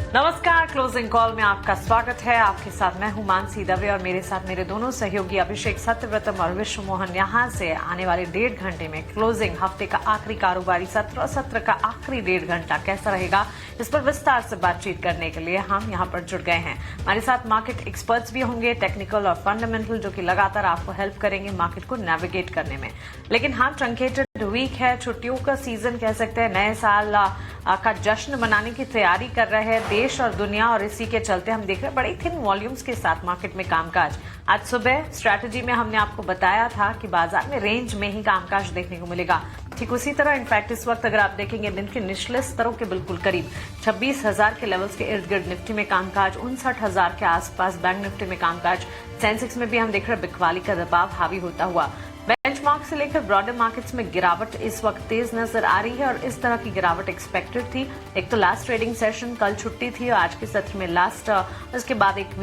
नमस्कार, closing call में आपका स्वागत है। आपके साथ मैं हूं मानसी दवे और मेरे साथ मेरे दोनों सहयोगी अभिषेक सत्यव्रतम और विश्व मोहन। यहां से आने वाले 1.5 घंटे में क्लोजिंग, हफ्ते का आखिरी कारोबारी सत्र का आखिरी 1.5 घंटा कैसा रहेगा, इस पर विस्तार से बातचीत करने के लिए हम यहां पर जुड़ गए हैं। हमारे साथ मार्केट एक्सपर्ट्स भी होंगे, टेक्निकल और फंडामेंटल, जो कि लगातार आपको हेल्प करेंगे मार्केट को नेविगेट करने में। लेकिन हाँ, ट्रंकेटेड वीक है, छुट्टियों का सीजन कह सकते हैं, नए साल का जश्न मनाने की तैयारी कर रहे हैं देश और दुनिया, और इसी के चलते हम देख रहे हैं बड़ी थिन वॉल्यूम्स के साथ मार्केट में कामकाज। आज सुबह स्ट्रैटेजी में हमने आपको बताया था कि बाजार में रेंज में ही कामकाज देखने को मिलेगा। ठीक उसी तरह इनफैक्ट इस वक्त अगर आप देखेंगे दिन के निचले स्तरों के बिल्कुल करीब 26,000 के लेवल्स के इर्द गिर्द निफ्टी में कामकाज, 59,000 के आसपास बैंक निफ्टी में कामकाज, सेंसेक्स में भी हम देख रहे हैं बिकवाली का दबाव हावी होता हुआ। बेंचमार्क से लेकर ब्रॉडर मार्केट्स में गिरावट इस वक्त तेज नजर आ रही है और इस तरह की गिरावट एक्सपेक्टेड थी। एक तो लास्ट ट्रेडिंग सेशन, कल छुट्टी थी और आज के सत्र में लास्ट, उसके बाद एक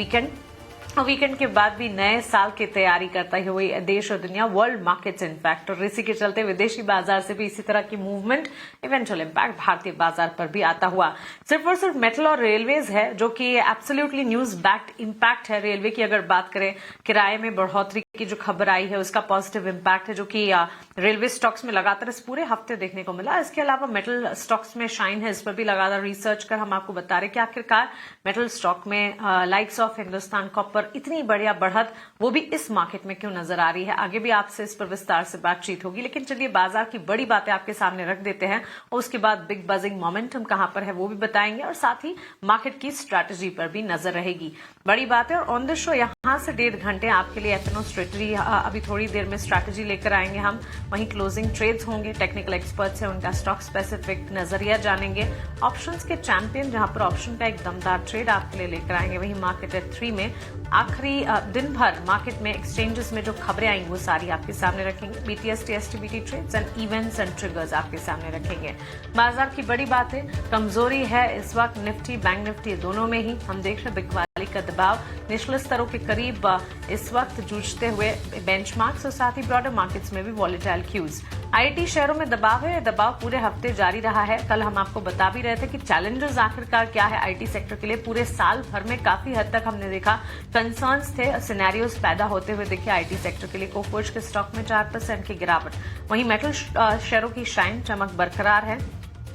वीकेंड के बाद भी नए साल की तैयारी करता हुए देश और दुनिया, वर्ल्ड मार्केट्स इनफैक्ट, और इसी के चलते विदेशी बाजार से भी इसी तरह की मूवमेंट, इवेंचुअल इम्पैक्ट भारतीय बाजार पर भी आता हुआ। सिर्फ और सिर्फ मेटल और रेलवेज है जो कि एब्सोल्युटली न्यूज बैक्ड इम्पैक्ट है। रेलवे की अगर बात करें, किराए में बढ़ोतरी की जो खबर आई है उसका पॉजिटिव इम्पैक्ट है, जो कि रेलवे स्टॉक्स में लगातार इस पूरे हफ्ते देखने को मिला। इसके अलावा मेटल स्टॉक्स में शाइन है, इस पर भी लगातार रिसर्च कर हम आपको बता रहे कि आखिरकार मेटल स्टॉक में लाइक्स ऑफ हिंदुस्तान कॉपर इतनी बढ़िया बढ़त वो भी इस मार्केट में क्यों नजर आ रही है। आगे भी आपसे इस पर विस्तार से बातचीत होगी, लेकिन चलिए बाजार की बड़ी बातें आपके सामने रख देते हैं और उसके बाद बिग बजिंग मोमेंटम कहां पर है वो भी बताएंगे और साथ ही मार्केट की स्ट्रैटेजी पर भी नजर रहेगी। बड़ी बातें और ऑन द शो यहां से 1.5 घंटे आपके लिए एफएनओ स्ट्रेटजी, अभी थोड़ी देर में स्ट्रैटेजी लेकर आएंगे हम। वहीं क्लोजिंग ट्रेड्स होंगे, टेक्निकल एक्सपर्ट्स हैं, उनका स्टॉक स्पेसिफिक नजरिया जानेंगे। ऑप्शंस के चैंपियन, जहां पर ऑप्शन का एक दमदार ट्रेड आपके लिए लेकर आएंगे। वहीं मार्केट एट 3 में आखिरी दिन भर मार्केट में एक्सचेंजेस में जो खबरें आई वो सारी आपके सामने रखेंगे। BTS TSTBT trades and events and triggers आपके सामने रखेंगे। बाजार की बड़ी बातें, कमजोरी है इस वक्त निफ्टी बैंक निफ्टी दोनों में ही। हम देख रहे बिकवाली का दबाव निचले स्तरों के करीब इस वक्त जूझते हुए बेंचमार्क्स और साथ ही ब्रॉडर मार्केट्स में भी वॉलेटाइल क्यूज। आईटी शेयरों में दबाव है, दबाव पूरे हफ्ते जारी रहा है। कल हम आपको बता भी रहे थे कि चैलेंजेस आखिरकार क्या है आईटी सेक्टर के लिए। पूरे साल भर में काफी हद तक हमने देखा कंसर्न्स थे, सिनेरियोज पैदा होते हुए देखिए आईटी सेक्टर के लिए। कोफोर्ज के स्टॉक में 4% की गिरावट, वहीं मेटल शेयरों की शाइन चमक बरकरार है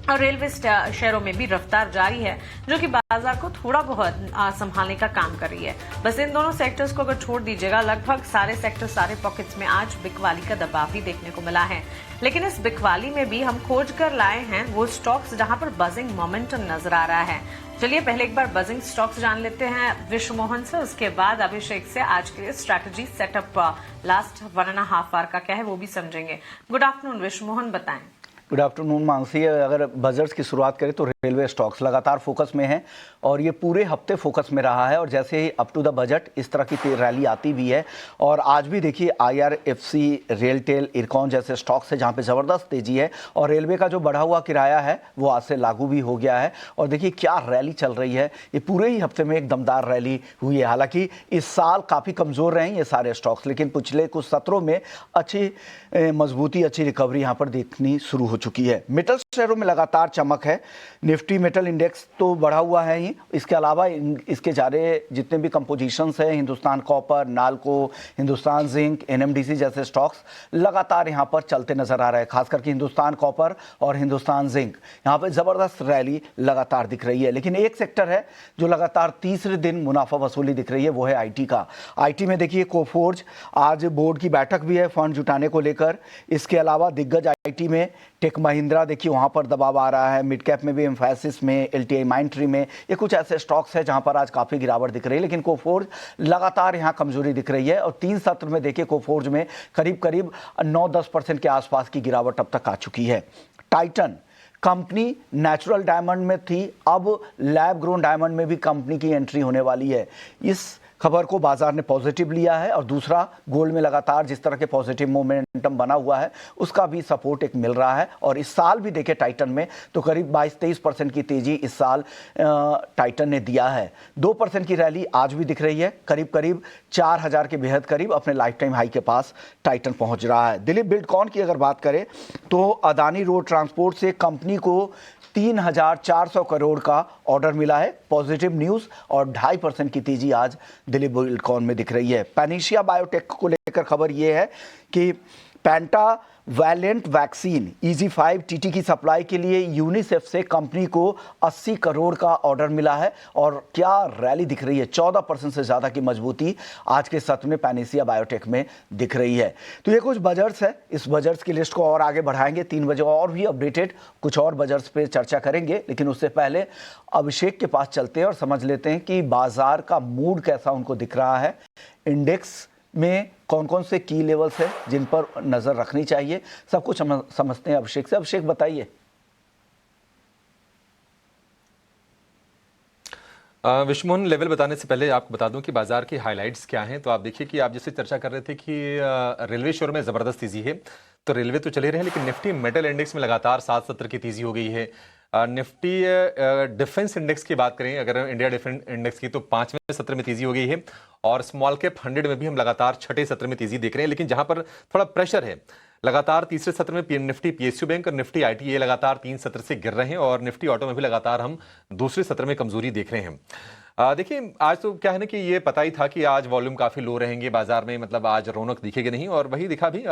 और रेलवे शेयरों में भी रफ्तार जारी है, जो कि बाजार को थोड़ा बहुत संभालने का काम कर रही है। बस इन दोनों सेक्टर्स को अगर छोड़ दीजिएगा, लगभग सारे सेक्टर, सारे पॉकेट्स में आज बिकवाली का दबाव भी देखने को मिला है। लेकिन इस बिकवाली में भी हम खोज कर लाए हैं वो स्टॉक्स जहां पर बजिंग मोमेंटम नजर आ रहा है। चलिए पहले एक बार बजिंग स्टॉक्स जान लेते हैं विश्व मोहन से, उसके बाद अभिषेक से आज के लिए स्ट्रैटेजी सेटअप लास्ट 1.5 आवर का क्या है वो भी समझेंगे। गुड आफ्टरनून विश्व मोहन, बताएं। Good afternoon Mansi. अगर बजट्स की शुरुआत करें तो रेलवे स्टॉक्स लगातार फोकस में हैं और ये पूरे हफ्ते फोकस में रहा है, और जैसे ही अप टू द बजट इस तरह की रैली आती भी है। और आज भी देखिए आईआरएफसी, रेलटेल, इरकॉन जैसे स्टॉक्स है जहाँ पे ज़बरदस्त तेजी है, और रेलवे का जो बढ़ा हुआ किराया है वो आज से लागू भी हो गया है। और देखिए क्या रैली चल रही है, ये पूरे ही हफ्ते में एक दमदार रैली हुई है। हालांकि इस साल काफ़ी कमज़ोर रहे ये सारे स्टॉक्स, लेकिन पिछले कुछ सत्रों में अच्छी मजबूती, अच्छी रिकवरी यहाँ पर देखनी शुरू हो चुकी है। मेटल शेयरों में लगातार चमक है। निफ्टी मेटल इंडेक्स तो बढ़ा हुआ है ही, इसके अलावा इसके सारे जितने भी कंपोजिशंस हैं, Hindustan copper, NALCO, Hindustan zinc, NMDC जैसे स्टॉक्स लगातार यहाँ पर चलते नजर आ रहे हैं। खास करके हिंदुस्तान कॉपर और हिंदुस्तान जिंक, यहाँ पर ज़बरदस्त रैली लगातार दिख रही है। लेकिन एक सेक्टर है जो लगातार तीसरे दिन मुनाफा वसूली दिख रही है, वो है आईटी का। आईटी में देखिए कोफोर्ज, आज बोर्ड की बैठक भी है फंड जुटाने को लेकर। इसके अलावा दिग्गज आईटी में टेक महिंद्रा, देखिए वहाँ पर दबाव आ रहा है। मिड कैप में भी एम्फैसिस में, एलटीआई माइंट्री में, ये कुछ ऐसे स्टॉक्स हैं जहाँ पर आज काफ़ी गिरावट दिख रही है। लेकिन कोफोर्ज लगातार यहाँ कमजोरी दिख रही है और 3 सत्र में देखिए कोफोर्ज में करीब 9-10% के आसपास की गिरावट अब तक आ चुकी है। टाइटन कंपनी नेचुरल डायमंड में थी, अब लैब ग्रोन डायमंड में भी कंपनी की एंट्री होने वाली है। इस खबर को बाजार ने पॉजिटिव लिया है और दूसरा, गोल्ड में लगातार जिस तरह के पॉजिटिव मोमेंटम बना हुआ है उसका भी सपोर्ट एक मिल रहा है। और इस साल भी देखे टाइटन में तो करीब 22-23% की तेजी इस साल टाइटन ने दिया है। 2% की रैली आज भी दिख रही है। करीब करीब 4000 के बेहद करीब अपने लाइफ टाइम हाई के पास टाइटन पहुंच रहा है। दिलीप, बिल्डकॉन की अगर बात करें तो अदानी रोड ट्रांसपोर्ट से कंपनी को 3400 करोड़ का ऑर्डर मिला है, पॉजिटिव न्यूज़। और 2.5% की तेजी आज दिलीप बिल्डकॉन में दिख रही है। पैनिशिया बायोटेक को लेकर खबर यह है कि पेंटा वैलेंट वैक्सीन EZ5 टीटी की सप्लाई के लिए यूनिसेफ से कंपनी को 80 करोड़ का ऑर्डर मिला है। और क्या रैली दिख रही है, 14% से ज़्यादा की मजबूती आज के सत्र में पैनिशिया बायोटेक में दिख रही है। तो ये कुछ बजट्स है, इस बजट्स की लिस्ट को और आगे बढ़ाएंगे। 3 बजे और भी अपडेटेड कुछ और बजट्स पे चर्चा करेंगे, लेकिन उससे पहले अभिषेक के पास चलते हैं और समझ लेते हैं कि बाजार का मूड कैसा उनको दिख रहा है। इंडेक्स में कौन कौन से की लेवल्स है जिन पर नजर रखनी चाहिए, सब कुछ हम समझते हैं अभिषेक से। अभिषेक, बताइए। विश्वमोहन, लेवल बताने से पहले आपको बता दूं कि बाजार की हाइलाइट्स क्या हैं। तो आप देखिए कि आप जैसे चर्चा कर रहे थे कि रेलवे शेयर में जबरदस्त तेजी है, तो रेलवे तो चले रहे हैं, लेकिन निफ्टी मेटल इंडेक्स में लगातार 7 की तेजी हो गई है। निफ्टी डिफेंस इंडेक्स की बात करें, अगर इंडिया डिफेंस इंडेक्स की, तो 5वें सत्र में तेजी हो गई है। और स्मॉल कैप 100 में भी हम लगातार 6ठे सत्र में तेजी देख रहे हैं। लेकिन जहां पर थोड़ा प्रेशर है, लगातार तीसरे सत्र में निफ्टी PSU बैंक और निफ्टी ITA लगातार 3 सत्र से गिर रहे हैं। और निफ्टी ऑटो में भी लगातार हम दूसरे सत्र में कमजोरी देख रहे हैं। देखिए, आज तो क्या है ना कि ये पता ही था कि आज वॉल्यूम काफी लो रहेंगे बाजार में, मतलब आज रौनक दिखेगी नहीं, और वही दिखा भी।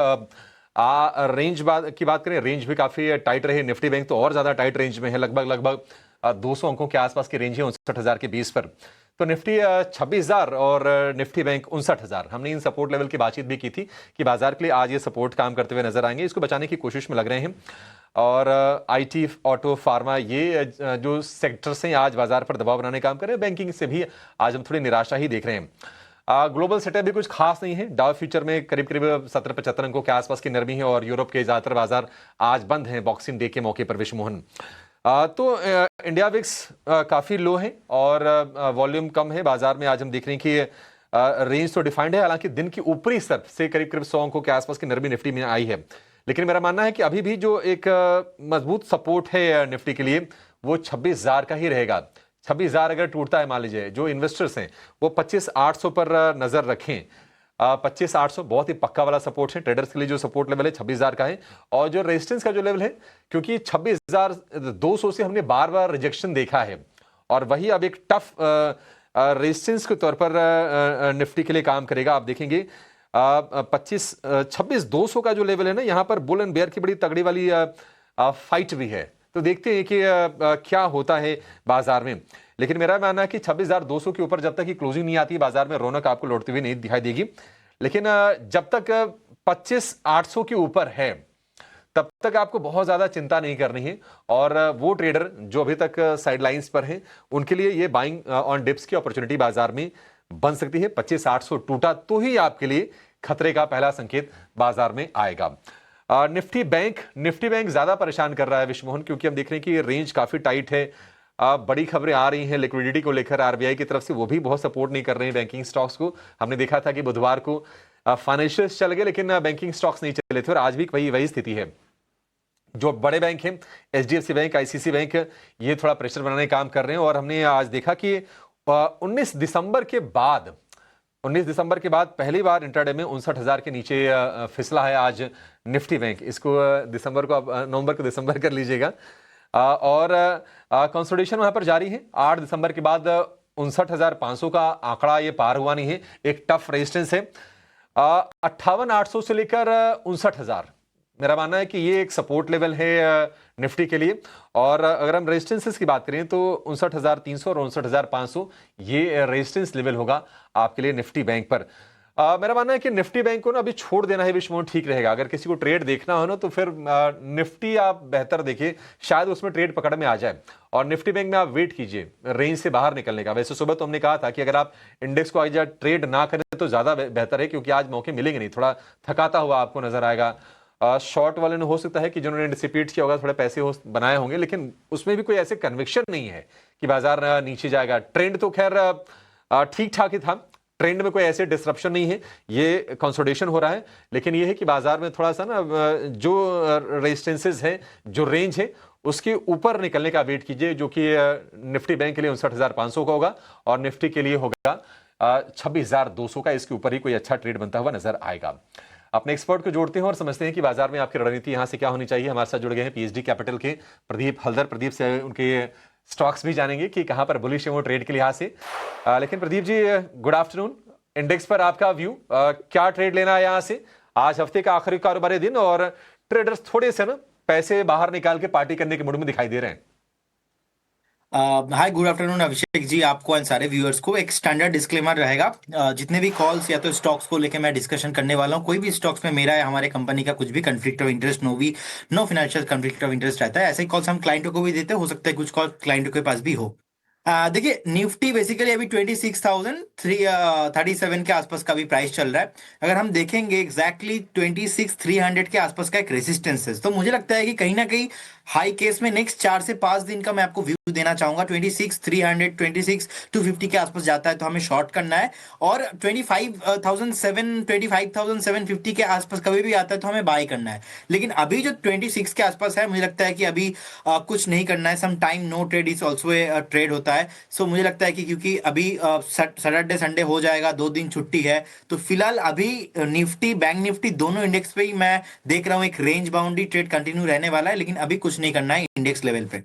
रेंज की बात करें, रेंज भी काफी टाइट रहे। निफ्टी बैंक तो और ज्यादा टाइट रेंज में है, लगभग 200 अंकों के आसपास की रेंज है 59,000 के बेस पर। तो निफ्टी 26,000 और निफ्टी बैंक 59,000। हमने इन सपोर्ट लेवल की बातचीत भी की थी कि बाजार के लिए आज ये सपोर्ट काम करते हुए नजर आएंगे, इसको बचाने की कोशिश में लग रहे हैं। और IT, ऑटो, फार्मा, ये जो सेक्टर्स हैं आज बाजार पर दबाव बनाने काम कर रहे हैं। बैंकिंग से भी आज हम थोड़ी निराशा ही देख रहे हैं। ग्लोबल सेटअप भी कुछ खास नहीं है। डाउ फ्यूचर में करीब 70-75 अंकों के आसपास की नरमी है। और यूरोप के ज्यादातर बाजार आज बंद हैं बॉक्सिंग डे के मौके पर। विश्वमोहन, तो इंडिया विक्स काफी लो है और वॉल्यूम कम है बाजार में। आज हम देख रहे हैं कि रेंज तो डिफाइंड है, हालांकि दिन की ऊपरी स्तर से करीब 100 अंकों के आसपास की नरमी निफ्टी में आई है। लेकिन मेरा मानना है कि अभी भी जो एक मजबूत सपोर्ट है निफ्टी के लिए, वो 26,000 का ही रहेगा। 26,000 अगर टूटता है, मान लीजिए जो इन्वेस्टर्स हैं वो 25,800 पर नजर रखें। 25,800 बहुत ही पक्का वाला सपोर्ट है। ट्रेडर्स के लिए जो सपोर्ट लेवल है 26,000 का है। और जो रेजिस्टेंस का जो लेवल है, क्योंकि 26,200 से हमने बार बार रिजेक्शन देखा है, और वही अब एक टफ रेजिस्टेंस के तौर पर निफ्टी के लिए काम करेगा। आप देखेंगे 26,200 का जो लेवल है ना, यहाँ पर बुल एंड बेयर की बड़ी तगड़ी वाली फाइट भी है। तो देखते हैं कि क्या होता है बाजार में। लेकिन मेरा मानना है कि 26,200 के ऊपर जब तक की क्लोजिंग नहीं आती, बाजार में रौनक आपको लौटती हुई नहीं दिखाई देगी। लेकिन जब तक 25,800 के ऊपर है, तब तक आपको बहुत ज्यादा चिंता नहीं करनी है। और वो ट्रेडर जो अभी तक साइडलाइंस पर हैं, उनके लिए ये बाइंग ऑन डिप्स की अपॉर्चुनिटी बाजार में बन सकती है। 25,800 टूटा तो ही आपके लिए खतरे का पहला संकेत बाजार में आएगा। निफ्टी बैंक ज्यादा परेशान कर रहा है विश्वमोहन, क्योंकि हम देख रहे हैं कि रेंज काफी टाइट है। बड़ी खबरें आ रही हैं लिक्विडिटी को लेकर। RBI की तरफ से वो भी बहुत सपोर्ट नहीं कर रहे हैं बैंकिंग स्टॉक्स को। हमने देखा था कि बुधवार को फाइनेंशियल्स चल गए, लेकिन बैंकिंग स्टॉक्स नहीं चले थे। और आज भी वही स्थिति है। जो बड़े बैंक हैं, HDFC बैंक, ICICI बैंक, ये थोड़ा प्रेशर बनाने का काम कर रहे हैं। और हमने आज देखा कि 19 दिसंबर के बाद पहली बार इंट्राडे में 59,000 के नीचे फिसला है आज निफ्टी बैंक। इसको दिसंबर को, आप नवंबर को दिसंबर कर लीजिएगा। और कंसोलिडेशन वहां पर जारी है। 8 दिसंबर के बाद 59,500 का आंकड़ा ये पार हुआ नहीं है। एक टफ रेजिस्टेंस है 58,800 से लेकर 59,000। मेरा मानना है कि ये एक सपोर्ट लेवल है निफ्टी के लिए। और अगर हम रेजिस्टेंसेस की बात करें तो 59,300 और 59,500 ये रेजिस्टेंस लेवल होगा आपके लिए निफ्टी बैंक पर। मेरा मानना है कि निफ्टी बैंक को ना अभी छोड़ देना है विश्वमोहन, ठीक रहेगा। अगर किसी को ट्रेड देखना हो ना, तो फिर निफ्टी आप बेहतर देखिए, शायद उसमें ट्रेड पकड़ में आ जाए। और निफ्टी बैंक में आप वेट कीजिए रेंज से बाहर निकलने का। वैसे सुबह तो हमने कहा था कि अगर आप इंडेक्स को आज ट्रेड ना करें तो ज्यादा बेहतर है, क्योंकि आज मौके मिलेंगे नहीं, थोड़ा थकाता हुआ आपको नजर आएगा। शॉर्ट वाले ने हो सकता है कि जिन्होंने डिसिपेट किया होगा, थोड़े पैसे बनाए होंगे, लेकिन उसमें भी कोई ऐसे कन्विक्शन नहीं है कि बाजार नीचे जाएगा। ट्रेंड तो खैर ठीक ठाक ही था। ट्रेंड में कोई ऐसे डिसरप्शन नहीं है, ये कंसोलिडेशन हो रहा है। लेकिन ये है कि बाजार में थोड़ा सा ना जो रेजिस्टेंसेज है, जो रेंज है, उसके ऊपर निकलने का वेट कीजिए, जो कि निफ्टी बैंक के लिए 59,500 का होगा और निफ्टी के लिए होगा 26,200 का। इसके ऊपर ही कोई अच्छा ट्रेड बनता हुआ नजर आएगा। अपने एक्सपर्ट को जोड़ते हैं और समझते हैं कि बाजार में आपकी रणनीति यहां से क्या होनी चाहिए। हमारे साथ जुड़ गए हैं पीएचडी कैपिटल के प्रदीप हल्दर। प्रदीप से उनके स्टॉक्स भी जानेंगे कि कहां पर बुलिश है वो ट्रेड के लिहाज से। लेकिन Pradeep ji, good afternoon. Index पर आपका व्यू, क्या ट्रेड लेना है यहां से? आज हफ्ते का आखिरी कारोबारी दिन और ट्रेडर्स थोड़े से ना पैसे बाहर निकाल के पार्टी करने के मूड में दिखाई दे रहे हैं। हाय, गुड आफ्टरनून अभिषेक जी, आपको एंड सारे व्यूअर्स को एक स्टैंडर्ड डिस्क्लेमर रहेगा। जितने भी कॉल्स या तो स्टॉक्स को लेके मैं डिस्कशन करने वाला हूँ, कोई भी स्टॉक्स में मेरा या हमारे कंपनी का कुछ भी conflict of interest no financial conflict of interest रहता है। ऐसे ही कॉल्स हम क्लाइंटों को भी देते हैं, हो सकता है कुछ कॉल क्लाइंटों के पास भी हो। देखिए, निफ्टी बेसिकली अभी 26,337 के आसपास का भी प्राइस चल रहा है। अगर हम देखेंगे एग्जैक्टली 26,300 के आसपास का एक रेजिस्टेंस है, तो मुझे लगता है कि कहीं ना कहीं हाई केस में नेक्स्ट 4 से 5 दिन का मैं आपको व्यू देना चाहूंगा। 26,300 26,250 के आसपास जाता है तो हमें शॉर्ट करना है, और 25,750 के आसपास कभी भी आता है तो हमें बाय करना है। लेकिन अभी जो 26 के आसपास है, मुझे लगता है कि अभी कुछ नहीं करना है। Some time no trade is also a trade होता है। सो मुझे लगता है कि क्योंकि अभी सैटरडे संडे हो जाएगा, 2 दिन छुट्टी है, तो फिलहाल अभी निफ्टी बैंक निफ्टी दोनों इंडेक्स पे ही मैं देख रहा हूँ एक रेंज बाउंड्री ट्रेड कंटिन्यू रहने वाला है। लेकिन अभी कुछ नहीं करना है इंडेक्स लेवल पे।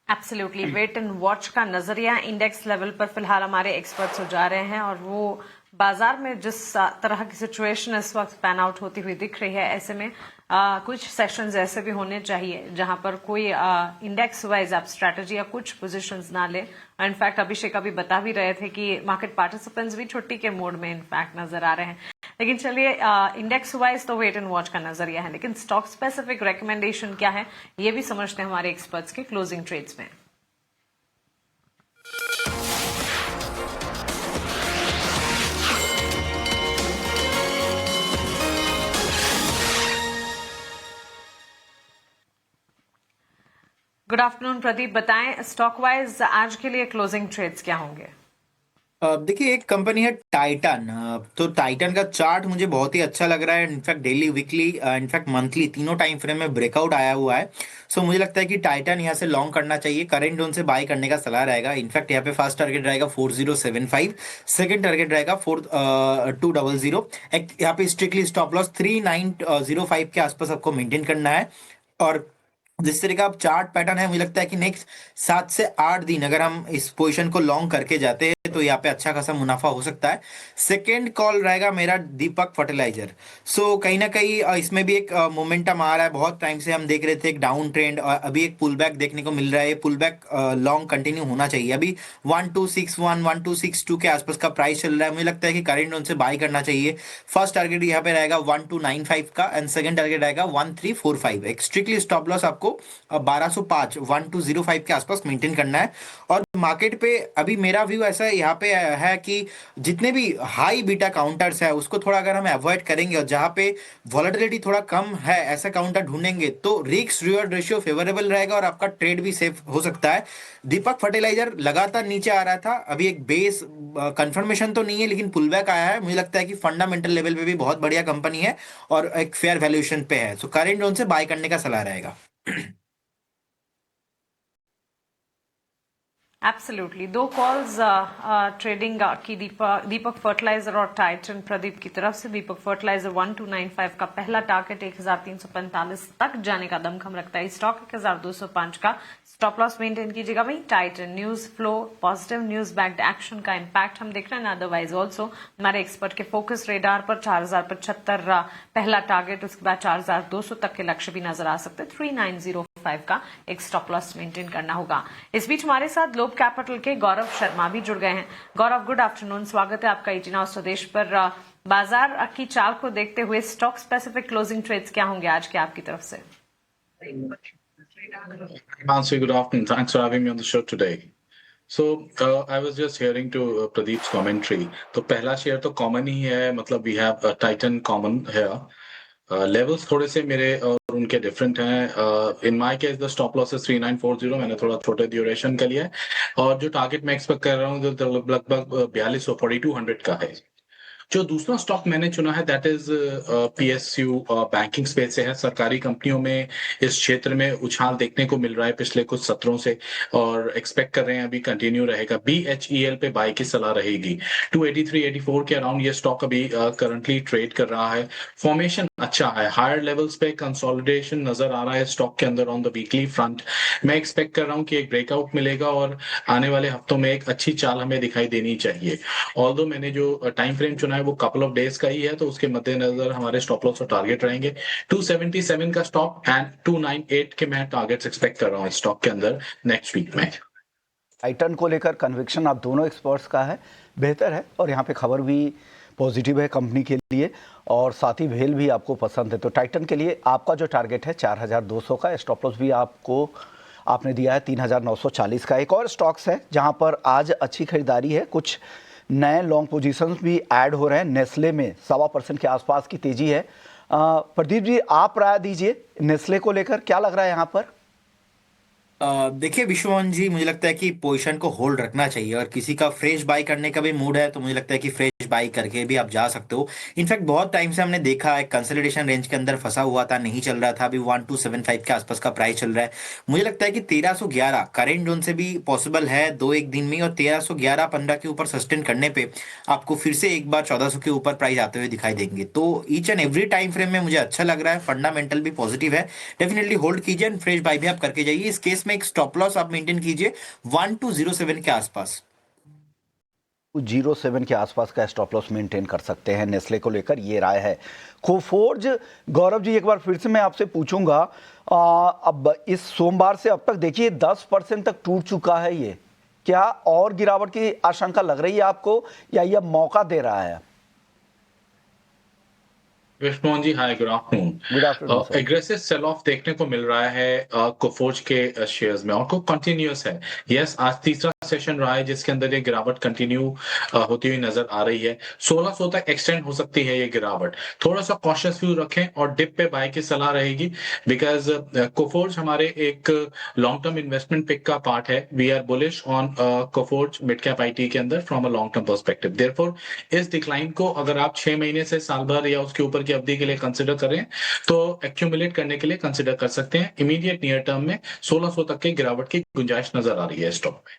एब्सोल्युटली, वेट एंड वॉच का नजरिया इंडेक्स लेवल पर फिलहाल हमारे एक्सपर्ट्स हो जा रहे हैं, और वो बाजार में जिस तरह की सिचुएशन इस वक्त पैन आउट होती हुई दिख रही है, ऐसे में कुछ सेशंस ऐसे भी होने चाहिए जहां पर कोई इंडेक्स वाइज आप स्ट्रैटेजी या कुछ पोजीशंस ना ले। इनफैक्ट अभिषेक अभी बता भी रहे थे कि मार्केट पार्टिसिपेंट्स भी छुट्टी के मोड में इनफैक्ट नजर आ रहे हैं। लेकिन चलिए, इंडेक्स वाइज तो वेट एंड वॉच का नजरिया है, लेकिन स्टॉक स्पेसिफिक रिकमेंडेशन क्या है ये भी समझते हैं हमारे एक्सपर्ट्स के क्लोजिंग ट्रेड्स में। गुड आफ्टरनून प्रदीप, बताएं स्टॉक वाइज आज के लिए क्लोजिंग ट्रेड्स क्या होंगे? देखिए, एक कंपनी है टाइटन। तो टाइटन का चार्ट मुझे बहुत ही अच्छा लग रहा है। In fact daily, weekly, in fact monthly, तीनों टाइम फ्रेम में ब्रेकआउट आया हुआ है। सो मुझे लगता है कि टाइटन यहाँ से लॉन्ग करना चाहिए। करेंट जोन से बाय करने का सलाह रहेगा। इनफैक्ट यहाँ पे फर्स्ट टारगेट रहेगा 4075, सेकंड टारगेट रहेगा 4200। एक यहाँ पे स्ट्रिक्टली स्टॉप लॉस 3905 के आसपास आपको मेंटेन करना है। और जिस तरह का आप चार्ट पैटर्न है, मुझे लगता है कि नेक्स्ट 7 से 8 दिन अगर हम इस पोजीशन को लॉन्ग करके जाते हैं तो यहाँ पे अच्छा खासा मुनाफा हो सकता है। सेकंड कॉल रहेगा मेरा दीपक फर्टिलाइजर। सो कहीं ना कहीं इसमें भी एक मोमेंटम आ रहा है। बहुत टाइम से हम देख रहे थे एक डाउन ट्रेंड, और अभी एक पुल बैक देखने को मिल रहा है। पुल बैक लॉन्ग कंटिन्यू होना चाहिए। अभी 1261 1262 के आसपास का प्राइस चल रहा है। मुझे लगता है कि करंट जोन से बाय करना चाहिए। फर्स्ट टारगेट यहाँ पे रहेगा 1295 का, एंड सेकंड टारगेट रहेगा 1345। एक स्ट्रिक्टली स्टॉप लॉस आपको 1205 1205 के आसपास मेंटेन करना है। और मार्केट पे अभी मेरा व्यू ऐसा यहाँ पे है कि जितने भी हाई बीटा काउंटर्स है उसको थोड़ा अगर हम अवॉइड करेंगे, और जहां पे वॉलेटिलिटी थोड़ा कम है ऐसा काउंटर ढूंढेंगे, तो रिस्क रिवॉर्ड रेशियो फेवरेबल रहेगा और आपका ट्रेड भी सेफ हो सकता है। दीपक फर्टिलाइजर लगातार नीचे आ रहा था, अभी एक बेस कंफर्मेशन तो नहीं है, लेकिन पुल बैक आया है। मुझे लगता है कि फंडामेंटल लेवल पे भी बहुत बढ़िया कंपनी है और एक फेयर वैल्यूएशन पे है। सो करेंट जोन से बाय करने का सलाह रहेगा। एब्सोल्युटली, 2 कॉल्स ट्रेडिंग की दीपक फर्टिलाइजर और टाइटन प्रदीप की तरफ से। दीपक फर्टिलाइजर 1295 का पहला टारगेट 1345 तक जाने का दमखम रखता है स्टॉक। 1205 का स्टॉप लॉस मेंटेन कीजिएगा। वहीं Titan news flow, positive news backed action का इम्पैक्ट हम देख रहे हैं। अदरवाइज ऑल्सो हमारे एक्सपर्ट के फोकस रेडार पर 4075 पहला टारगेट, उसके बाद 4200 तक के लक्ष्य भी नजर आ सकते हैं। 3905 का एक स्टॉप लॉस मेंटेन करना होगा। इस बीच हमारे साथ ग्लोब कैपिटल के गौरव शर्मा भी जुड़ गए हैं। गौरव, गुड आफ्टरनून, स्वागत है आपका ईटीनाउ स्वदेश पर। बाजार की चाल को देखते हुए स्टॉक स्पेसिफिक क्लोजिंग ट्रेड्स क्या होंगे आज के आपकी तरफ से? Mansi, good afternoon. Thanks for having me on the show today. So I was just hearing to Pradeep's commentary. तो पहला शेयर तो कॉमन ही है, मतलब we have a Titan common here. Levels थोड़े से मेरे और उनके डिफरेंट हैं। In my case the stop loss है 3940, मैंने थोड़ा छोटे ड्यूरेशन का लिया है, और जो टारगेट मैं एक्सपेक्ट कर रहा हूँ जो लगभग 4200 का है। जो दूसरा स्टॉक मैंने चुना है that is PSU, banking space से है। सरकारी कंपनियों में इस क्षेत्र में उछाल देखने को मिल रहा है पिछले कुछ सत्रों से, और एक्सपेक्ट कर रहे हैं अभी कंटिन्यू रहेगा। BHEL पे बाय की सलाह रहेगी। 283-84 के अराउंड ये स्टॉक अभी करंटली ट्रेड कर रहा है। फॉर्मेशन अच्छा है, हायर लेवल्स पे कंसोलिडेशन नजर आ रहा है स्टॉक के अंदर ऑन द वीकली फ्रंट। मैं एक्सपेक्ट कर रहा हूं कि एक ब्रेकआउट मिलेगा और आने वाले हफ्तों में एक अच्छी चाल हमें दिखाई देनी चाहिए। ऑल्दो मैंने जो टाइम फ्रेम चुना है वो कपल ऑफ डेज का ही है, तो उसके मद्देनजर हमारे स्टॉप लॉस और टारगेट रहेंगे 277 का स्टॉप एंड 298 के मैं टारगेट्स एक्सपेक्ट कर रहा हूँ स्टॉक के अंदर नेक्स्ट वीक में। टाइटन को लेकर कन्विक्शन आप दोनों एक्सपर्ट्स का है, बेहतर है, और यहाँ पे खबर भी पॉजिटिव है कंपनी के लिए, और साथ ही भेल भी आपको पसंद है। तो टाइटन के लिए आपका जो टारगेट है 4200 का, स्टॉप लॉस भी आपने दिया है 3940 का। एक और स्टॉक्स है जहाँ पर आज अच्छी खरीदारी है, कुछ नए लॉन्ग पोजीशंस भी ऐड हो रहे हैं। नेस्ले में 1.25% के आसपास की तेजी है। प्रदीप जी, आप राय दीजिए नेस्ले को लेकर, क्या लग रहा है यहाँ पर? देखिए विश्वमोहन जी, मुझे लगता है कि पोजीशन को होल्ड रखना चाहिए, और किसी का फ्रेश बाई करने का भी मूड है तो मुझे लगता है कि फ्रेश बाई करके भी आप जा सकते हो। इनफैक्ट बहुत टाइम से हमने देखा है कंसोलिडेशन रेंज के अंदर फंसा हुआ था, नहीं चल रहा था। अभी 1275 के आसपास का प्राइस चल रहा है। मुझे लगता है कि 1311 करेंट जोन से भी पॉसिबल है 2-1 दिन में, और 1311-15 के ऊपर सस्टेन करने पे आपको फिर से एक बार 1400 के ऊपर प्राइस आते हुए दिखाई देंगे। तो each and every time frame में मुझे अच्छा लग रहा है, फंडामेंटल भी पॉजिटिव है। डेफिनेटली होल्ड कीजिए एंड फ्रेश बाई भी आप करके जाइए। इस केस में एक स्टॉप लॉस आप मेंटेन कीजिए 1207 के आसपास। 07 के आसपास का स्टॉप लॉस मेंटेन कर सकते हैं नेस्ले को लेकर, ये राय है। कोफोर्ज, गौरव जी एक बार फिर से मैं आपसे पूछूंगा, अब इस सोमवार से अब तक देखिए 10% तक टूट चुका है ये, क्या और गिरावट की आशंका लग रही है आपको, या यह मौका दे रहा है? Vishnu ji, hi, good good afternoon afternoon. Sir. Aggressive sell off देखने को मिल रहा है कोफोर्ज के शेयर्स में, और को कंटिन्यूअस है। यस, आज तीसरा सेशन रहा है जिसके अंदर ये गिरावट कंटिन्यू होती हुई नजर आ रही है। 1600 तक एक्सटेंड हो सकती है ये गिरावट। थोड़ा सा कॉशियस व्यू रखें और डिप पे बाय की सलाह रहेगी, बिकॉज कोफोर्ज हमारे एक लॉन्ग टर्म इन्वेस्टमेंट पिक का पार्ट है। We are bullish on Coforge mid cap IT के अंदर from a long term perspective. Therefore इस डिक्लाइन को अगर आप 6 महीने से साल भर या उसके ऊपर की अवधि के लिए कंसिडर कर रहे हैं तो एक्यूमुलेट करने के लिए कंसिडर कर सकते हैं। इमीडिएट नियर टर्म में 1600 तक की गिरावट की गुंजाइश नजर आ रही है स्टॉक में।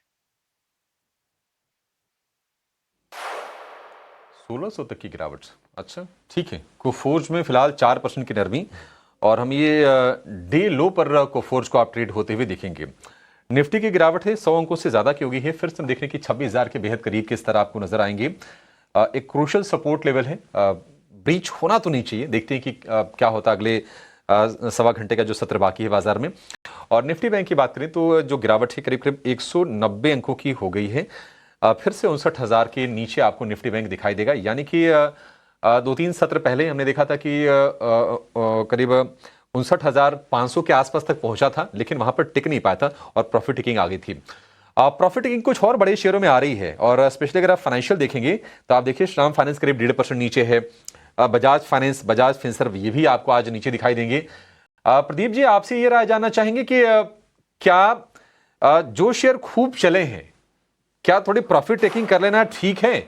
1600 तक की गिरावट, अच्छा ठीक है। कोफोर्ज में फिलहाल 4% की नरमी, और हम ये डे लो पर कोफोर्ज को आप ट्रेड होते हुए देखेंगे। निफ्टी की गिरावट है 100 अंकों से ज्यादा की होगी है, फिर से हम देखने की 26,000 के बेहद करीब के स्तर आपको नजर आएंगे। एक क्रूशल सपोर्ट लेवल है, ब्रीच होना तो नहीं चाहिए। देखते हैं कि क्या होता अगले सवा घंटे का जो सत्र बाकी है बाजार में। और निफ्टी बैंक की बात करें तो जो गिरावट है करीब करीब 190 अंकों की हो गई है। फिर से 59,000 के नीचे आपको निफ्टी बैंक दिखाई देगा, यानी कि 2-3 सत्र पहले हमने देखा था कि करीब 59,500 के आसपास तक पहुंचा था, लेकिन वहां पर टिक नहीं पाया था और प्रॉफिट टेकिंग आ गई थी। प्रॉफिट टेकिंग कुछ और बड़े शेयरों में आ रही है, और स्पेशली अगर आप फाइनेंशियल देखेंगे तो आप देखिए श्रीराम फाइनेंस करीब 1.5% नीचे है। बजाज फाइनेंस, बजाज फिनसर्व, ये भी आपको आज नीचे दिखाई देंगे। प्रदीप जी, आपसे ये राय जानना चाहेंगे कि क्या जो शेयर खूब चले हैं, क्या थोड़ी प्रॉफिट टेकिंग कर लेना ठीक है?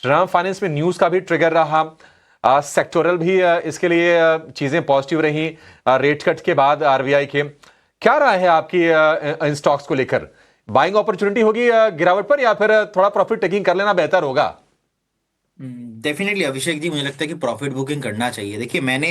श्रीराम फाइनेंस में न्यूज का भी ट्रिगर रहा, सेक्टोरल भी इसके लिए चीजें पॉजिटिव रही रेट कट के बाद आरबीआई के। क्या राय है आपकी इन स्टॉक्स को लेकर? बाइंग अपॉर्चुनिटी होगी गिरावट पर, या फिर थोड़ा प्रॉफिट टेकिंग कर लेना बेहतर होगा? डेफिनेटली अभिषेक जी, मुझे लगता है कि प्रॉफिट बुकिंग करना चाहिए। देखिए मैंने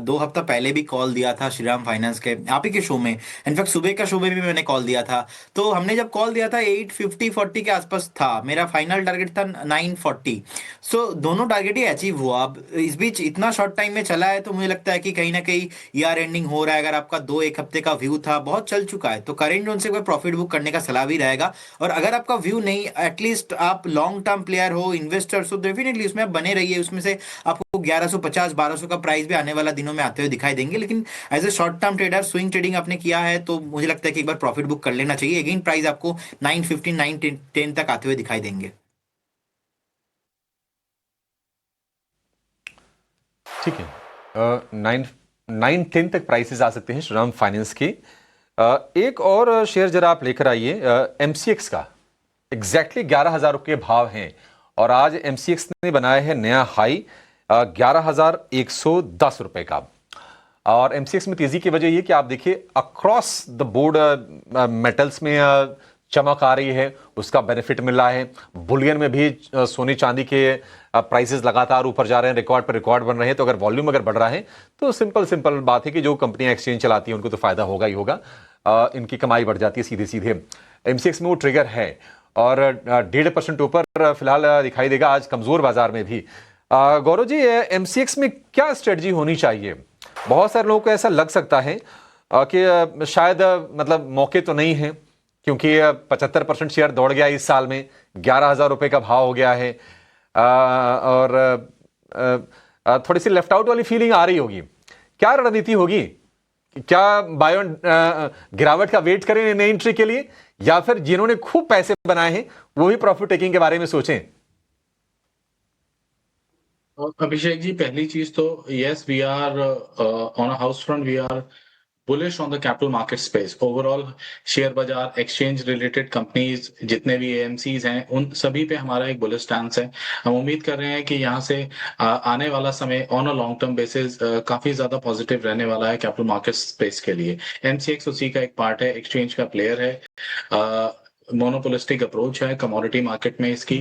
2 हफ्ता पहले भी कॉल दिया था श्रीराम फाइनेंस के, आप ही के शो में। इनफैक्ट सुबह का शो में भी मैंने कॉल दिया था। तो हमने जब कॉल दिया था 850-40 के आसपास था, मेरा फाइनल टारगेट था 940। सो दोनों टारगेट ही अचीव हुआ। अब इस बीच इतना शॉर्ट टाइम में चला है तो मुझे लगता है कि कहीं ना कहीं ईयर एंडिंग हो रहा है। अगर आपका 2-1 हफ्ते का व्यू था, बहुत चल चुका है, तो करेंट जोन से कोई प्रॉफिट बुक करने का सलाह भी रहेगा। और अगर आपका व्यू नहीं, एटलीस्ट आप लॉन्ग टर्म प्लेयर हो, इन्वेस्टर्स हो, डेफिनेटली उसमें आप बने रहिए। उसमें से आपको 1150-1200 का प्राइस भी आने वाला दिनों में आते हुए दिखाई देंगे। लेकिन as a short term trader, swing trading आपने किया है तो मुझे लगता है कि एक बार प्रॉफिट बुक कर लेना चाहिए। अगेन प्राइस आपको 915-910 तक आते हुए दिखाई देंगे। ठीक है, 910 तक प्राइसेस आ सकते हैं श्रीराम फाइनेंस के। एक और शेयर जरा आप लेकर आइए, एमसीएक्स का एग्जैक्टली 11,000 रुपये भाव हैं और आज एमसीएक्स ने बनाया है नया हाई 11,110 रुपए का। और एमसीएक्स में तेजी की वजह यह कि आप देखिए अक्रॉस द बोर्ड मेटल्स में चमक आ रही है, उसका बेनिफिट मिल रहा है। बुलियन में भी सोने चांदी के प्राइसेस लगातार ऊपर जा रहे हैं, रिकॉर्ड पर रिकॉर्ड बन रहे हैं। तो अगर वॉल्यूम अगर बढ़ रहा है तो सिंपल बात है कि जो कंपनियां एक्सचेंज चलाती हैं उनको तो फायदा होगा ही होगा, इनकी कमाई बढ़ जाती है सीधे सीधे। एमसीएक्स में वो ट्रिगर है और 1.5% ऊपर फिलहाल दिखाई देगा आज कमजोर बाजार में भी। गौरव जी, एमसीएक्स में क्या स्ट्रेटजी होनी चाहिए? बहुत सारे लोगों को ऐसा लग सकता है कि शायद मतलब मौके तो नहीं है क्योंकि 75% शेयर दौड़ गया इस साल में, 11,000 रुपए का भाव हो गया है और थोड़ी सी लेफ्ट आउट वाली फीलिंग आ रही होगी। क्या रणनीति होगी? क्या बायो गिरावट का वेट करें नई एंट्री के लिए या फिर जिन्होंने खूब पैसे बनाए हैं वो ही प्रॉफिट टेकिंग के बारे में सोचें? अभिषेक जी, पहली चीज तो yes, we are on a house front, वी आर bullish on the capital market space overall। Share बाजार, एक्सचेंज रिलेटेड कंपनीज जितने भी एएमसीज हैं उन सभी पे हमारा एक बुलिश स्टैंस है। हम उम्मीद कर रहे हैं कि यहाँ से आने वाला समय on a long term basis काफी ज्यादा पॉजिटिव रहने वाला है कैपिटल मार्केट स्पेस के लिए। एमसीएक्स उसी का एक पार्ट है, एक्सचेंज का प्लेयर है, मोनोपोलिस्टिक अप्रोच है कमोडिटी मार्केट में इसकी।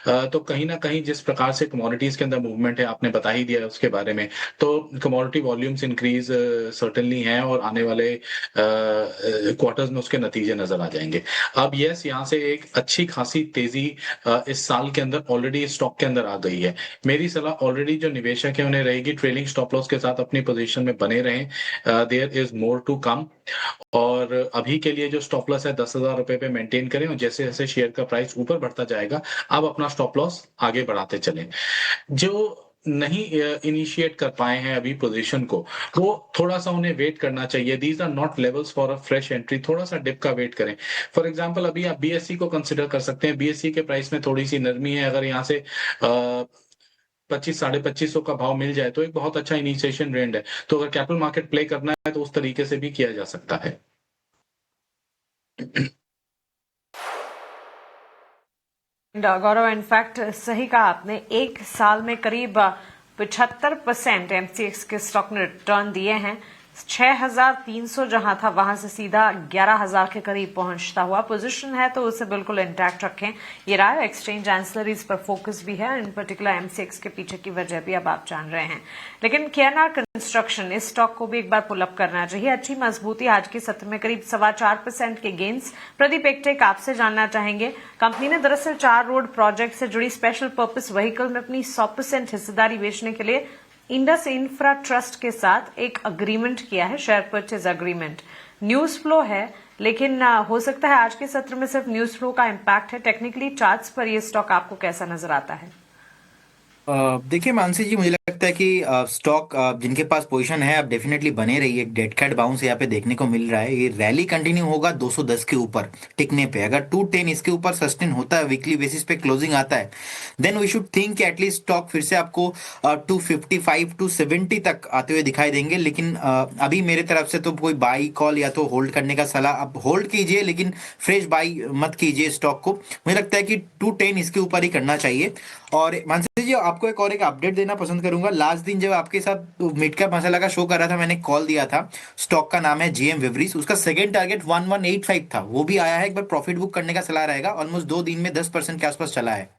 तो कहीं ना कहीं जिस प्रकार से कमोडिटीज के अंदर मूवमेंट है, आपने बता ही दिया उसके बारे में, तो कमोडिटी वॉल्यूम्स इंक्रीज सर्टेनली हैं और आने वाले क्वार्टर्स में उसके नतीजे नजर आ जाएंगे। अब यस, यहाँ से एक अच्छी खासी तेजी इस साल के अंदर ऑलरेडी स्टॉक के अंदर आ गई है। मेरी सलाह ऑलरेडी जो निवेशक है उन्हें रहेगी ट्रेलिंग स्टॉप लॉस के साथ अपनी पोजीशन में बने रहें। There is more to come और अभी के लिए जो स्टॉप लॉस है 10,000 रुपए पे मेंटेन करें और जैसे जैसे शेयर का प्राइस ऊपर बढ़ता जाएगा आप अपना स्टॉप लॉस आगे बढ़ाते चलें। जो नहीं इनिशिएट कर पाए हैं अभी पोजीशन को, वो थोड़ा सा उन्हें वेट करना चाहिए। These are not levels for a fresh entry, थोड़ा सा डिप का वेट करें। फॉर एग्जांपल अभी आप बीएससी को कंसिडर कर सकते हैं। बीएससी के प्राइस में थोड़ी सी नरमी है, अगर यहाँ से 25,000-25,500 का भाव मिल जाए तो एक बहुत अच्छा इनिशिएशन रेंज है। तो अगर कैपिटल मार्केट प्ले करना है तो उस तरीके से भी किया जा सकता है। गौरव, इनफैक्ट सही कहा आपने, एक साल में करीब 75% एमसीएक्स के स्टॉक ने रिटर्न दिए हैं। 6,300 जहां था वहां से सीधा 11,000 के करीब पहुंचता हुआ पोजीशन है, तो उसे बिल्कुल इंटैक्ट रखें। ये रहा एक्सचेंज एंसिलरीज पर फोकस भी है, इन पर्टिकुलर एमसीएक्स के पीछे की वजह भी अब आप जान रहे हैं। लेकिन केएनआर कंस्ट्रक्शन, इस स्टॉक को भी एक बार पुल अप करना चाहिए। अच्छी मजबूती आज के सत्र में करीब 4.25% के गेंस। प्रदीप एकटेक, आपसे जानना चाहेंगे, कंपनी ने दरअसल 4 रोड प्रोजेक्ट से जुड़ी स्पेशल पर्पस व्हीकल में अपनी 100% हिस्सेदारी बेचने के लिए इंडस इंफ्रा ट्रस्ट के साथ एक अग्रीमेंट किया है, share purchase agreement. News flow है, लेकिन हो सकता है आज के सत्र में सिर्फ न्यूज फ्लो का इम्पैक्ट है। टेक्निकली चार्ट्स पर यह स्टॉक आपको कैसा नजर आता है? देखिए मानसी जी, मुझे लगता है कि स्टॉक जिनके पास पोजीशन है अब डेफिनेटली बने रही है। डेड कैट बाउंस यहाँ पे देखने को मिल रहा है। ये रैली कंटिन्यू होगा 210 के ऊपर टिकने पे। अगर 210 इसके ऊपर सस्टेन होता है, वीकली बेसिस पे क्लोजिंग आता है, देन वी शुड थिंक कि एटलीस्ट स्टॉक फिर से आपको 255 टू 70 तक आते हुए दिखाई देंगे। लेकिन अभी मेरे तरफ से तो कोई बाई कॉल या तो होल्ड करने का सलाह, अब होल्ड कीजिए लेकिन फ्रेश बाई मत कीजिए स्टॉक को। मुझे लगता है कि 210 इसके ऊपर ही करना चाहिए। और मानसी जी, आपको एक और एक अपडेट देना पसंद करूंगा। लास्ट दिन जब आपके साथ मिड कैप मसाला का शो कर रहा था, मैंने कॉल दिया था। स्टॉक का नाम है जीएम विवरीज, उसका सेकंड टारगेट 1185 था, वो भी आया है। एक बार प्रॉफिट बुक करने का सलाह रहेगा। ऑलमोस्ट 2 दिन में 10% के आसपास चला है।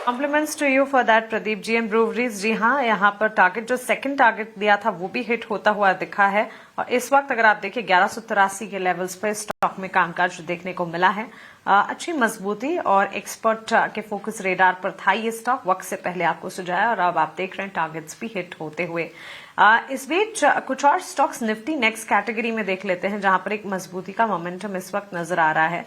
Compliments to you for that Pradeep. GM breweries, जी हाँ, यहाँ पर टारगेट जो सेकंड टारगेट दिया था वो भी हिट होता हुआ दिखा है। और इस वक्त अगर आप देखिए 1183 के लेवल्स पर स्टॉक में कामकाज देखने को मिला है। अच्छी मजबूती और एक्सपर्ट के फोकस रेडार पर था ये स्टॉक वक्त से पहले आपको सुझाया और अब आप देख रहे हैं टारगेट्स भी हिट होते हुए। इस बीच कुछ और स्टॉक्स निफ्टी नेक्स्ट कैटेगरी में देख लेते हैं, जहां पर एक मजबूती का मोमेंटम इस वक्त नजर आ रहा है।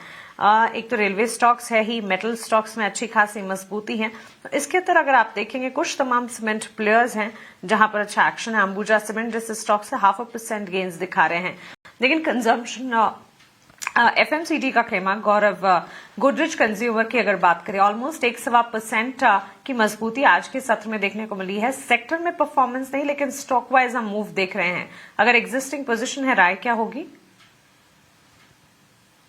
एक तो रेलवे स्टॉक्स है ही, मेटल स्टॉक्स में अच्छी खासी मजबूती है। तो इसके अंदर अगर आप देखेंगे कुछ तमाम सीमेंट प्लेयर्स हैं जहां पर अच्छा एक्शन है। अंबुजा सीमेंट जैसे स्टॉक से 0.5% गेन्स दिखा रहे हैं, लेकिन कंजम्पशन एफएमसीजी का खेमा गौरव, गोदरेज कंज्यूमर की अगर बात करें ऑलमोस्ट 1.25% की मजबूती आज के सत्र में देखने को मिली है। सेक्टर में परफॉर्मेंस नहीं लेकिन स्टॉक वाइज हम मूव देख रहे हैं। अगर एग्जिस्टिंग पोजीशन है, राय क्या होगी?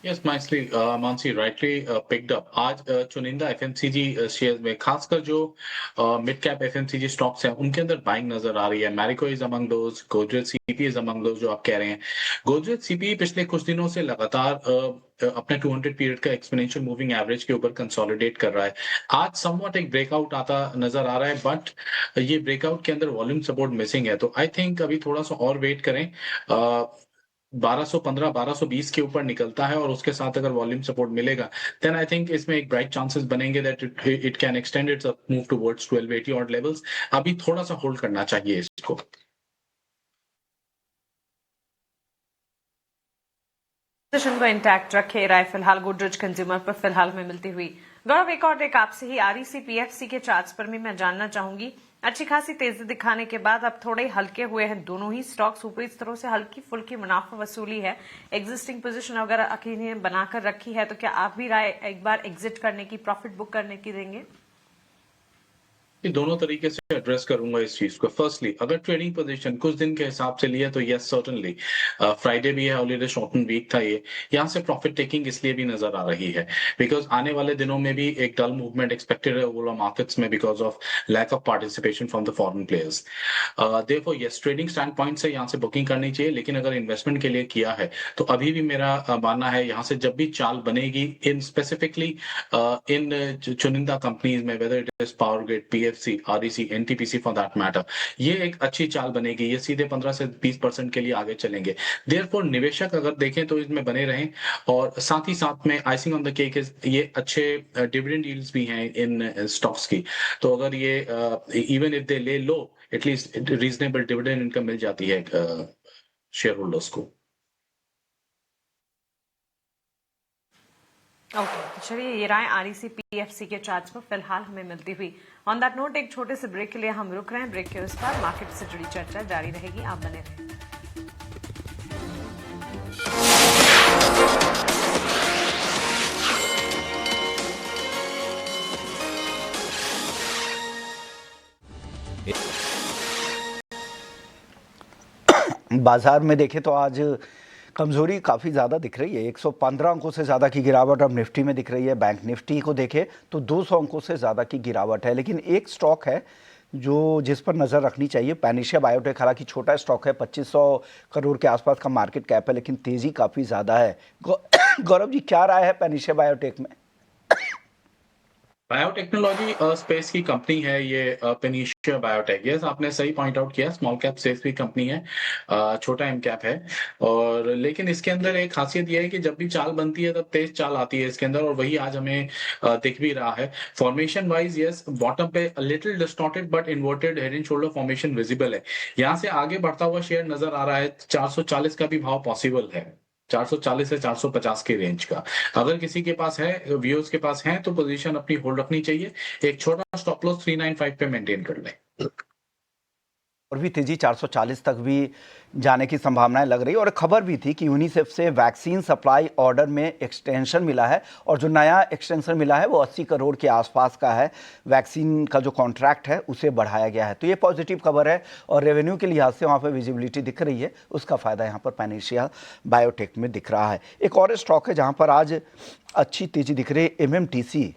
Yes, nicely, Mansi rightly picked up. आज चुनिंदा एफएमसीजी शेयर में खासकर जो मिड कैप एफएमसीजी स्टॉक्स हैं उनके अंदर बाइंग नजर आ रही है। Marico is among those, Godrej CP is among those जो आप कह रहे हैं। गोदरेज सीपी पिछले कुछ दिनों से लगातार अपने 200 पीरियड का एक्सपोनेंशियल मूविंग एवरेज के ऊपर कंसोलिडेट कर रहा है। आज समवट एक ब्रेकआउट आता नजर आ रहा है, बट ये ब्रेकआउट के अंदर वॉल्यूम सपोर्ट मिसिंग है, तो आई थिंक अभी थोड़ा सा और वेट करें। 1215 1220 के ऊपर निकलता है और उसके साथ अगर वॉल्यूम सपोर्ट मिलेगा देन आई थिंक इसमें एक ब्राइट चांसेस बनेंगे that it can extend it's move towards 1280 odd levels. अभी थोड़ा सा होल्ड करना चाहिए इसको। पोजीशन को इंटैक्ट रखे राय फिलहाल गोदरेज कंज्यूमर पर फिलहाल में मिलती हुई। गौरव, एक और एक आपसे ही आरईसी पीएफसी के चार्ट्स पर भी मैं जानना चाहूंगी। अच्छी खासी तेजी दिखाने के बाद अब थोड़े हल्के हुए हैं दोनों ही स्टॉक्स। ऊपरी स्तरों से हल्की फुल्की मुनाफा वसूली है। एग्जिस्टिंग पोजीशन अगर अकेले बनाकर रखी है तो क्या आप भी राय एक बार एग्जिट करने की, प्रॉफिट बुक करने की देंगे? ये दोनों तरीके से एड्रेस करूंगा इस चीज को। फर्स्टली अगर ट्रेडिंग पोजीशन कुछ दिन के हिसाब से लिया तो यस सर्टेनली, फ्राइडे भी है, हॉलीडे शॉर्टन वीक था, ये यहाँ से प्रॉफिट टेकिंग इसलिए भी नजर आ रही है बिकॉज आने वाले दिनों में भी एक डल मूवमेंट एक्सपेक्टेड है ओवरऑल मार्केट्स में because of lack of participation from the foreign players. Therefore yes, trading standpoint से यहाँ से बुकिंग करनी चाहिए, लेकिन अगर इन्वेस्टमेंट के लिए किया है तो अभी भी मेरा मानना है यहाँ से जब भी चाल बनेगी इन स्पेसिफिकली इन चुनिंदा कंपनीज में, whether it is power grid, PFC, REC, NTPC for that matter, ये एक अच्छी चाल बनेगी। ये सीधे 15 से 20% के लिए आगे चलेंगे। देयरफॉर निवेशक अगर देखें तो इसमें बने रहें, और साथ ही साथ में आइसिंग ऑन द केक ये अच्छे डिविडेंड यील्ड्स भी हैं इन स्टॉक्स की, तो अगर ये इवन इफ दे ले लो एटलीस्ट रीजनेबल डिविडेंड इनकम मिल जाती है शेयर होल्डर्स को। ओके, चलिए ये राय आरईसी पीएफसी के चार्ट्स पर फिलहाल हमें मिलती हुई। ऑन दैट नोट एक छोटे से ब्रेक के लिए हम रुक रहे हैं। ब्रेक के उस पार मार्केट से जुड़ी चर्चा जारी रहेगी, आप बने रहें। बाजार में देखें तो आज कमजोरी काफ़ी ज़्यादा दिख रही है। 115 अंकों से ज़्यादा की गिरावट अब निफ्टी में दिख रही है। बैंक निफ्टी को देखें तो 200 अंकों से ज़्यादा की गिरावट है। लेकिन एक स्टॉक है जो जिस पर नज़र रखनी चाहिए, पैनिशिया बायोटेक। हालांकि छोटा स्टॉक है, 2500 करोड़ के आसपास का मार्केट कैप है, लेकिन तेज़ी काफ़ी ज़्यादा है। गौरव जी, क्या राय है पैनिशिया बायोटेक में? बायोटेक्नोलॉजी स्पेस की कंपनी है ये पेनिशिया बायोटेक। यस, आपने सही पॉइंट आउट किया, स्मॉल कैप स्पेस की कंपनी है, छोटा एम कैप है, और लेकिन इसके अंदर एक खासियत ये है कि जब भी चाल बनती है तब तेज चाल आती है इसके अंदर, और वही आज हमें दिख भी रहा है। फॉर्मेशन वाइज यस, बॉटम पे little distorted but inverted head and shoulder formation visible है। यहाँ से आगे बढ़ता हुआ शेयर नजर आ रहा है। 440 का भी भाव पॉसिबल है, 440 से 450 के रेंज का। अगर किसी के पास है, व्यूअर्स के पास है, तो पोजीशन अपनी होल्ड रखनी चाहिए। एक छोटा स्टॉप लॉस 395 पे मेंटेन कर लें। और भी तेजी 440 तक भी जाने की संभावनाएं लग रही है। और खबर भी थी कि यूनिसेफ से वैक्सीन सप्लाई ऑर्डर में एक्सटेंशन मिला है, और जो नया एक्सटेंशन मिला है वो 80 करोड़ के आसपास का है। वैक्सीन का जो कॉन्ट्रैक्ट है उसे बढ़ाया गया है, तो ये पॉजिटिव खबर है। और रेवेन्यू के लिहाज से वहाँ पर विजिबिलिटी दिख रही है, उसका फायदा यहाँ पर पैनिशिया बायोटेक में दिख रहा है। एक और स्टॉक है जहाँ पर आज अच्छी तेजी दिख रही है, एमएमटीसी।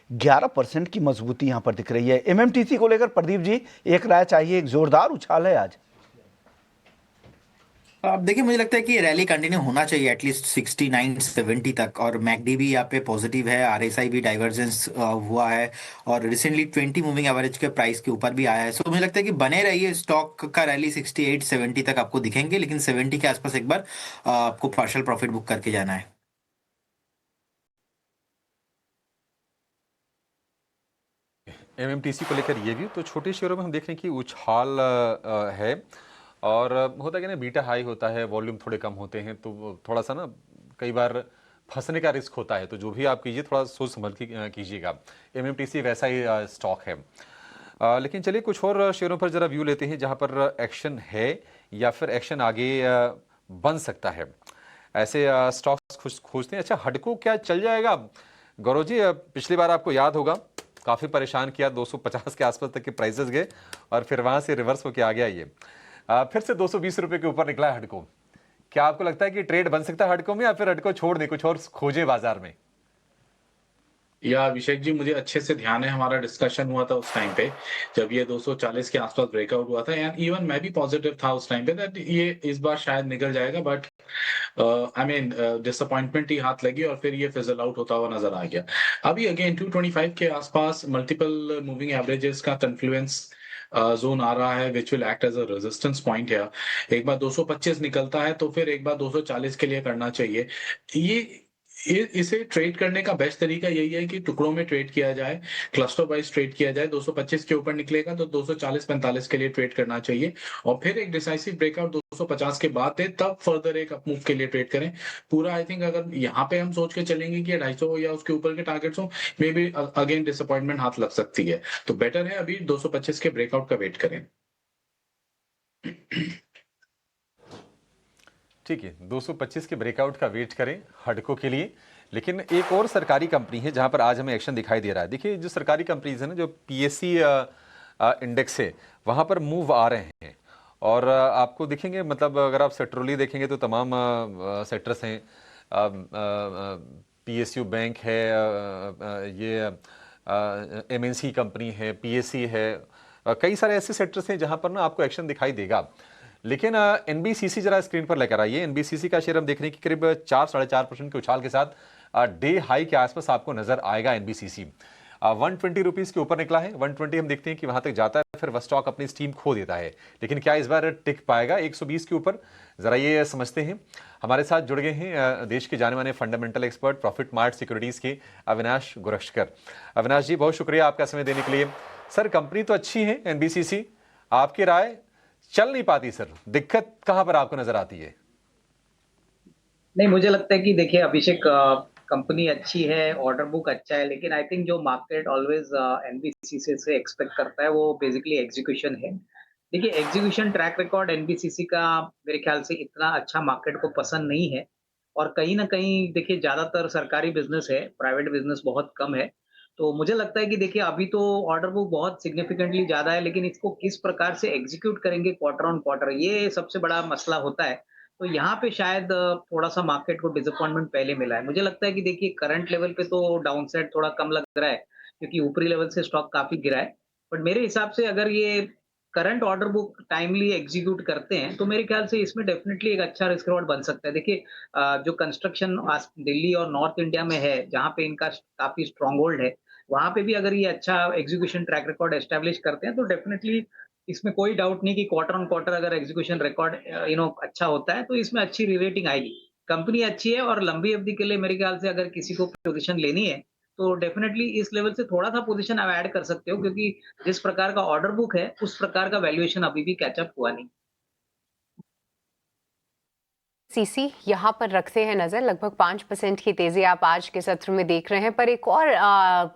11% की मजबूती यहां पर दिख रही है। एमएमटीसी को लेकर प्रदीप जी एक राय चाहिए, एक जोरदार उछाल है आज। अब देखिए, मुझे लगता है कि रैली कंटिन्यू होना चाहिए एटलीस्ट 69-70 तक, और मैकडी भी यहाँ पे पॉजिटिव है, आरएसआई भी डाइवर्जेंस हुआ है, और रिसेंटली 20 मूविंग एवरेज के प्राइस के ऊपर भी आया है। सो मुझे लगता है कि बने रहिए, स्टॉक का रैली 68-70 तक आपको दिखेंगे, लेकिन 70 के आसपास एक बार आपको पार्शियल प्रॉफिट बुक करके जाना है। एमएमटीसी को लेकर ये भी, तो छोटे शेयरों में हम देख रहे हैं कि उछाल है, और होता क्या ना, बीटा हाई होता है, वॉल्यूम थोड़े कम होते हैं, तो थोड़ा सा ना कई बार फंसने का रिस्क होता है। तो जो भी आप कीजिए थोड़ा सोच समझ के कीजिएगा। एमएमटीसी वैसा ही स्टॉक है। लेकिन चलिए कुछ और शेयरों पर जरा व्यू लेते हैं जहां पर एक्शन है या फिर एक्शन आगे बन सकता है। ऐसे स्टॉक्स खोजते हैं। अच्छा, हडको क्या चल जाएगा? गौरव जी, पिछली बार आपको याद होगा काफ़ी परेशान किया, 250 के आसपास तक के प्राइसेस गए और फिर वहाँ से रिवर्स होके आ गया ये। फिर से 220 रुपये के ऊपर निकला है हडको। क्या आपको लगता है कि ट्रेड बन सकता है हडको में, या फिर हडको छोड़ दें, कुछ और खोजें बाजार में? या अभिषेक जी, मुझे अच्छे से ध्यान है, हमारा डिस्कशन हुआ था उस टाइम पे जब ये 240 के आसपास ब्रेकआउट हुआ था, एंड इवन मैं भी पॉजिटिव था उस टाइम पे दैट ये इस बार शायद निकल जाएगा, बट आई मीन डिसअपॉइंटमेंट ही हाथ लगी और फिर ये फिजल आउट होता हुआ नजर आ गया। अभी अगेन 225 के आसपास मल्टीपल मूविंग एवरेजेस का कन्फ्लुएंस जोन आ रहा है, which will act as a resistance point है। एक बार 225 निकलता है तो फिर एक बार 240 के लिए करना चाहिए। इसे ट्रेड करने का बेस्ट तरीका यही है कि टुकड़ों में ट्रेड किया जाए, क्लस्टर वाइज ट्रेड किया जाए। 225 के ऊपर निकलेगा तो 240-45 के लिए ट्रेड करना चाहिए और फिर एक डिसाइसिव ब्रेकआउट 250 के बाद दे, तब फर्दर एक अपमूव के लिए ट्रेड करें। पूरा आई थिंक अगर यहाँ पे हम सोच के चलेंगे कि 250 या उसके ऊपर के टारगेट्स हो, मे बी अगेन डिसअपॉइंटमेंट हाथ लग सकती है। तो बेटर है अभी 225 के ब्रेकआउट का वेट करें। ठीक है, 225 के ब्रेकआउट का वेट करें हडको के लिए। लेकिन एक और सरकारी कंपनी है जहां पर आज हमें एक्शन दिखाई दे रहा है। देखिए, जो सरकारी कंपनीज है ना, जो पीएससी इंडेक्स है, वहां पर मूव आ रहे हैं और आपको दिखेंगे, मतलब अगर आप सेक्टरली देखेंगे तो तमाम सेक्टर्स हैं। पीएसयू बैंक है, ये एमएनसी कंपनी है, पीएससी है, कई सारे ऐसे सेक्टर्स हैं जहां पर ना आपको एक्शन दिखाई देगा। लेकिन एनबीसीसी जरा स्क्रीन पर लेकर आइए। एनबीसीसी का शेयर हम देख रहे हैं कि करीब 4-4.5% के उछाल के साथ डे हाई के आसपास आपको नजर आएगा एनबीसीसी। 120 रुपीज के ऊपर निकला है। 120 हम देखते हैं कि वहां तक जाता है, फिर वह स्टॉक अपनी स्टीम खो देता है। लेकिन क्या इस बार टिक पाएगा 120 के ऊपर? जरा ये समझते हैं। हमारे साथ जुड़ गए हैं देश के जाने माने fundamental expert profit mart securities के अविनाश गोरक्षकर। अविनाश जी, बहुत शुक्रिया आपका समय देने के लिए। सर, कंपनी तो अच्छी है एनबीसीसी, आपकी राय? चल नहीं पाती सर, दिक्कत कहां पर आपको नजर आती है? नहीं, मुझे लगता है कि देखिए अभिषेक, कंपनी अच्छी है, ऑर्डर बुक अच्छा है, लेकिन आई थिंक जो मार्केट ऑलवेज एनबीसीसी से एक्सपेक्ट करता है वो बेसिकली एग्जीक्यूशन है। देखिए, एग्जीक्यूशन ट्रैक रिकॉर्ड एनबीसीसी का मेरे ख्याल से इतना अच्छा मार्केट को पसंद नहीं है। और कहीं ना कहीं देखिए ज्यादातर सरकारी बिजनेस है, प्राइवेट बिजनेस बहुत कम है। तो मुझे लगता है कि देखिए अभी तो ऑर्डर बुक बहुत सिग्निफिकेंटली ज्यादा है, लेकिन इसको किस प्रकार से एग्जीक्यूट करेंगे क्वार्टर ऑन क्वार्टर, ये सबसे बड़ा मसला होता है। तो यहाँ पे शायद थोड़ा-सा मार्केट को डिसअपॉइंटमेंट पहले मिला है। मुझे लगता है कि देखिए करंट लेवल पे तो डाउनसाइड थोड़ा कम लग रहा है, क्योंकि ऊपरी लेवल से स्टॉक काफ़ी गिरा है। बट मेरे हिसाब से अगर ये current order book timely execute करते हैं, तो मेरे ख्याल से इसमें डेफिनिटली एक अच्छा रिस्क रिवॉर्ड बन सकता है। देखिए जो कंस्ट्रक्शन आज दिल्ली और नॉर्थ इंडिया में है, जहाँ पे इनका काफ़ी स्ट्रॉन्ग होल्ड है, वहाँ पे भी अगर ये अच्छा एग्जीक्यूशन ट्रैक रिकॉर्ड एस्टेब्लिश करते हैं, तो डेफिनिटली इसमें कोई डाउट नहीं कि क्वार्टर ऑन क्वार्टर अगर एग्जीक्यूशन रिकॉर्ड अच्छा होता है, तो इसमें अच्छी रीरेटिंग आएगी। कंपनी अच्छी है और लंबी अवधि के लिए मेरे ख्याल से अगर किसी को पोजीशन लेनी है, तो डेफिनिटली इस लेवल से थोड़ा-सा पोजीशन आप ऐड कर सकते हो, क्योंकि जिस प्रकार का ऑर्डर बुक है, उस प्रकार का वैल्यूएशन अभी भी कैच अप हुआ नहीं। सीसी यहाँ पर रखते हैं नजर। लगभग 5% की तेजी आप आज के सत्र में देख रहे हैं। पर एक और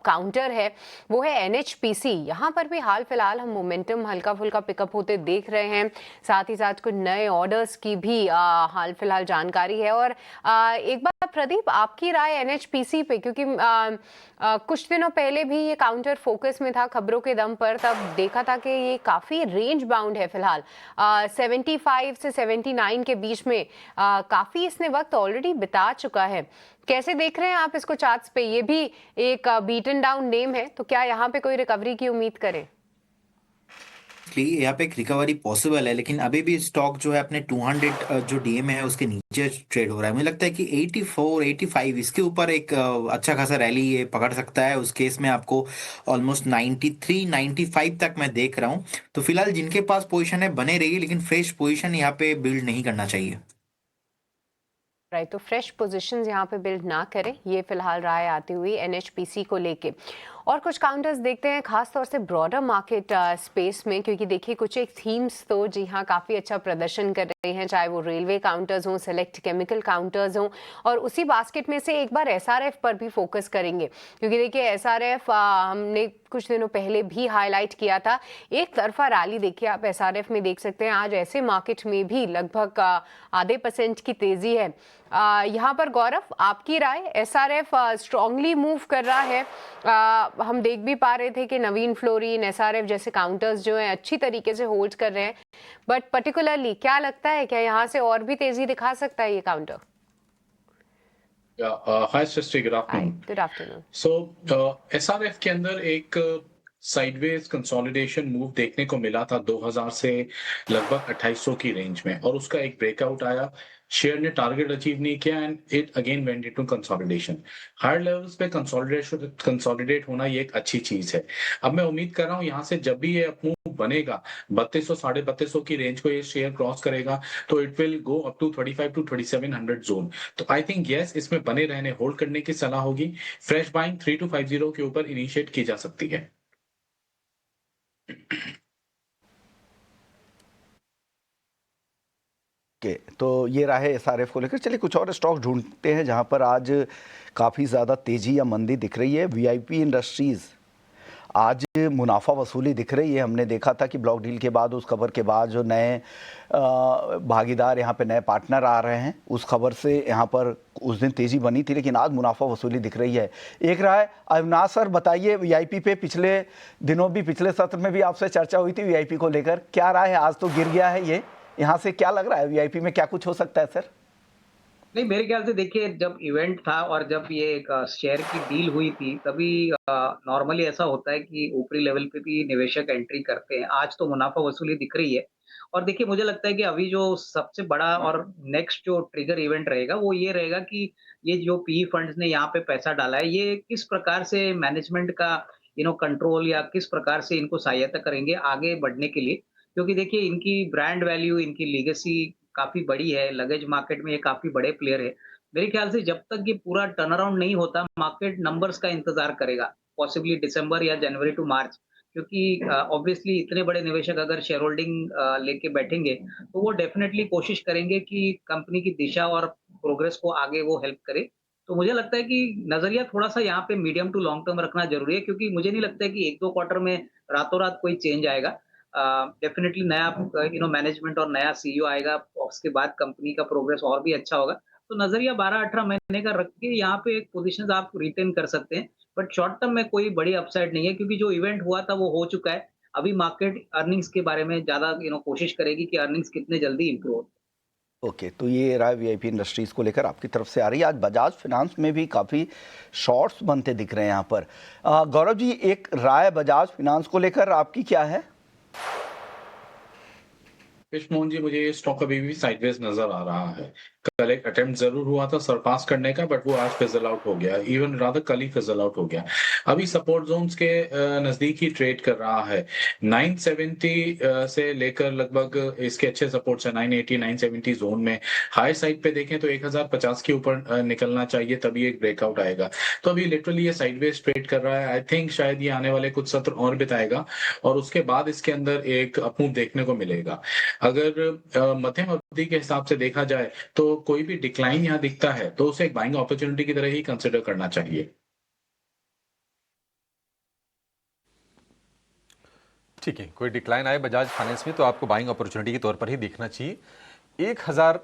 काउंटर है, वो है एनएचपीसी। यहाँ पर भी हाल फिलहाल हम मोमेंटम हल्का फुल्का पिकअप होते देख रहे हैं। साथ ही साथ कुछ नए ऑर्डर्स की भी हाल फिलहाल जानकारी है। और एक बार प्रदीप, आपकी राय एनएचपीसी पे, क्योंकि कुछ दिनों पहले भी ये काउंटर फोकस में था खबरों के दम पर, तब देखा था कि ये काफी रेंज बाउंड है फिलहाल। 75 से 79 के बीच में काफी इसने वक्त ऑलरेडी बिता चुका है। कैसे देख रहे हैं आप इसको चार्ट्स पे? ये भी एक बीटन डाउन नेम है, तो क्या यहाँ पे कोई रिकवरी की उम्मीद करें? यहाँ पे एक रिकवरी पॉसिबल है, लेकिन अभी भी स्टॉक जो है अपने 200 जो डीएम है उसके नीचे ट्रेड हो रहा है। मुझे लगता है कि 84 85 इसके ऊपर एक अच्छा खासा रैली ये पकड़ सकता है। उस केस में आपको ऑलमोस्ट 93 95 तक मैं देख रहा हूँ। तो फिलहाल जिनके पास पोजीशन है बने रहिए, लेकिन फ्रेश पोजीशन यहाँ पे बिल्ड नहीं करना चाहिए। राइट, तो फ्रेश पोजीशंस यहाँ पे बिल्ड ना करें, ये फिलहाल राय आती हुई एनएचपीसी को लेके। और कुछ काउंटर्स देखते हैं, खासतौर से ब्रॉडर मार्केट स्पेस में, क्योंकि देखिए कुछ एक थीम्स तो जी हाँ काफ़ी अच्छा प्रदर्शन कर रहे हैं, चाहे वो रेलवे काउंटर्स हों, सेलेक्ट केमिकल काउंटर्स हों। और उसी बास्केट में से एक बार एसआरएफ पर भी फोकस करेंगे, क्योंकि देखिए एसआरएफ हमने कुछ दिनों पहले भी हाईलाइट किया था। एक तरफा रैली देखिए आप एसआरएफ में देख सकते हैं। आज ऐसे मार्केट में भी लगभग 0.5% की तेजी है। यहाँ पर गौरव, आपकी राय? एसआरएफ स्ट्रांगली मूव कर रहा है। हम देख भी पा रहे थे कि नवीन फ्लोरिन, एसआरएफ जैसे काउंटर्स जो हैं अच्छी तरीके से होल्ड कर रहे हैं, बट पर्टिकुलरली क्या लगता है, क्या यहाँ से और भी तेजी दिखा सकता है ये counter? Hi Srishti, good afternoon. Good afternoon. So SRF के अंदर एक साइडवेज कंसोलिडेशन मूव देखने को मिला था 2000 से लगभग 2800 की रेंज में, और उसका एक ब्रेकआउट आया, शेयर ने टारगेट अचीव नहीं किया and it again went into consolidation. Higher levels पे कंसोलिडेट होना ये एक अच्छी चीज है। अब मैं उम्मीद कर रहा हूँ यहाँ से जब भी ये मूव बनेगा 3200 3250 की रेंज को ये शेयर क्रॉस करेगा तो it will go up to 35 to 3700 zone. तो आई थिंक यस, इसमें बने रहने, होल्ड करने की सलाह होगी। फ्रेश बाइंग 3250 के ऊपर इनिशिएट की जा सकती है। के तो ये रहा है एसआरएफ को लेकर। चलिए कुछ और स्टॉक ढूंढते हैं जहां पर आज काफ़ी ज़्यादा तेज़ी या मंदी दिख रही है। वीआईपी इंडस्ट्रीज़ आज मुनाफा वसूली दिख रही है। हमने देखा था कि ब्लॉक डील के बाद, उस खबर के बाद जो नए भागीदार यहाँ पे नए पार्टनर आ रहे हैं, उस खबर से यहाँ पर उस दिन तेज़ी बनी थी, लेकिन आज मुनाफा वसूली दिख रही है। एक रहा है अविनाश सर, बताइए वीआईपी पे पिछले दिनों भी, पिछले सत्र में भी आपसे चर्चा हुई थी वीआईपी को लेकर, क्या रहा है? आज तो गिर गया है ये, यहाँ से क्या लग रहा है वीआईपी में क्या कुछ हो सकता है सर? नहीं, मेरे ख्याल से देखिए, जब इवेंट था और जब ये एक शेयर की डील हुई थी, तभी नॉर्मली ऐसा होता है कि ऊपरी लेवल पे भी निवेशक एंट्री करते हैं। आज तो मुनाफा वसूली दिख रही है, और देखिए मुझे लगता है कि अभी जो सबसे बड़ा और नेक्स्ट जो ट्रिगर इवेंट रहेगा वो ये रहेगा कि ये जो पीई फंड्स ने यहाँ पे पैसा डाला है, ये किस प्रकार से मैनेजमेंट का कंट्रोल या किस प्रकार से इनको सहायता करेंगे आगे बढ़ने के लिए। क्योंकि देखिए इनकी ब्रांड वैल्यू, इनकी लीगेसी काफ़ी बड़ी है, लगेज मार्केट में ये काफ़ी बड़े प्लेयर है। मेरे ख्याल से जब तक ये पूरा टर्न अराउंड नहीं होता, मार्केट नंबर्स का इंतज़ार करेगा, पॉसिबली दिसंबर या जनवरी टू मार्च। क्योंकि ऑब्वियसली इतने बड़े निवेशक अगर शेयर होल्डिंग लेके बैठेंगे, तो वो डेफ़िनेटली कोशिश करेंगे कि कंपनी की दिशा और प्रोग्रेस को आगे वो हेल्प करे। तो मुझे लगता है कि नज़रिया थोड़ा-सा यहाँ पे मीडियम टू लॉन्ग टर्म रखना ज़रूरी है, क्योंकि मुझे नहीं लगता है कि 1-2 क्वार्टर में रातों-रात कोई चेंज आएगा। डेफिनेटली नया मैनेजमेंट और नया सीईओ आएगा, उसके बाद कंपनी का प्रोग्रेस और भी अच्छा होगा। तो नज़रिया 12-18 महीने का रख के यहाँ पे एक पोज़ीशंस आप रिटेन कर सकते हैं, बट शॉर्ट टर्म में कोई बड़ी अपसाइड नहीं है, क्योंकि जो इवेंट हुआ था वो हो चुका है। अभी मार्केट अर्निंग्स के बारे में ज़्यादा कोशिश करेगी कि अर्निंग्स कितने जल्दी इंप्रूव हो। ओके, तो ये राय वीआईपी इंडस्ट्रीज़ को लेकर आपकी तरफ से आ रही है। आज बजाज फिनांस में भी काफ़ी शॉर्ट्स बनते दिख रहे हैं यहाँ पर। गौरव जी, एक राय बजाज फिनांस को लेकर आपकी क्या है? मोहन जी, मुझे ये स्टॉक अभी भी साइडवेज नजर आ रहा है। कल एक अटेम्प्ट जरूर हुआ था सरपास करने का, बट वो आज फिजल आउट हो गया, इवन रादर कल ही फिजल आउट हो गया। अभी सपोर्ट जोन्स के नजदीक ही ट्रेड कर रहा है। 970 से लेकर लगभग इसके अच्छे सपोर्ट्स है 980 970 जोन में। हाई साइड पे देखें तो 1050 के ऊपर निकलना चाहिए, तभी एक ब्रेकआउट आएगा। तो अभी लिटरली ये साइडवेज ट्रेड कर रहा है। आई थिंक शायद ये आने वाले कुछ सत्र और बिताएगा और उसके बाद इसके अंदर एक अपमूव देखने को मिलेगा। अगर मध्यम अवधि के हिसाब से देखा जाए तो कोई भी डिक्लाइन यहाँ दिखता है तो उसे एक बाइंग अपॉर्चुनिटी की तरह ही कंसिडर करना चाहिए। ठीक है, कोई डिक्लाइन आए बजाज फाइनेंस में तो आपको बाइंग अपॉर्चुनिटी के तौर पर ही देखना चाहिए। 1000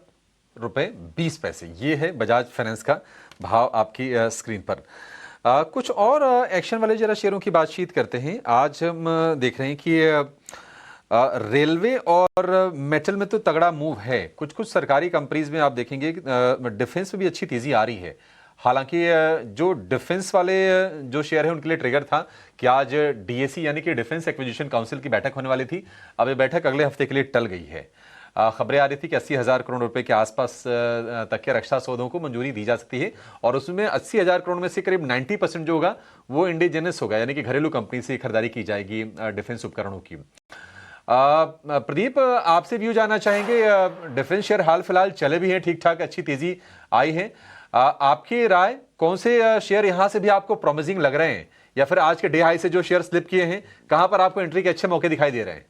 रुपये 20 पैसे, ये है बजाज फाइनेंस का भाव आपकी स्क्रीन पर। कुछ और एक्शन वाले जरा शेयरों की बातचीत करते हैं। आज हम देख रहे हैं कि रेलवे और मेटल में तो तगड़ा मूव है। कुछ कुछ सरकारी कंपनीज में आप देखेंगे डिफेंस में भी अच्छी तेजी आ रही है। हालांकि जो डिफेंस वाले जो शेयर है उनके लिए ट्रिगर था कि आज डीएसी यानी कि डिफेंस एक्विजिशन काउंसिल की बैठक होने वाली थी। अब ये बैठक अगले हफ्ते के लिए टल गई है। खबरें आ रही थी कि 80,000 करोड़ रुपए के आसपास तक के रक्षा सौदों को मंजूरी दी जा सकती है और उसमें 80,000 करोड़ में से करीब 90% जो होगा वो इंडिजिनस होगा, यानी कि घरेलू कंपनी से खरीदारी की जाएगी डिफेंस उपकरणों की। प्रदीप, आपसे व्यू जानना चाहेंगे। डिफेंस शेयर हाल फिलहाल चले भी हैं ठीक ठाक, अच्छी तेजी आई है। आपकी राय, कौन से शेयर यहां से भी आपको प्रॉमिसिंग लग रहे हैं या फिर आज के डे हाई से जो शेयर स्लिप किए हैं, कहां पर आपको एंट्री के अच्छे मौके दिखाई दे रहे हैं?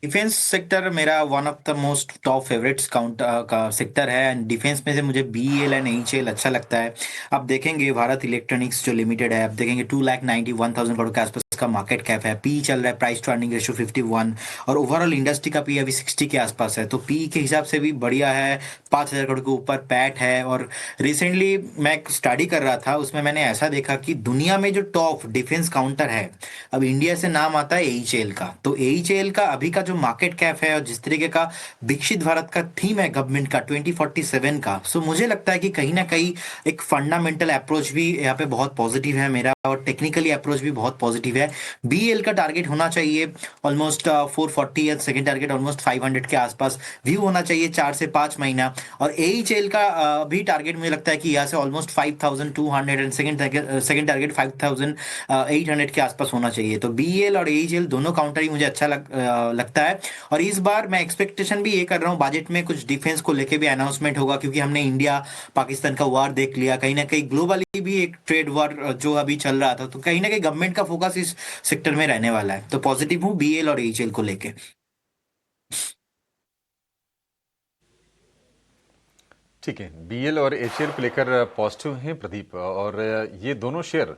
डिफेंस सेक्टर मेरा one of the most top favourites count का सेक्टर है एंड डिफेंस में से मुझे बीईएल एंड एचएल अच्छा लगता है। अब देखेंगे भारत इलेक्ट्रॉनिक्स जो लिमिटेड है, अब देखेंगे 2,91,000 करोड़ के आसपास का मार्केट कैप है, पी चल रहा है प्राइस टू अर्निंग रेशियो 51, और ओवरऑल इंडस्ट्री का पी अभी 60 के आसपास है, तो पी के हिसाब से भी बढ़िया है, 5,000 करोड़ के ऊपर पैट है। और रिसेंटली मैं एक स्टडी कर रहा था, उसमें मैंने ऐसा देखा कि दुनिया में जो टॉप डिफेंस काउंटर है, अब इंडिया से नाम आता है एचएएल का। तो एचएएल का अभी का जो मार्केट कैप है और जिस तरीके का विकसित भारत का थीम है गवर्नमेंट का 2047 का, सो मुझे लगता है कि कहीं ना कहीं एक फंडामेंटल अप्रोच भी यहाँ पे बहुत पॉजिटिव है मेरा, और टेक्निकली अप्रोच भी बहुत पॉजिटिव है। बीएल का टारगेट होना चाहिए ऑलमोस्ट 440 या सेकंड टारगेट ऑलमोस्ट 500 के आसपास व्यू होना चाहिए 4 से 5 महीना। और एचएएल का भी टारगेट मुझे लगता है कि यहाँ से ऑलमोस्ट 5200 एंड सेकंड टारगेट 5800 के आसपास होना चाहिए। तो बीएल और एचएएल दोनों काउंटर ही मुझे अच्छा लगता है। और इस बार मैं एक्सपेक्टेशन भी ये कर रहा हूँ, बजट में कुछ डिफेंस को लेके भी अनाउंसमेंट होगा, क्योंकि हमने इंडिया पाकिस्तान का वार देख लिया, कहीं ना कहीं ग्लोबली भी एक ट्रेड वार जो अभी चल रहा था, तो कहीं ना कहीं गवर्नमेंट का फोकस इस सेक्टर में रहने वाला है। तो पॉजिटिव हूँ बीएल और एचएएल को लेके। ठीक है, बीएल और एचएएल को लेकर पॉजिटिव हैं प्रदीप, और ये दोनों शेयर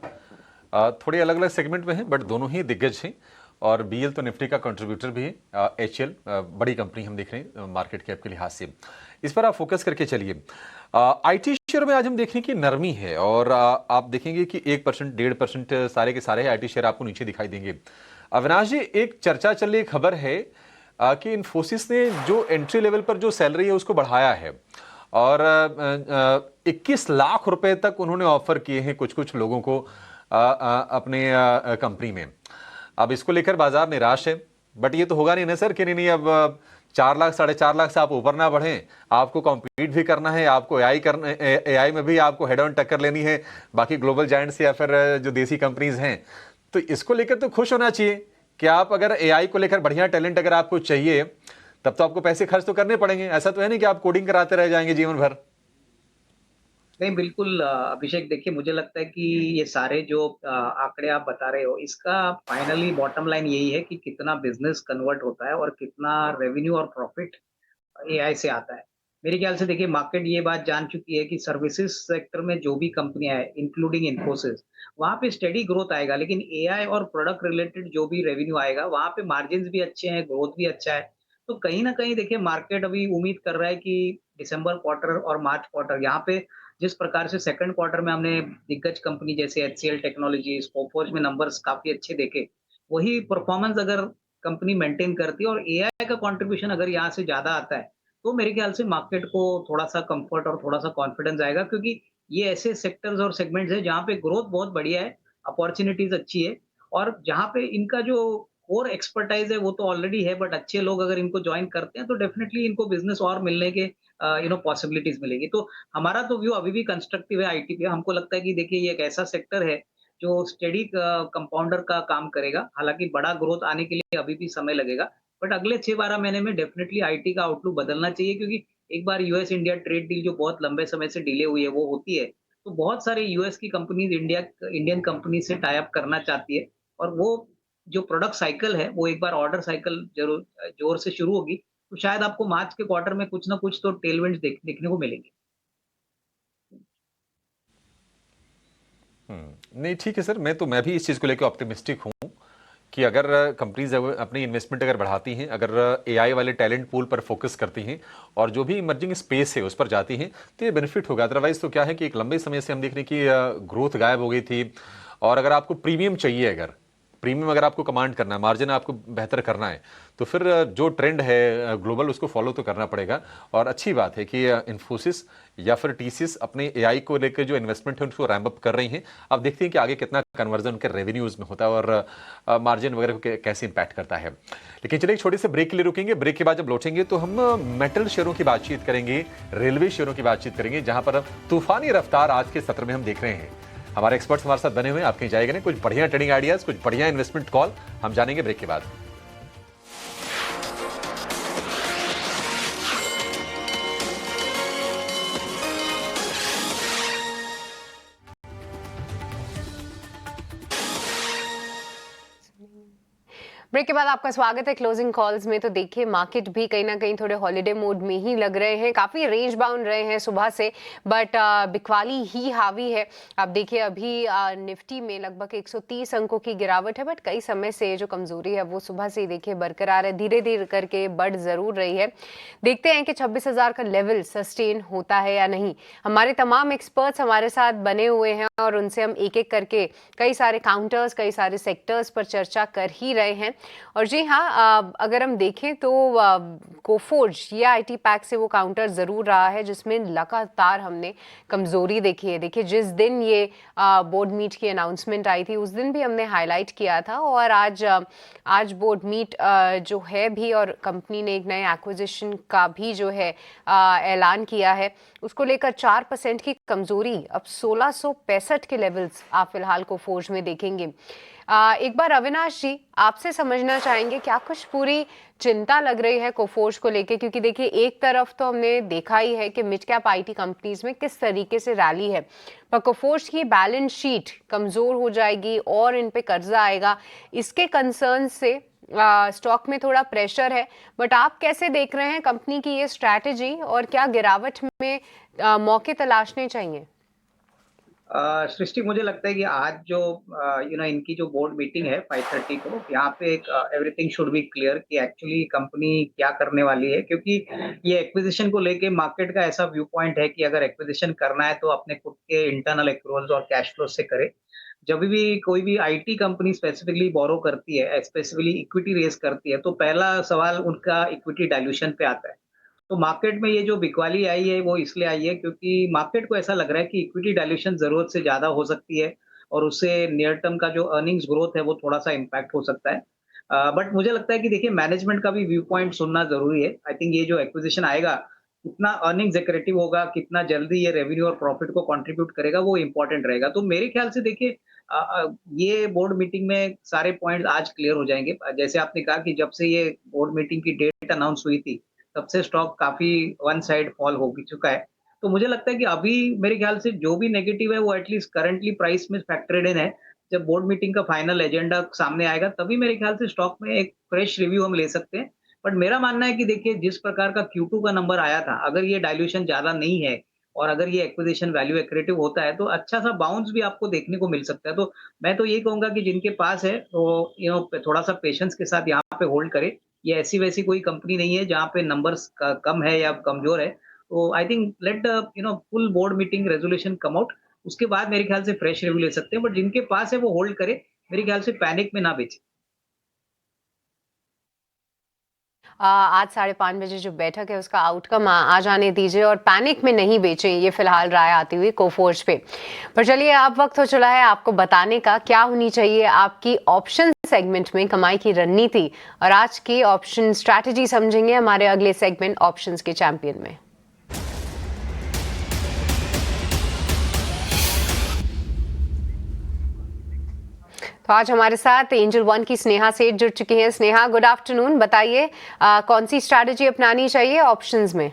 थोड़े अलग अलग सेगमेंट में हैं, बट दोनों ही दिग्गज हैं। और बीएल तो निफ्टी का कंट्रीब्यूटर भी है, एचएएल बड़ी कंपनी हम देख रहे हैं मार्केट कैप के लिहाज से, इस पर आप फोकस करके चलिए। आईटी शेयर में आज हम देखें कि नरमी है, और आप देखेंगे कि 1% 1.5% सारे के सारे आईटी शेयर आपको नीचे दिखाई देंगे। अविनाश जी, एक चर्चा चल रही खबर है कि इन्फोसिस ने जो एंट्री लेवल पर जो सैलरी है उसको बढ़ाया है, और 21 लाख रुपए तक उन्होंने ऑफर किए हैं कुछ कुछ लोगों को अपने कंपनी में। अब इसको लेकर बाजार निराश है, बट ये तो होगा नहीं ना सर कि नहीं अब 4 लाख 4.5 लाख से आप ऊपर ना बढ़ें, आपको कॉम्पीट भी करना है, आपको एआई में भी आपको हेड ऑन टक्कर लेनी है बाकी ग्लोबल जायंट्स या फिर जो देसी कंपनीज हैं। तो इसको लेकर तो खुश होना चाहिए कि आप अगर एआई को लेकर बढ़िया टैलेंट अगर आपको चाहिए, तब तो आपको पैसे खर्च तो करने पड़ेंगे। ऐसा तो है नहीं कि आप कोडिंग कराते रह जाएंगे जीवन भर। नहीं, बिल्कुल अभिषेक, देखिए मुझे लगता है कि ये सारे जो आंकड़े आप बता रहे हो, इसका फाइनली बॉटम लाइन यही है कि कितना बिजनेस कन्वर्ट होता है और कितना रेवेन्यू और प्रॉफिट एआई से आता है। मेरे ख्याल से देखिए मार्केट ये बात जान चुकी है कि सर्विसेज सेक्टर में जो भी कंपनियां हैं इंक्लूडिंग इन्फोसिस, वहां पे स्टेडी ग्रोथ आएगा, लेकिन एआई और प्रोडक्ट रिलेटेड जो भी रेवेन्यू आएगा वहां पे मार्जिन भी अच्छे हैं, ग्रोथ भी अच्छा है। तो कहीं ना कहीं देखिए मार्केट अभी उम्मीद कर रहा है कि दिसंबर क्वार्टर और मार्च क्वार्टर, यहाँ पे जिस प्रकार से सेकंड क्वार्टर में हमने दिग्गज कंपनी जैसे एचसीएल टेक्नोलॉजी, स्कोफोर्ज में नंबर्स काफी अच्छे देखे, वही परफॉर्मेंस अगर कंपनी मेंटेन करती है और एआई का कंट्रीब्यूशन अगर यहाँ से ज्यादा आता है, तो मेरे ख्याल से मार्केट को थोड़ा सा कंफर्ट और थोड़ा सा कॉन्फिडेंस आएगा, क्योंकि ये ऐसे सेक्टर्स और सेगमेंट्स है जहाँ पे ग्रोथ बहुत बढ़िया है, अपॉर्चुनिटीज अच्छी है, और जहाँ पे इनका जो कोर एक्सपर्टाइज है वो तो ऑलरेडी है, बट अच्छे लोग अगर इनको ज्वाइन करते हैं तो डेफिनेटली इनको बिजनेस और मिलने के पॉसिबिलिटीज मिलेगी। तो हमारा तो व्यू अभी भी कंस्ट्रक्टिव है आईटी पे। हमको लगता है कि देखिए ये एक ऐसा सेक्टर है जो स्टेडी कंपाउंडर का काम करेगा। हालांकि बड़ा ग्रोथ आने के लिए अभी भी समय लगेगा, बट अगले 6-12 महीने में डेफिनेटली आईटी का आउटलुक बदलना चाहिए, क्योंकि एक बार यूएस इंडिया ट्रेड डील जो बहुत लंबे समय से डिले हुई है वो होती है, तो बहुत सारे यूएस की कंपनीज इंडियन कंपनी से टाई अप करना चाहती है, और वो जो प्रोडक्ट साइकिल है वो एक बार ऑर्डर साइकिल जरूर जोर से शुरू होगी, तो शायद आपको मार्च के क्वार्टर में कुछ ना कुछ तो टेलविंड्स देखने को मिलेंगे। नहीं, ठीक है सर, मैं भी इस चीज़ को लेकर ऑप्टिमिस्टिक हूँ कि अगर कंपनीज अपनी इन्वेस्टमेंट अगर बढ़ाती हैं, अगर एआई वाले टैलेंट पूल पर फोकस करती हैं और जो भी इमर्जिंग स्पेस है उस पर जाती हैं, तो ये बेनिफिट होगा। अदरवाइज तो क्या है कि एक लंबे समय से हम देख रहे हैं कि ग्रोथ गायब हो गई थी, और अगर आपको प्रीमियम चाहिए, अगर आपको कमांड करना है, मार्जिन आपको बेहतर करना है, तो फिर जो ट्रेंड है ग्लोबल उसको फॉलो तो करना पड़ेगा। और अच्छी बात है कि इन्फोसिस या फिर टीसीएस अपने एआई को लेकर जो इन्वेस्टमेंट है उसको रैंप अप कर रही हैं। अब देखते हैं कि आगे कितना कन्वर्जन उनके रेवेन्यूज में होता है और मार्जिन वगैरह को कैसे इंपैक्ट करता है। लेकिन चलिए एक छोटे से ब्रेक के लिए रुकेंगे। ब्रेक के बाद जब लौटेंगे तो हम मेटल शेयरों की बातचीत करेंगे, रेलवे शेयरों की बातचीत करेंगे, जहां पर तूफानी रफ्तार आज के सत्र में हम देख रहे हैं। हमारे एक्सपर्ट्स हमारे साथ बने हुए हैं, आप कहीं जाएंगे नहीं, कुछ बढ़िया ट्रेडिंग आइडियाज, कुछ बढ़िया इन्वेस्टमेंट कॉल हम जानेंगे ब्रेक के बाद। ब्रेक के बाद आपका स्वागत है क्लोजिंग कॉल्स में। तो देखिए मार्केट भी कहीं ना कहीं थोड़े हॉलिडे मोड में ही लग रहे हैं, काफी रेंज बाउंड रहे हैं सुबह से, बट बिकवाली ही हावी है। आप देखिए अभी निफ्टी में लगभग 130 अंकों की गिरावट है, बट कई समय से जो कमजोरी है वो सुबह से ही देखिए बरकरार है, धीरे धीरे करके बढ़ जरूर रही है। देखते हैं कि 26,000 का लेवल सस्टेन होता है या नहीं। हमारे तमाम एक्सपर्ट्स हमारे साथ बने हुए हैं और उनसे हम एक एक करके कई सारे काउंटर्स, कई सारे सेक्टर्स पर चर्चा कर ही रहे हैं। और जी हाँ, अगर हम देखें तो कोफोर्ज ये आईटी पैक से वो काउंटर जरूर रहा है जिसमें लगातार हमने कमजोरी देखी है। देखिए जिस दिन ये बोर्ड मीट की अनाउंसमेंट आई थी उस दिन भी हमने हाईलाइट किया था, और आज बोर्ड मीट जो है भी, और कंपनी ने एक नए एक्विजिशन का भी जो है ऐलान किया है, उसको लेकर 4% की कमजोरी, अब 1665 के लेवल्स आप फिलहाल कोफोर्ज में देखेंगे। एक बार अविनाश जी आपसे समझना चाहेंगे क्या कुछ पूरी चिंता लग रही है कोफोर्ज को लेके, क्योंकि देखिए एक तरफ तो हमने देखा ही है कि मिड कैप आईटी कंपनीज में किस तरीके से रैली है, पर कोफोर्ज की बैलेंस शीट कमजोर हो जाएगी और इन पे कर्जा आएगा, इसके कंसर्न से स्टॉक में थोड़ा प्रेशर है। बट आप कैसे देख रहे हैं कंपनी की ये स्ट्रैटेजी, और क्या गिरावट में मौके तलाशने चाहिए? सृष्टि, मुझे लगता है कि आज जो इनकी जो बोर्ड मीटिंग है 5:30 को, यहाँ पे एक एवरीथिंग शुड बी क्लियर कि एक्चुअली कंपनी क्या करने वाली है, क्योंकि ये एक्विजिशन को लेके मार्केट का ऐसा व्यू पॉइंट है कि अगर एक्विजिशन करना है तो अपने खुद के इंटरनल एक्रूवल्स और कैश फ्लो से करे। जब भी कोई भी आईटी कंपनी स्पेसिफिकली बोरो करती है, स्पेसिफिकली इक्विटी रेज करती है, तो पहला सवाल उनका इक्विटी डाइल्यूशन पे आता है। तो मार्केट में ये जो बिकवाली आई है वो इसलिए आई है क्योंकि मार्केट को ऐसा लग रहा है कि इक्विटी डाइल्यूशन जरूरत से ज्यादा हो सकती है और उससे नियर टर्म का जो अर्निंग्स ग्रोथ है वो थोड़ा सा इम्पैक्ट हो सकता है। बट मुझे लगता है कि देखिए मैनेजमेंट का भी व्यू पॉइंट सुनना जरूरी है। आई थिंक ये जो एक्विजिशन आएगा कितना अर्निंग्स एक्रेटिव होगा, कितना जल्दी ये रेवेन्यू और प्रॉफिट को कंट्रीब्यूट करेगा, वो इंपॉर्टेंट रहेगा। तो मेरे ख्याल से देखिए ये बोर्ड मीटिंग में सारे पॉइंट्स आज क्लियर हो जाएंगे। जैसे आपने कहा कि जब से ये बोर्ड मीटिंग की डेट अनाउंस हुई थी तब से स्टॉक काफी वन साइड फॉल हो चुका है। तो मुझे लगता है कि अभी मेरे ख्याल से जो भी नेगेटिव है वो एटलीस्ट करंटली प्राइस में फैक्टरेड इन है। जब बोर्ड मीटिंग का फाइनल एजेंडा सामने आएगा तभी मेरे ख्याल से स्टॉक में एक फ्रेश रिव्यू हम ले सकते हैं। बट मेरा मानना है कि देखिए जिस प्रकार का Q2 का नंबर आया था, अगर ये डाइल्यूशन ज्यादा नहीं है और अगर ये एक्विजिशन वैल्यू एक्रेटिव होता है तो अच्छा सा बाउंस भी आपको देखने को मिल सकता है। तो मैं तो ये कहूंगा कि जिनके पास है तो थोड़ा सा पेशेंस के साथ यहाँ पे होल्ड करे। ये ऐसी वैसी कोई कंपनी नहीं है जहाँ पे नंबर्स कम है या कमजोर है। तो I think late full board meeting resolution come out, उसके बाद मेरे ख्याल से फ्रेश रिव्यू ले सकते हैं। बट जिनके पास है वो होल्ड करे, मेरे ख्याल से पैनिक में ना बेचे। आज 5:30 बजे जो बैठक है उसका आउटकम आ जाने दीजिए और पैनिक में नहीं बेचें, ये फिलहाल राय आती हुई कोफोर्ज पे। पर चलिए अब वक्त हो चला है आपको बताने का क्या होनी चाहिए आपकी ऑप्शन सेगमेंट में कमाई की रणनीति, और आज की ऑप्शन स्ट्रैटेजी समझेंगे हमारे अगले सेगमेंट ऑप्शंस के चैंपियन में। तो आज हमारे साथ एंजल वन की स्नेहा सेठ जुड़ चुकी हैं। Sneha, good afternoon. बताइए कौन सी स्ट्रैटेजी अपनानी चाहिए ऑप्शंस में?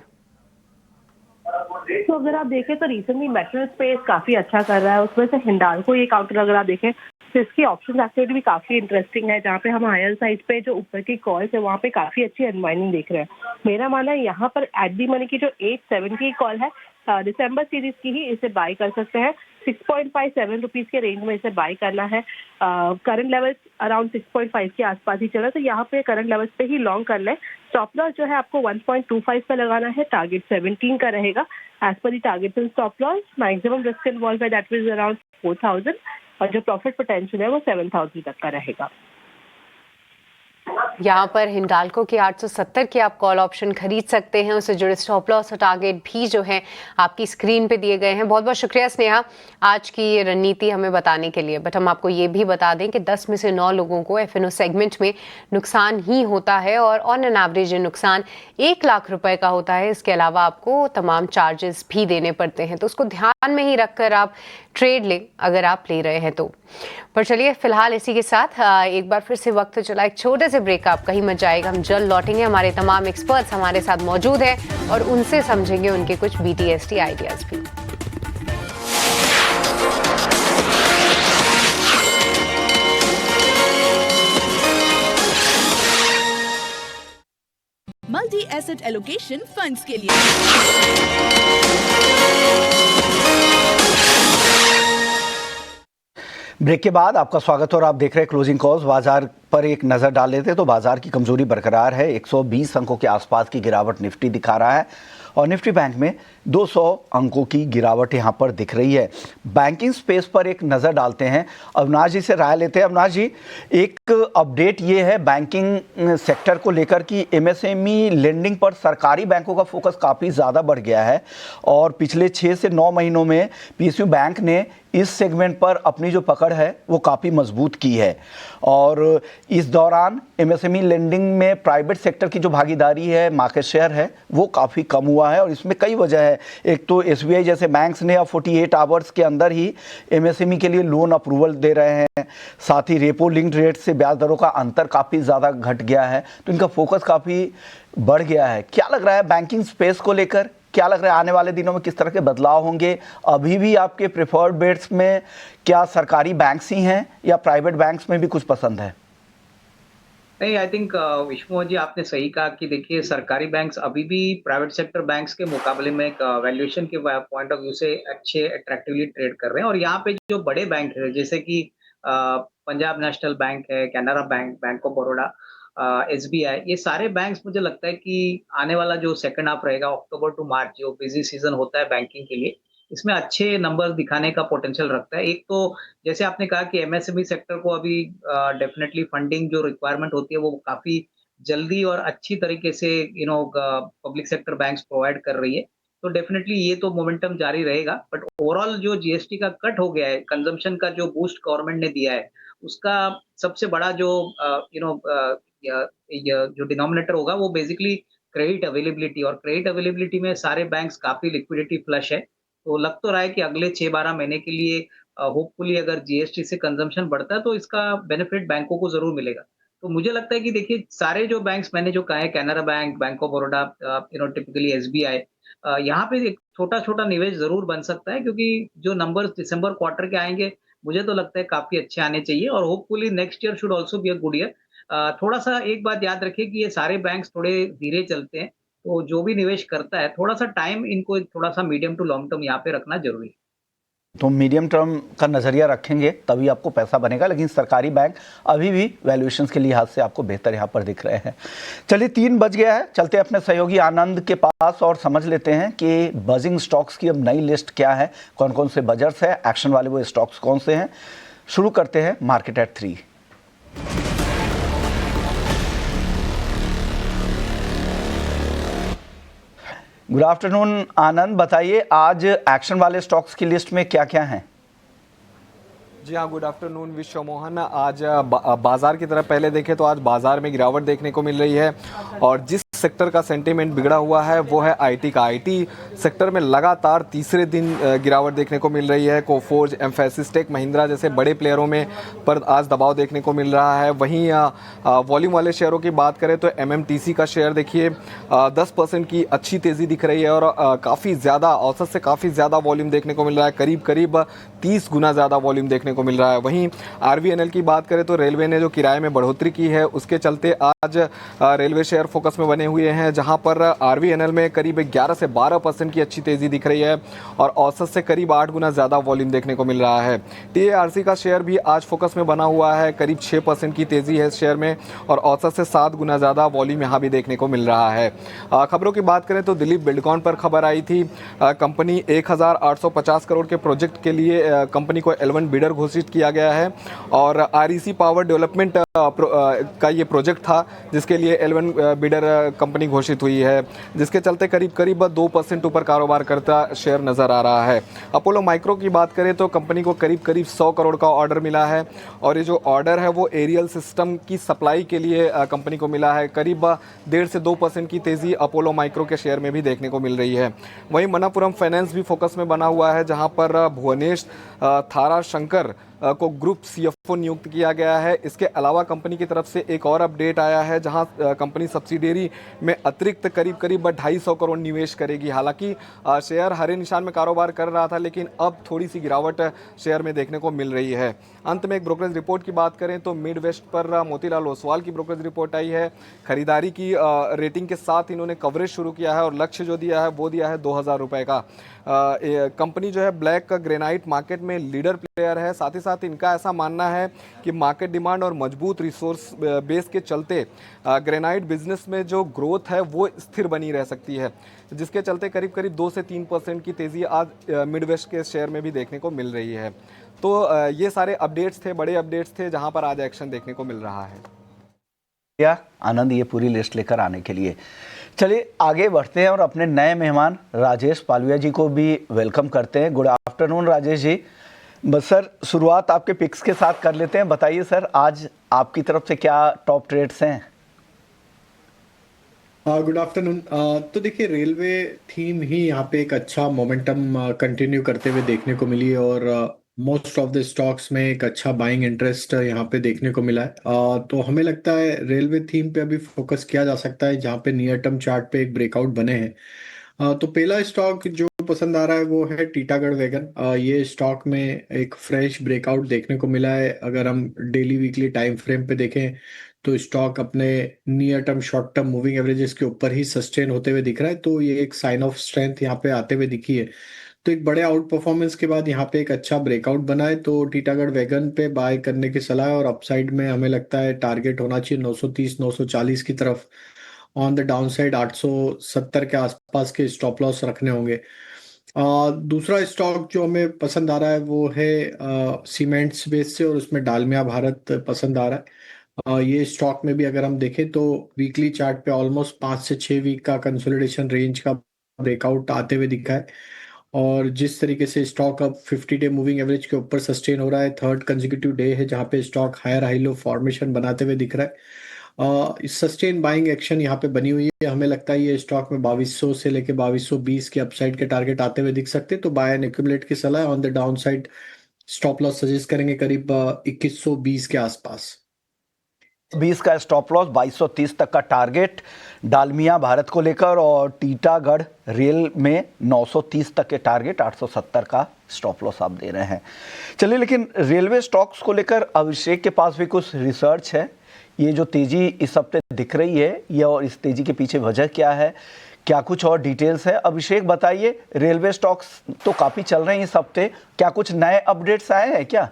तो अगर आप देखें तो रिसेंटली मेटल स्पेस काफी अच्छा कर रहा है, उसमें से हिंडाल्को ये काउंटर अगर आप देखें तो इसकी ऑप्शन एक्टिविटी भी काफी इंटरेस्टिंग है, जहाँ पे हम हायर साइड पे जो ऊपर की कॉल्स है वहाँ पे काफी अच्छी अनवाइंडिंग देख रहे हैं। मेरा मानना है यहाँ पर एट दी मनी की जो 870 की कॉल है दिसंबर सीरीज की ही, इसे बाय कर सकते हैं। 6.57 रुपीज के रेंज में इसे बाय करना है। करंट लेवल्स अराउंड 6.5 के आसपास ही चल रहा है, तो यहाँ पे करंट लेवल्स पे ही लॉन्ग कर लें। स्टॉप लॉस जो है आपको 1.25 पे लगाना है, टारगेट 17 का रहेगा as per the target and stop loss. Maximum risk involve है दैट इज अराउंड 4000 और जो प्रॉफिट पोटेंशियल है वो 7000 तक का रहेगा। यहाँ पर हिंडाल्को की 870 के आप कॉल ऑप्शन खरीद सकते हैं, उससे जुड़े स्टॉप लॉस और टारगेट भी जो है आपकी स्क्रीन पे दिए गए हैं। बहुत बहुत शुक्रिया स्नेहा आज की ये रणनीति हमें बताने के लिए। बट हम आपको ये भी बता दें कि 10 में से 9 लोगों को एफएनओ सेगमेंट में नुकसान ही होता है और ऑन एन एवरेज ये नुकसान 1 लाख रुपए का होता है। इसके अलावा आपको तमाम चार्जेस भी देने पड़ते हैं, तो उसको ध्यान में ही रखकर आप ट्रेड लें अगर आप ले रहे हैं तो। पर चलिए फिलहाल इसी के साथ एक बार फिर से वक्त चला एक छोटे से ब्रेक, आप कहीं मत जाएगा, हम जल्द लौटेंगे। हमारे तमाम एक्सपर्ट्स हमारे साथ मौजूद हैं और उनसे समझेंगे उनके कुछ BTST आइडियाज भी। मल्टी एसेट एलोकेशन फंड्स के लिए। ब्रेक के बाद आपका स्वागत है और आप देख रहे हैं क्लोजिंग कॉल्स। बाजार पर एक नज़र डाल लेते हैं तो बाजार की कमजोरी बरकरार है। 120 अंकों के आसपास की गिरावट निफ्टी दिखा रहा है और निफ्टी बैंक में 200 अंकों की गिरावट यहां पर दिख रही है। बैंकिंग स्पेस पर एक नज़र डालते हैं, अविनाश जी से राय लेते हैं। अविनाश जी, एक अपडेट ये है बैंकिंग सेक्टर को लेकर कि एमएसएमई लेंडिंग पर सरकारी बैंकों का फोकस काफ़ी ज़्यादा बढ़ गया है और पिछले 6 से 9 महीनों में पीएसयू बैंक ने इस सेगमेंट पर अपनी जो पकड़ है वो काफ़ी मजबूत की है और इस दौरान एमएसएमई लेंडिंग में प्राइवेट सेक्टर की जो भागीदारी है, मार्केट शेयर है, वो काफ़ी कम हुआ है और इसमें कई वजह है। एक तो एसबीआई जैसे बैंक्स ने अब 48 आवर्स के अंदर ही एमएसएमई के लिए लोन अप्रूवल दे रहे हैं, साथ ही रेपो लिंक्ड रेट से ब्याज दरों का अंतर काफ़ी ज़्यादा घट गया है, तो इनका फोकस काफ़ी बढ़ गया है। क्या लग रहा है बैंकिंग स्पेस को लेकर, क्या लग रहा है आने वाले दिनों में किस तरह के बदलाव होंगे? अभी भी आपके प्रेफर्ड बेट्स में क्या सरकारी बैंक्स ही हैं या प्राइवेट बैंक्स में भी कुछ पसंद है? नहीं, आई थिंक विष्णु जी आपने सही कहा कि देखिए सरकारी बैंक्स अभी भी प्राइवेट सेक्टर बैंक्स के मुकाबले में एक वैल्यूएशन के पॉइंट ऑफ व्यू से अच्छे अट्रैक्टिवली ट्रेड कर रहे हैं और यहाँ पे जो बड़े बैंक है जैसे कि पंजाब नेशनल बैंक है, Canara bank, bank of Baroda, SBI, ये सारे बैंक्स मुझे लगता है कि आने वाला जो सेकंड हाफ रहेगा अक्टूबर टू मार्च, जो बिजी सीजन होता है बैंकिंग के लिए, इसमें अच्छे नंबर्स दिखाने का पोटेंशियल रखता है। एक तो जैसे आपने कहा कि एमएसएमई सेक्टर को अभी डेफिनेटली फंडिंग जो रिक्वायरमेंट होती है वो काफी जल्दी और अच्छी तरीके से पब्लिक सेक्टर बैंक्स प्रोवाइड कर रही है, तो डेफिनेटली ये तो मोमेंटम जारी रहेगा। बट ओवरऑल जो जीएसटी का कट हो गया है, कंजम्पशन का जो बूस्ट गवर्नमेंट ने दिया है, उसका सबसे बड़ा जो जो डिनोमिनेटर होगा वो बेसिकली क्रेडिट अवेलेबिलिटी, और क्रेडिट अवेलेबिलिटी में सारे बैंक्स काफी लिक्विडिटी फ्लश है, तो लग तो रहा है कि अगले 6-12 महीने के लिए होपफुली अगर जीएसटी से कंजम्पशन बढ़ता है तो इसका बेनिफिट बैंकों को जरूर मिलेगा। तो मुझे लगता है कि देखिए सारे जो बैंक्स मैंने जो कहा है, Canara bank, bank of Baroda, typically SBI, यहाँ पे एक छोटा छोटा निवेश जरूर बन सकता है क्योंकि जो नंबर्स दिसंबर क्वार्टर के आएंगे मुझे तो लगता है काफी अच्छे आने चाहिए और hopefully next year should also be a good year. थोड़ा सा एक बात याद रखिए कि ये सारे बैंक्स थोड़े धीरे चलते हैं, तो जो भी निवेश करता है थोड़ा सा टाइम इनको थोड़ा सा मीडियम टू लॉन्ग टर्म यहाँ पे रखना जरूरी है। तो मीडियम टर्म का नज़रिया रखेंगे तभी आपको पैसा बनेगा, लेकिन सरकारी बैंक अभी भी वैल्यूएशंस के लिहाज से आपको बेहतर यहाँ पर दिख रहे हैं। चलिए 3 बज गया है, चलते अपने सहयोगी आनंद के पास और समझ लेते हैं कि बजिंग स्टॉक्स की अब नई लिस्ट क्या है, कौन कौन से बजट्स है, एक्शन वाले वो स्टॉक्स कौन से हैं। शुरू करते हैं मार्केट एट 3। गुड आफ्टरनून आनंद, बताइए आज एक्शन वाले स्टॉक्स की लिस्ट में क्या क्या हैं? जी हाँ, गुड आफ्टरनून विश्व मोहन। आज बाजार की तरफ पहले देखें तो आज बाजार में गिरावट देखने को मिल रही है और जिस सेक्टर का सेंटीमेंट बिगड़ा हुआ है वो है आईटी का। आईटी सेक्टर में लगातार तीसरे दिन गिरावट देखने को मिल रही है। कोफोर्ज, एम्फेसिस, टेक महिंद्रा जैसे बड़े प्लेयरों में पर आज दबाव देखने को मिल रहा है। वहीं वॉल्यूम वाले शेयरों की बात करें तो एमएमटीसी का शेयर देखिए 10% की अच्छी तेज़ी दिख रही है और काफ़ी ज़्यादा, औसत से काफ़ी ज़्यादा वॉल्यूम देखने को मिल रहा है, करीब करीब 30 गुना ज़्यादा वॉल्यूम देखने को मिल रहा है। वहीं आरवीएनएल की बात करें तो रेलवे ने जो किराए में बढ़ोतरी की है उसके चलते आज रेलवे शेयर फोकस में बने हुए हैं, जहां पर आरवीएनएल में करीब 11 से 12% की अच्छी तेज़ी दिख रही है और औसत से करीब 8 गुना ज़्यादा वॉल्यूम देखने को मिल रहा है। टीएआरसी का शेयर भी आज फोकस में बना हुआ है, करीब 6% की तेज़ी है इस शेयर में और औसत से 7 गुना ज़्यादा वॉल्यूम यहाँ भी देखने को मिल रहा है। खबरों की बात करें तो दिलीप बिल्डकॉन पर खबर आई थी, कंपनी 1850 करोड़ के प्रोजेक्ट के लिए कंपनी को L1 बिडर घोषित किया गया है और आरईसी पावर डेवलपमेंट का ये प्रोजेक्ट था जिसके लिए L1 बिडर कंपनी घोषित हुई है, जिसके चलते करीब करीब 2% ऊपर कारोबार करता शेयर नजर आ रहा है। अपोलो माइक्रो की बात करें तो कंपनी को करीब करीब 100 करोड़ का ऑर्डर मिला है और ये जो ऑर्डर है वो एरियल सिस्टम की सप्लाई के लिए कंपनी को मिला है। करीब 1.5 से 2% की तेज़ी अपोलो माइक्रो के शेयर में भी देखने को मिल रही है। वहीं मनापुरम फाइनेंस भी फोकस में बना हुआ है, जहां पर भुवनेश थारा शंकर को ग्रुप CFO नियुक्त किया गया है। इसके अलावा कंपनी की तरफ से एक और अपडेट आया है जहां कंपनी सब्सिडियरी में अतिरिक्त करीब 250 करोड़ निवेश करेगी। हालांकि शेयर हरे निशान में कारोबार कर रहा था, लेकिन अब थोड़ी सी गिरावट शेयर में देखने को मिल रही है। अंत में एक ब्रोकरेज रिपोर्ट की बात करें तो मिड वेस्ट पर मोतीलाल ओसवाल की ब्रोकरेज रिपोर्ट आई है। खरीदारी की रेटिंग के साथ इन्होंने कवरेज शुरू किया है और लक्ष्य जो दिया है वो दिया है 2000 रुपये का। कंपनी जो है ब्लैक ग्रेनाइट मार्केट में लीडर प्लेयर है। साथ ही साथ इनका ऐसा मानना है कि मार्केट डिमांड और मजबूत रिसोर्स बेस के चलते ग्रेनाइट बिजनेस में जो ग्रोथ है वो स्थिर बनी रह सकती है, जिसके चलते करीब 2 से 3% की तेज़ी आज मिडवेस्ट के शेयर में भी देखने को मिल रही है। तो ये सारे अपडेट्स थे, बड़े अपडेट्स थे जहां पर आज एक्शन देखने को मिल रहा है। आनंद ये पूरी लिस्ट लेकर आने के लिए। चलिए आगे बढ़ते हैं और अपने नए मेहमान राजेश पालविया जी को भी वेलकम करते हैं। Good afternoon Rajesh ji. बस सर शुरुआत आपके पिक्स के साथ कर लेते हैं। बताइए सर आज आपकी तरफ से क्या टॉप ट्रेड्स हैं? Good afternoon. तो देखिए रेलवे थीम ही यहाँ पे एक अच्छा मोमेंटम कंटिन्यू करते हुए देखने को मिली और मोस्ट ऑफ द स्टॉक्स में एक अच्छा बाइंग इंटरेस्ट यहाँ पे देखने को मिला है। तो हमें लगता है रेलवे थीम पे अभी फोकस किया जा सकता है जहाँ पे नियर टर्म चार्ट पे एक ब्रेकआउट बने हैं। तो पहला स्टॉक जो पसंद आ रहा है वो है टीटागढ़ वैगन। ये स्टॉक में एक फ्रेश ब्रेकआउट देखने को मिला है। अगर हम डेली वीकली टाइम फ्रेम पे देखें तो स्टॉक अपने near term short term moving averages के ऊपर ही सस्टेन होते हुए दिख रहा है। तो ये एक साइन ऑफ स्ट्रेंथ यहाँ पे आते हुए दिखी है। तो एक बड़े आउट परफॉर्मेंस के बाद यहाँ पे एक अच्छा ब्रेकआउट बना है। तो टीटागढ़ वैगन पे बाय करने की सलाह है और अपसाइड में हमें लगता है टारगेट होना चाहिए 930 940 की तरफ। ऑन द डाउन साइड 870 के आसपास के स्टॉप लॉस रखने होंगे। दूसरा स्टॉक जो हमें पसंद आ रहा है वो है सीमेंट्स बेस से और उसमें डालमिया भारत पसंद आ रहा है। ये स्टॉक में भी अगर हम देखें तो वीकली चार्ट पे ऑलमोस्ट 5 से 6 वीक का कंसोलिडेशन रेंज का ब्रेकआउट आते हुए दिखा है और जिस तरीके से स्टॉक अब 50 डे मूविंग एवरेज के ऊपर सस्टेन हो रहा है, थर्ड कंसेक्यूटिव डे है जहां पे stock higher high low formation बनाते हुए दिख रहा है। सस्टेन बाइंग एक्शन यहाँ पे बनी हुई है। हमें लगता है ये स्टॉक में 2200 से लेके 2220 के अपसाइड के टारगेट आते हुए दिख सकते हैं। तो बाय एंड एक्यूमुलेट की सलाह। On the down side stop loss suggest करेंगे करीब 2120 के आसपास। 20 का स्टॉप लॉस, 2230 तक का टारगेट डालमिया भारत को लेकर और टीटागढ़ रेल में 930 तक के टारगेट, 870 का स्टॉप लॉस आप दे रहे हैं। चलिए लेकिन रेलवे स्टॉक्स को लेकर अभिषेक के पास भी कुछ रिसर्च है। ये जो तेजी इस हफ्ते दिख रही है ये और इस तेजी के पीछे वजह क्या है, क्या कुछ और डिटेल्स है? अभिषेक बताइए। रेलवे स्टॉक्स तो काफ़ी चल रहे हैं इस हफ्ते, क्या कुछ नए अपडेट्स आए हैं क्या?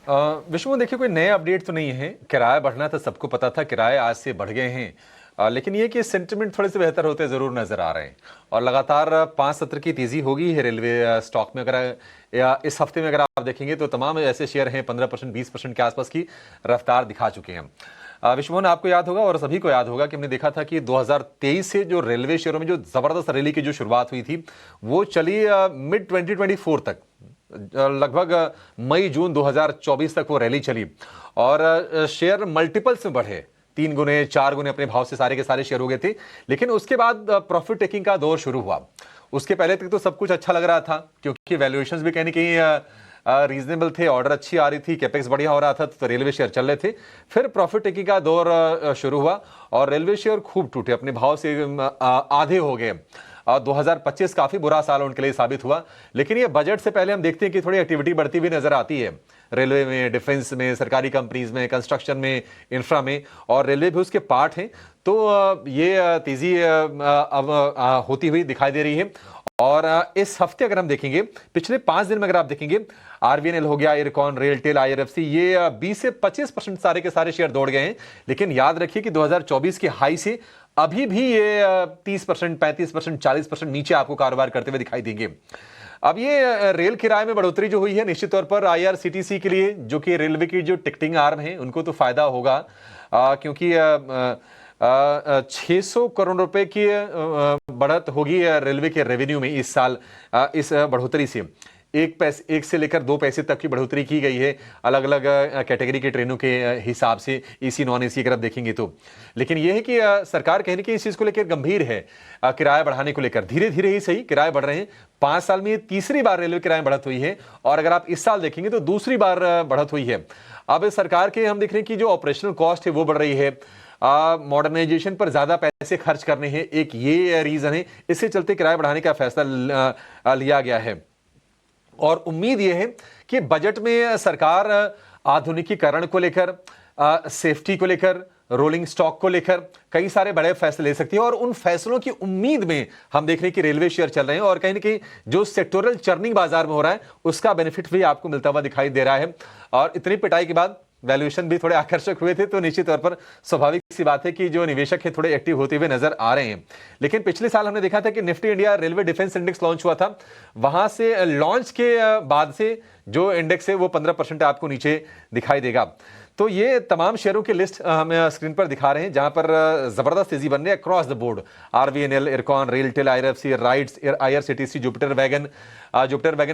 विष्णु देखिए कोई नए अपडेट तो नहीं है। किराया बढ़ना तो सबको पता था, किराए आज से बढ़ गए हैं, लेकिन ये कि सेंटिमेंट थोड़े से बेहतर होते जरूर नजर आ रहे हैं और लगातार 5 सत्र की तेजी होगी है रेलवे स्टॉक में। अगर या इस हफ्ते में अगर आप देखेंगे तो तमाम ऐसे शेयर हैं 15% 20% के आसपास की रफ्तार दिखा चुके हैं। विष्णु आपको याद होगा और सभी को याद होगा कि हमने देखा था कि 2023 से जो रेलवे शेयरों में जो जबरदस्त रैली की जो शुरुआत हुई थी वो चली मिड 2024 तक, लगभग मई जून 2024 तक वो रैली चली और शेयर मल्टीपल्स में बढ़े, 3 गुने 4 गुने अपने भाव से सारे के सारे शेयर हो गए थे। लेकिन उसके बाद प्रॉफिट टेकिंग का दौर शुरू हुआ। उसके पहले तक तो सब कुछ अच्छा लग रहा था क्योंकि वैल्यूएशंस भी कहीं रीजनेबल थे, ऑर्डर अच्छी आ रही थी, कैपेक्स बढ़िया हो रहा था, तो रेलवे शेयर चल रहे थे। फिर प्रॉफिट टेकिंग का दौर शुरू हुआ और रेलवे शेयर खूब टूटे, अपने भाव से आधे हो गए। 2025 काफी बुरा साल उनके लिए साबित हुआ। लेकिन ये बजट से पहले हम देखते हैं कि थोड़ी एक्टिविटी बढ़ती हुई नजर आती है रेलवे में, डिफेंस में, सरकारी कंपनीज में, कंस्ट्रक्शन में, इंफ्रा में, और रेलवे भी उसके पार्ट हैं। तो ये तेजी अब होती हुई दिखाई दे रही है। और इस हफ्ते अगर हम देखेंगे, पिछले 5 दिन में अगर आप देखेंगे, आरवीएनएल हो गया, इरकॉन, रेलटेल, आईआरएफसी, ये 20 से 25% सारे के सारे शेयर दौड़ गए हैं। लेकिन याद रखिए कि 2024 के हाई से अभी भी ये 30%, 35%, 40% नीचे आपको कारोबार करते हुए दिखाई देंगे। अब ये रेल किराए में बढ़ोतरी जो हुई है, निश्चित तौर पर आईआरसीटीसी के लिए, जो कि रेलवे की जो टिकटिंग आर्म है, उनको तो फायदा होगा क्योंकि 600 करोड़ रुपए की बढ़त होगी रेलवे के रेवेन्यू में इस साल इस बढ़ोतरी से। एक से लेकर 2 पैसे तक की बढ़ोतरी की गई है अलग अलग कैटेगरी के ट्रेनों के हिसाब से, एसी नॉन एसी अगर आप देखेंगे तो। लेकिन यह है कि सरकार कहने की इस चीज़ को लेकर गंभीर है, किराया बढ़ाने को लेकर। धीरे धीरे ही सही किराए बढ़ रहे हैं। 5 साल में ये तीसरी बार रेलवे किराए बढ़त हुई है और अगर आप इस साल देखेंगे तो दूसरी बार बढ़त हुई है। अब सरकार के हम देख रहे हैं कि जो ऑपरेशनल कॉस्ट है वो बढ़ रही है, मॉडर्नाइजेशन पर ज्यादा पैसे खर्च करने हैं, एक ये रीजन है। इससे चलते किराया बढ़ाने का फैसला लिया गया है और उम्मीद यह है कि बजट में सरकार आधुनिकीकरण को लेकर, सेफ्टी को लेकर, रोलिंग स्टॉक को लेकर कई सारे बड़े फैसले ले सकती है और उन फैसलों की उम्मीद में हम देख रहे हैं कि रेलवे शेयर चल रहे हैं और कहीं ना कहीं जो सेक्टोरल चर्निंग बाजार में हो रहा है उसका बेनिफिट भी आपको मिलता हुआ दिखाई दे रहा है। और इतनी पिटाई के बाद वैल्यूएशन भी थोड़े आकर्षक हुए थे, तो निश्चित तौर पर स्वाभाविक सी बात है कि जो निवेशक है थोड़े एक्टिव होते हुए नजर आ रहे हैं। लेकिन पिछले साल हमने देखा था कि Nifty India railway defence index launch हुआ था, वहां से लॉन्च के बाद से जो इंडेक्स है वो 15% आपको नीचे दिखाई देगा। तो ये तमाम शेयरों की लिस्ट हम स्क्रीन पर दिखा रहे हैं जहां पर जबरदस्त तेजी बन रही है across the board. RVNL, IRCON, RailTel, IRFC, rights, IRCTC, Jupiter wagon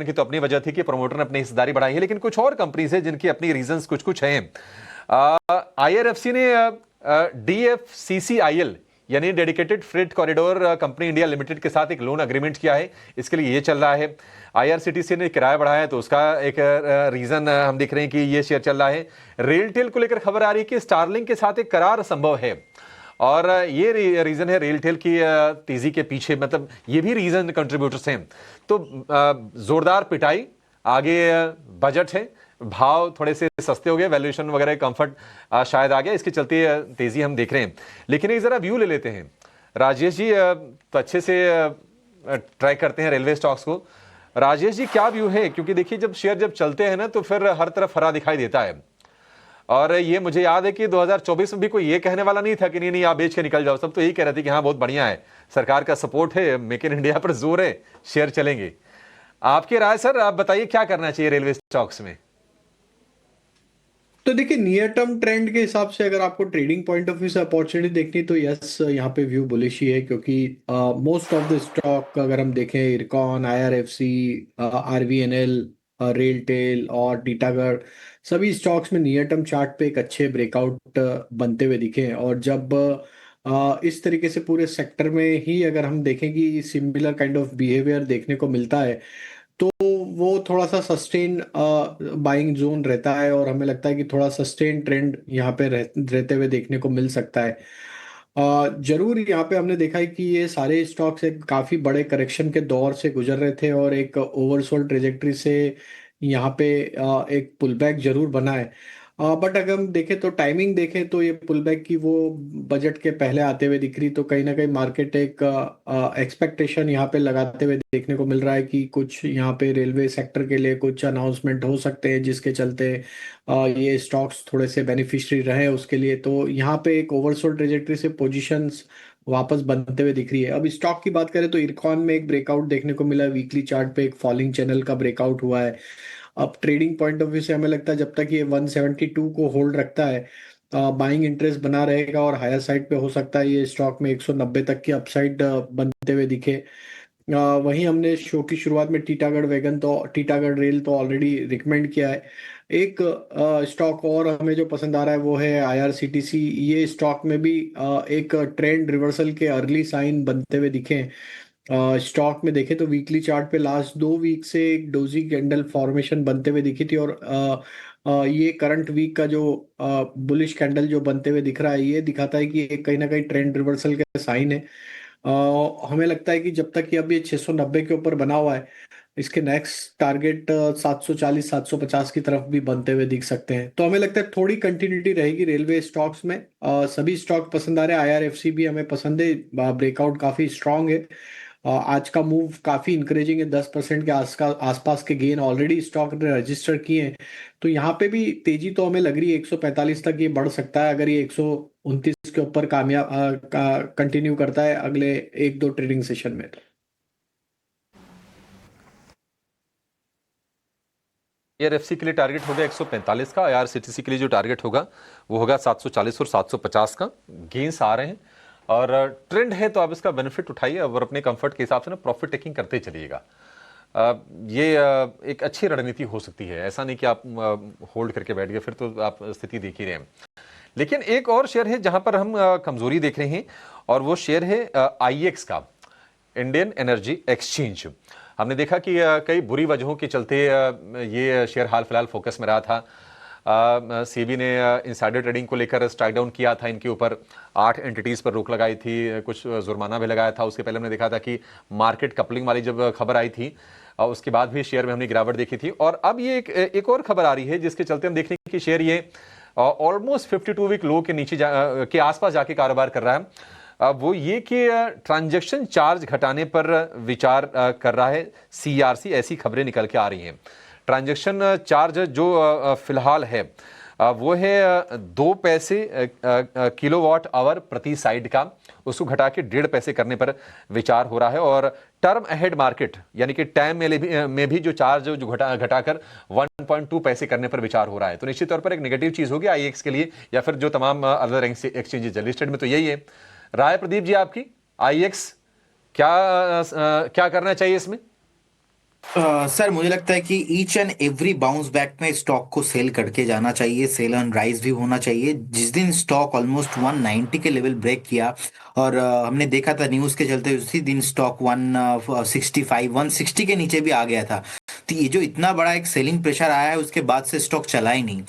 की तो अपनी वजह थी कि प्रमोटर ने अपनी हिस्सेदारी बढ़ाई है, लेकिन कुछ और कंपनीज है जिनकी अपनी रीजंस कुछ हैं। आईआरएफसी ने DFCCIL यानी dedicated freight corridor company India limited के साथ एक लोन अग्रीमेंट किया है, इसके लिए ये चल रहा है। आईआरसीटीसी ने किराया बढ़ाया है तो उसका एक रीजन हम देख रहे हैं कि ये शेयर चल रहा है। रेलटेल को लेकर खबर आ रही है कि स्टारलिंक के साथ एक करार संभव है और ये रीजन है रेलटेल की तेजी के पीछे, मतलब ये भी रीजन कंट्रीब्यूटर्स हैं। तो जोरदार पिटाई, आगे बजट है, भाव थोड़े से सस्ते हो गए, वैल्यूएशन वगैरह कंफर्ट शायद आ गया, इसके चलते तेजी हम देख रहे हैं। लेकिन एक जरा व्यू ले लेते हैं। राजेश जी तो अच्छे से ट्रैक करते हैं रेलवे स्टॉक्स को। राजेश जी क्या व्यू है, क्योंकि देखिए जब शेयर जब चलते हैं ना तो फिर हर तरफ हरा दिखाई देता है और ये मुझे याद है कि 2024 में भी कोई ये कहने वाला नहीं था कि नहीं आप बेच के निकल जाओ, सब तो यही कह रहे थे कि हाँ बहुत बढ़िया है, सरकार का सपोर्ट है, मेक इन इंडिया पर जोर है, शेयर चलेंगे। आपकी राय सर, आप बताइए क्या करना चाहिए रेलवे स्टॉक्स में? तो देखिए नियर टर्म ट्रेंड के हिसाब से अगर आपको ट्रेडिंग पॉइंट ऑफ व्यू से अपॉर्चुनिटी देखनी तो यस यहाँ पे व्यू बुलिश ही है, क्योंकि मोस्ट ऑफ द स्टॉक अगर हम देखें इरकॉन, आईआरएफसी, आरवीएनएल, रेलटेल और टीटागढ़, सभी स्टॉक्स में नियर टर्म चार्ट पे एक अच्छे ब्रेकआउट बनते हुए दिखे हैं। और जब इस तरीके से पूरे सेक्टर में ही अगर हम देखें कि सिमिलर काइंड ऑफ बिहेवियर देखने को मिलता है तो वो थोड़ा सा सस्टेन बाइंग जोन रहता है और हमें लगता है कि थोड़ा सस्टेन ट्रेंड यहाँ पे रहते हुए देखने को मिल सकता है। जरूर यहाँ पे हमने देखा है कि ये सारे स्टॉक्स एक काफी बड़े करेक्शन के दौर से गुजर रहे थे और एक ओवरसोल्ड ट्रेजेक्ट्री से यहाँ पे एक पुलबैक जरूर बना है। बट अगर हम देखें तो टाइमिंग देखें तो ये पुलबैक की वो बजट के पहले आते हुए दिख रही, तो कहीं ना कहीं मार्केट एक एक्सपेक्टेशन यहाँ पे लगाते हुए देखने को मिल रहा है कि कुछ यहाँ पे रेलवे सेक्टर के लिए कुछ अनाउंसमेंट हो सकते हैं जिसके चलते ये स्टॉक्स थोड़े से बेनिफिशियरी रहे उसके लिए। तो यहाँ पे एक ओवरसोल्ड ट्रेजेक्ट्री से पोजीशंस वापस बनते हुए दिख रही है। अब स्टॉक की बात करें तो इरकॉन में एक ब्रेकआउट देखने को मिला, वीकली चार्ट पे एक फॉलिंग चैनल का ब्रेकआउट हुआ है। अब ट्रेडिंग पॉइंट ऑफ व्यू से हमें लगता है जब तक ये 172 को होल्ड रखता है बाइंग इंटरेस्ट बना रहेगा और हायर साइड पे हो सकता है ये स्टॉक में 190 तक की अपसाइड बनते हुए दिखे। वहीं हमने शो की शुरुआत में टीटागढ़ रेल तो ऑलरेडी रिकमेंड किया है। एक स्टॉक और हमें जो पसंद आ रहा है वो है आईआरसीटीसी। ये स्टॉक में भी एक ट्रेंड रिवर्सल के अर्ली साइन बनते हुए दिखे हैं। स्टॉक में देखें तो वीकली चार्ट पे लास्ट 2 वीक से एक डोजी कैंडल फॉर्मेशन बनते हुए दिखी थी और ये करंट वीक का जो बुलिश कैंडल जो बनते हुए दिख रहा है ये दिखाता है कि कहीं ना कहीं ट्रेंड रिवर्सल के साइन है। हमें लगता है कि जब तक कि अब ये 690 के ऊपर बना हुआ है, इसके नेक्स्ट टारगेट 740 750 की तरफ भी बनते हुए दिख सकते हैं। तो हमें लगता है थोड़ी कंटिन्यूटी रहेगी रेलवे स्टॉक्स में। सभी स्टॉक पसंद आ रहे हैं, आईआरएफसी भी हमें पसंद है, ब्रेकआउट काफी स्ट्रांग है। आज का मूव काफी इंकरेजिंग है, 10% के आसपास के गेन ऑलरेडी स्टॉक ने रजिस्टर किए हैं। तो यहाँ पे भी तेजी तो हमें लग रही है 145 तक ये बढ़ सकता है अगर ये 129 के ऊपर कामयाब कंटिन्यू करता है अगले 1-2 ट्रेडिंग सेशन में। आईआरएफसी के लिए टारगेट होगा 145 का, आईआरसीटीसी के लिए जो टारगेट होगा वो होगा 740 और 750 का। गेंस आ रहे हैं और ट्रेंड है तो आप इसका बेनिफिट उठाइए और अपने कंफर्ट के हिसाब से ना प्रॉफिट टेकिंग करते चलिएगा। ये एक अच्छी रणनीति हो सकती है। ऐसा नहीं कि आप होल्ड करके बैठ गए, फिर तो आप स्थिति देख ही रहे हैं। लेकिन एक और शेयर है जहां पर हम कमजोरी देख रहे हैं, और वो शेयर है IEX का, इंडियन एनर्जी एक्सचेंज। हमने देखा कि कई बुरी वजहों के चलते ये शेयर हाल फिलहाल फोकस में रहा था। सेबी ने इनसाइडर ट्रेडिंग को लेकर स्ट्राइक डाउन किया था, इनके ऊपर 8 एंटिटीज पर रोक लगाई थी, कुछ जुर्माना भी लगाया था। उसके पहले हमने देखा था कि मार्केट कपलिंग वाली जब खबर आई थी, उसके बाद भी शेयर में हमने गिरावट देखी थी। और अब ये एक और खबर आ रही है जिसके चलते हम देख रहे हैं कि शेयर ये ऑलमोस्ट 52 वीक लो के नीचे के आसपास जाके कारोबार कर रहा है। वो ये कि ट्रांजैक्शन चार्ज घटाने पर विचार कर रहा है CERC, ऐसी खबरें निकल के आ रही हैं। ट्रांजैक्शन चार्ज जो फिलहाल है वो है 2 पैसे किलोवाट आवर प्रति साइड का, उसको घटा के 1.5 पैसे करने पर विचार हो रहा है। और टर्म अहेड मार्केट यानी कि टाइम में भी जो चार्ज जो घटाकर 1.2 पैसे करने पर विचार हो रहा है। तो निश्चित तौर पर एक नेगेटिव चीज होगी IEX के लिए या फिर जो तमाम अदर एक्सचेंजेस लिस्टेड में, तो यही है। राय प्रदीप जी आपकी, IEX क्या करना चाहिए इसमें? सर मुझे लगता है कि each and every bounce back में स्टॉक को सेल करके जाना चाहिए, सेल एंड राइज भी होना चाहिए। जिस दिन स्टॉक ऑलमोस्ट 190 के लेवल ब्रेक किया और हमने देखा था न्यूज़ के चलते उसी दिन स्टॉक 165 160 के नीचे भी आ गया था। तो ये जो इतना बड़ा एक सेलिंग प्रेशर आया है उसके बाद से स्टॉक चला ही नहीं,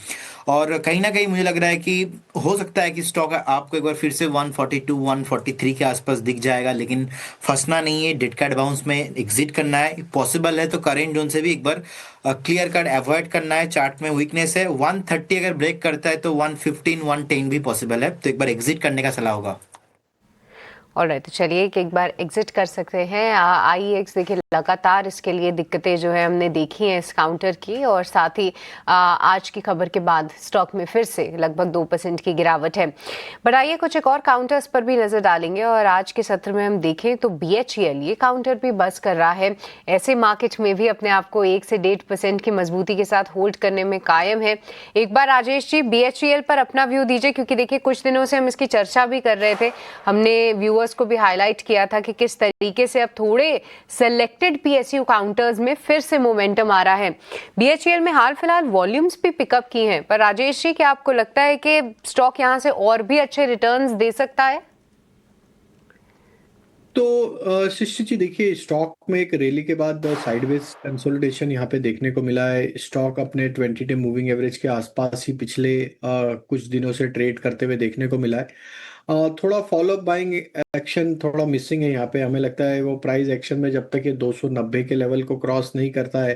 और कहीं ना कहीं मुझे लग रहा है कि हो सकता है कि स्टॉक आपको एक बार फिर से 142 143 के आसपास दिख जाएगा, लेकिन फंसना नहीं है, डेड कैट बाउंस में एग्जिट करना है। पॉसिबल है तो करेंट जोन से भी एक बार क्लियर कट अवॉइड करना है। चार्ट में वीकनेस है, 130 अगर ब्रेक करता है तो 115 110 भी पॉसिबल है, तो एक बार एग्जिट करने का सलाह होगा। ऑलराइट, तो चलिए एक बार एग्जिट कर सकते हैं। IEX देखिए लगातार इसके लिए दिक्कतें जो है हमने देखी हैं इस काउंटर की, और साथ ही आज की खबर के बाद स्टॉक में फिर से लगभग 2% की गिरावट है। बट आइए कुछ एक और काउंटर्स पर भी नजर डालेंगे, और आज के सत्र में हम देखें तो BHEL ये काउंटर भी बस कर रहा है। ऐसे मार्केट में भी अपने आप को 1 से 1.5% की मजबूती के साथ होल्ड करने में कायम है। एक बार राजेश जी BHEL पर अपना व्यू दीजिए, क्योंकि देखिए कुछ दिनों से हम इसकी चर्चा भी कर रहे थे, हमने व्यूअर्स को भी हाईलाइट किया था कि किस तरीके से अब थोड़े सेलेक्टेड PSU काउंटर्स में फिर से मोमेंटम आ रहा है। BHEL में हाल फिलहाल वॉल्यूम्स भी पिकअप की हैं, पर राजेश जी क्या आपको लगता है कि स्टॉक यहां से और भी अच्छे रिटर्न्स दे सकता है? तो शिष्य जी देखिए, स्टॉक में एक रैली के बाद साइडवेज कंसोलिडेशन यहाँ पे देखने को मिला है। स्टॉक अपने 20 डे मूविंग एवरेज के आसपास ही पिछले कुछ दिनों से ट्रेड करते हुए देखने को मिला है। थोड़ा फॉलोअप बाइंग एक्शन थोड़ा मिसिंग है यहाँ पे। हमें लगता है वो प्राइस एक्शन में जब तक ये 290 के लेवल को क्रॉस नहीं करता है,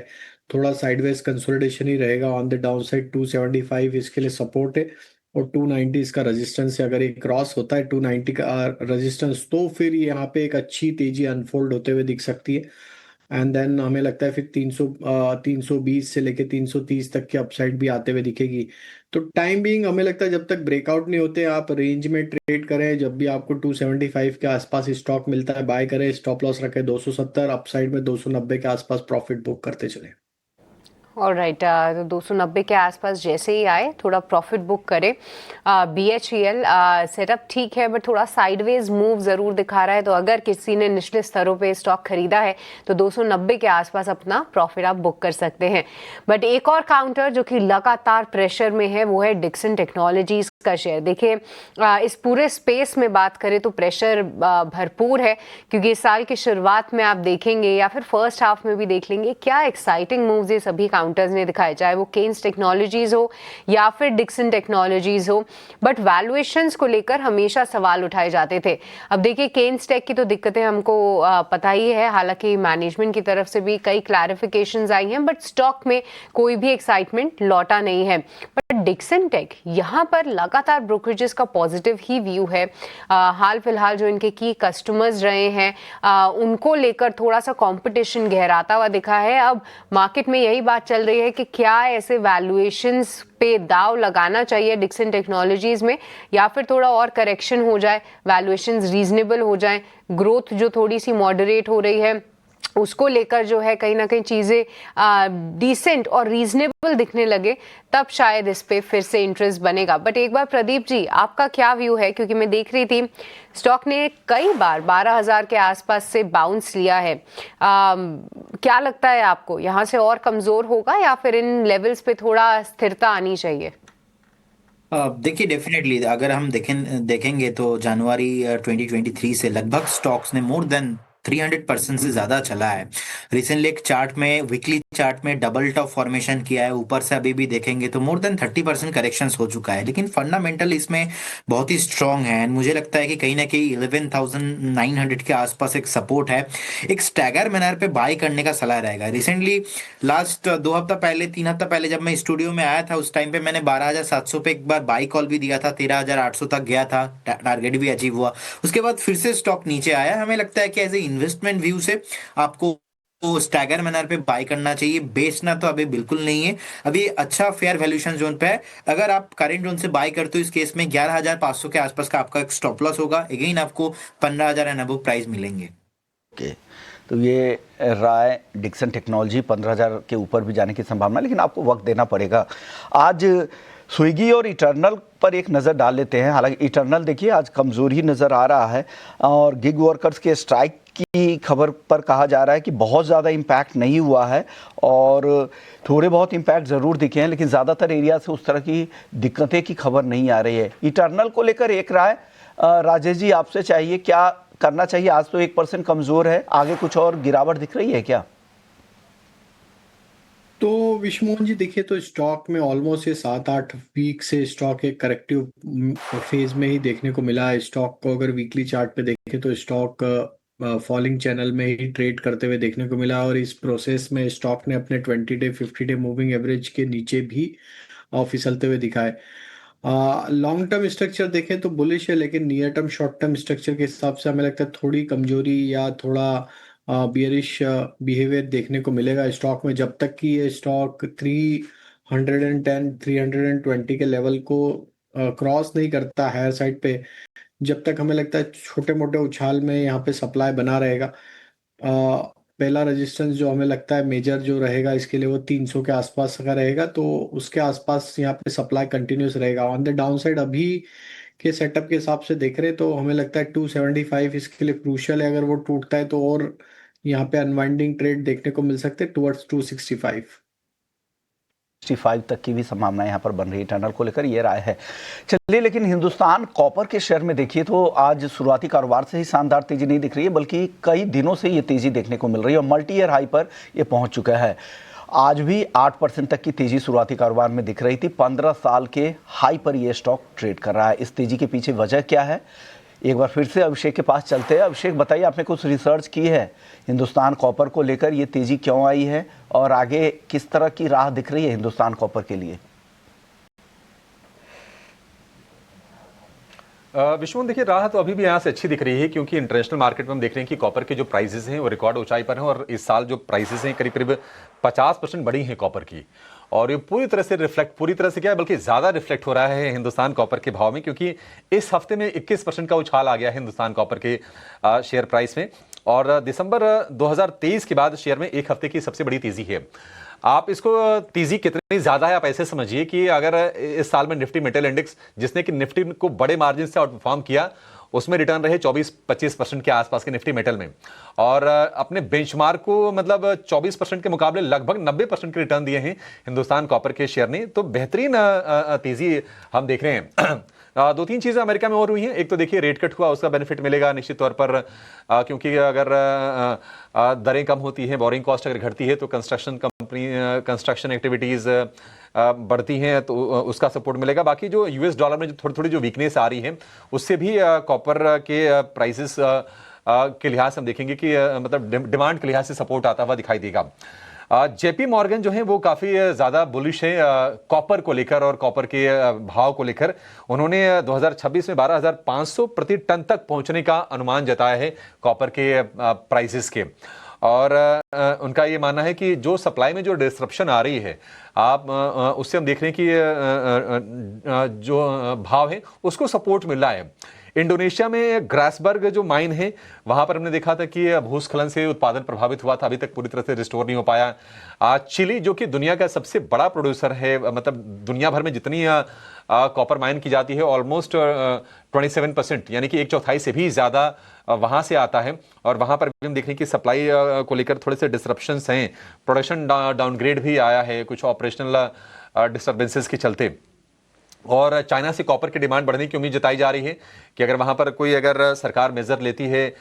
थोड़ा साइडवेज कंसोलिडेशन ही रहेगा। ऑन द डाउन साइड 275 इसके लिए सपोर्ट है और 290 इसका रेजिस्टेंस है। अगर ये क्रॉस होता है 290 का रेजिस्टेंस, तो फिर यहाँ पे एक अच्छी तेजी अनफोल्ड होते हुए दिख सकती है। एंड देन हमें लगता है फिर 320 से लेके 330 तक की अपसाइड भी आते हुए दिखेगी। तो टाइम बीइंग हमें लगता है जब तक ब्रेकआउट नहीं होते आप रेंज में ट्रेड करें। जब भी आपको 275 के आसपास स्टॉक मिलता है बाय करें, स्टॉप लॉस रखें 270, अपसाइड में 290 के आसपास प्रॉफिट बुक करते चलें। ऑलराइट, तो 290 के आसपास जैसे ही आए थोड़ा प्रॉफिट बुक करें। BHEL सेटअप ठीक है, बट थोड़ा साइडवेज मूव ज़रूर दिखा रहा है, तो अगर किसी ने निचले स्तरों पे स्टॉक खरीदा है तो 290 के आसपास अपना प्रॉफिट आप बुक कर सकते हैं। बट एक और काउंटर जो कि लगातार प्रेशर में है वो है डिक्सन टेक्नोलॉजीज का शेयर। देखिए इस पूरे स्पेस में बात करें तो प्रेशर भरपूर है, क्योंकि इस साल की शुरुआत में आप देखेंगे या फिर फर्स्ट हाफ में भी देख लेंगे क्या एक्साइटिंग मूव्स ये सभी काउंटर्स ने दिखाए, चाहे वो केन्स टेक्नोलॉजीज हो या फिर डिक्सन टेक्नोलॉजीज हो। बट वैल्यूएशंस को लेकर हमेशा सवाल उठाए जाते थे। अब देखिए केन्स टेक की तो दिक्कतें हमको पता ही है, हालांकि मैनेजमेंट की तरफ से भी कई क्लैरिफिकेशंस आई हैं, बट स्टॉक में कोई भी एक्साइटमेंट लौटा नहीं है। बट डिक्सन टेक यहाँ पर लगातार ब्रोकरेजेस का पॉजिटिव ही व्यू है। हाल फिलहाल जो इनके की कस्टमर्स रहे हैं उनको लेकर थोड़ा सा कंपटीशन गहराता हुआ दिखा है। अब मार्केट में यही बात चल रही है कि क्या ऐसे वैल्यूएशंस पे दाव लगाना चाहिए डिक्सन टेक्नोलॉजीज में, या फिर थोड़ा और करेक्शन हो जाए, वैल्यूएशंस रीजनेबल हो जाए, ग्रोथ जो थोड़ी सी मॉडरेट हो रही है उसको लेकर जो है कहीं ना कहीं चीज़ें डिसेंट और रीजनेबल दिखने लगे, तब शायद इस पे फिर से इंटरेस्ट बनेगा। बट एक बार प्रदीप जी, आपका क्या व्यू है? क्योंकि मैं देख रही थी स्टॉक ने कई बार 12,000 के आसपास से बाउंस लिया है। क्या लगता है आपको, यहाँ से और कमज़ोर होगा या फिर इन लेवल्स पे थोड़ा स्थिरता आनी चाहिए? देखिए, डेफिनेटली अगर हम देखेंगे तो जनवरी 2023 से लगभग स्टॉक्स ने मोर देन 300% से ज्यादा चला है। रिसेंटली एक चार्ट में, वीकली चार्ट में डबल टॉप फॉर्मेशन किया है। ऊपर से अभी भी देखेंगे तो मोर देन 30% करेक्शंस हो चुका है, लेकिन फंडामेंटल इसमें बहुत ही स्ट्रांग है। एंड मुझे लगता है कि कहीं ना कहीं 11,900 के आसपास एक सपोर्ट है। एक स्टैगर मैनर पे बाय करने का सलाह रहेगा। रिसेंटली लास्ट 2 हफ्ता पहले, 3 हफ्ता पहले जब मैं स्टूडियो में आया था, उस टाइम पे मैंने 12,700 पे एक बार बाई कॉल भी दिया था, 13,800 तक गया था, टारगेट भी अचीव हुआ। उसके बाद फिर से स्टॉक नीचे आया। हमें लगता है कि एज ए इन्वेस्टमेंट व्यू से आपको तो स्टैगर मैनर पे बाय करना चाहिए, बेचना तो अभी बिल्कुल नहीं है। अभी अच्छा फेयर वैल्यूएशन जोन पे है। अगर आप करंट जोन से बाय करते हो, इस केस में 11,500 के आसपास का आपका एक स्टॉप लॉस होगा। अगेन आपको 15,000 एंड अबव प्राइस मिलेंगे। ओके, तो ये राय डिक्सन टेक्नोलॉजी 15,000 के ऊपर भी जाने की संभावना, लेकिन आपको वक्त देना पड़ेगा। आज स्विगी और इटर्नल पर एक नज़र डाल लेते हैं। हालांकि इटर्नल देखिए आज कमज़ोरी नज़र आ रहा है, और गिग वर्कर्स के स्ट्राइक की खबर पर कहा जा रहा है कि बहुत ज़्यादा इम्पैक्ट नहीं हुआ है, और थोड़े बहुत इम्पैक्ट ज़रूर दिखे हैं, लेकिन ज़्यादातर एरिया से उस तरह की दिक्कतें की खबर नहीं आ रही है। इटर्नल को लेकर एक राय राजेश जी आपसे चाहिए, क्या करना चाहिए? आज तो 1% कमज़ोर है, आगे कुछ और गिरावट दिख रही है क्या? तो विश्वमोहन जी, देखिए तो स्टॉक में ऑलमोस्ट ये 7-8 वीक से स्टॉक एक करेक्टिव फेज में ही देखने को मिला है। स्टॉक को अगर वीकली चार्ट पे देखें तो स्टॉक फॉलिंग चैनल में ही ट्रेड करते हुए देखने को मिला, और इस प्रोसेस में स्टॉक ने अपने 20 डे 50 डे मूविंग एवरेज के नीचे भी फिसलते हुए दिखा है। लॉन्ग टर्म स्ट्रक्चर देखें तो बुलिश है, लेकिन near term short term structure के हिसाब से हमें लगता है थोड़ी कमजोरी या थोड़ा बियरिश बिहेवियर देखने को मिलेगा स्टॉक में, जब तक कि ये स्टॉक 310 320 के लेवल को क्रॉस नहीं करता हायर साइड पे। जब तक हमें लगता है छोटे मोटे उछाल में यहाँ पे सप्लाई बना रहेगा। पहला रेजिस्टेंस जो हमें लगता है मेजर जो रहेगा इसके लिए, वो 300 के आसपास का रहेगा, तो उसके आसपास यहाँ पे सप्लाई कंटिन्यूस रहेगा। ऑन द डाउन साइड अभी के सेटअप के हिसाब से देख रहे तो हमें लगता है 275 इसके लिए क्रूशियल है। अगर वो टूटता है तो और यहाँ पे अनवाइंडिंग ट्रेड देखने को मिल सकते हैं टुवर्ड्स 265 तक की भी संभावना यहाँ पर बन रही है टनल को लेकर, ये राय है। चलिए, लेकिन हिंदुस्तान कॉपर के शेयर में देखिए तो आज शुरुआती कारोबार से ही शानदार तेजी नहीं दिख रही है, बल्कि कई दिनों से ये तेजी देखने को मिल रही है और मल्टी ईयर हाई पर ये पहुंच चुका है। आज भी 8% तक की तेजी शुरुआती कारोबार में दिख रही थी। 15 साल के हाई पर यह स्टॉक ट्रेड कर रहा है। इस तेजी के पीछे वजह क्या है, एक बार फिर से अभिषेक के पास चलते हैं। अभिषेक, बताइए, आपने कुछ रिसर्च की है हिंदुस्तान कॉपर को लेकर, ये तेजी क्यों आई है और आगे किस तरह की राह दिख रही है हिंदुस्तान कॉपर के लिए? विश्वमोहन, देखिए राह तो अभी भी यहाँ से अच्छी दिख रही है, क्योंकि इंटरनेशनल मार्केट में हम देख रहे हैं कि कॉपर के जो प्राइसेस हैं वो रिकॉर्ड ऊंचाई पर हैं, और इस साल जो प्राइसेस हैं करीब करीब 50% बढ़ी हैं कॉपर की, और ये पूरी तरह से क्या है, बल्कि ज़्यादा रिफ्लेक्ट हो रहा है हिंदुस्तान कॉपर के भाव में, क्योंकि इस हफ्ते में 21% का उछाल आ गया है हिंदुस्तान कॉपर के शेयर प्राइस में, और दिसंबर 2023 के बाद शेयर में एक हफ्ते की सबसे बड़ी तेजी है। आप इसको तेजी कितनी ज़्यादा है आप ऐसे समझिए कि अगर इस साल में निफ्टी मेटल इंडेक्स, जिसने कि निफ्टी को बड़े मार्जिन से आउट परफॉर्म किया, उसमें रिटर्न रहे 24-25% के आसपास के निफ्टी मेटल में, और अपने बेंचमार्क को मतलब 24% के मुकाबले लगभग 90% के रिटर्न दिए हैं हिंदुस्तान कॉपर के शेयर ने। तो बेहतरीन तेजी हम देख रहे हैं। 2-3 चीज़ें अमेरिका में और हुई हैं। एक तो देखिए रेट कट हुआ, उसका बेनिफिट मिलेगा निश्चित तौर पर, क्योंकि अगर दरें कम होती हैं, बोरिंग कॉस्ट अगर घटती है, तो कंस्ट्रक्शन एक्टिविटीज़ बढ़ती हैं, तो उसका सपोर्ट मिलेगा। बाकी जो यूएस डॉलर में जो थोड़ी जो वीकनेस आ रही है, उससे भी कॉपर के प्राइसेस के लिहाज से हम देखेंगे कि मतलब डिमांड के लिहाज से सपोर्ट आता हुआ दिखाई देगा। जेपी मॉर्गन जो है वो काफ़ी ज़्यादा बुलिश है कॉपर को लेकर और कॉपर के भाव को लेकर। उन्होंने 2026 में 12,500 प्रति टन तक पहुंचने का अनुमान जताया है कॉपर के प्राइसेस के, और उनका ये मानना है कि जो सप्लाई में जो डिस्रप्शन आ रही है आप उससे हम देख रहे हैं कि जो भाव है उसको सपोर्ट मिल रहा है। इंडोनेशिया में ग्रासबर्ग जो माइन है वहां पर हमने देखा था कि भूस्खलन से उत्पादन प्रभावित हुआ था, अभी तक पूरी तरह से रिस्टोर नहीं हो पाया। चिली जो कि दुनिया का सबसे बड़ा प्रोड्यूसर है, मतलब दुनिया भर में जितनी कॉपर माइन की जाती है ऑलमोस्ट 27%, यानी कि 1/4 से भी ज्यादा वहां से आता है। और वहां पर भी हम देख रहे हैं कि सप्लाई को लेकर थोड़े से डिसरप्शंस हैं, प्रोडक्शन डाउनग्रेड भी आया है कुछ ऑपरेशनल डिस्टर्बेंसेस के चलते। और चाइना से कॉपर की डिमांड बढ़ने की उम्मीद जताई जा रही है कि अगर वहां पर कोई अगर सरकार मेजर लेती है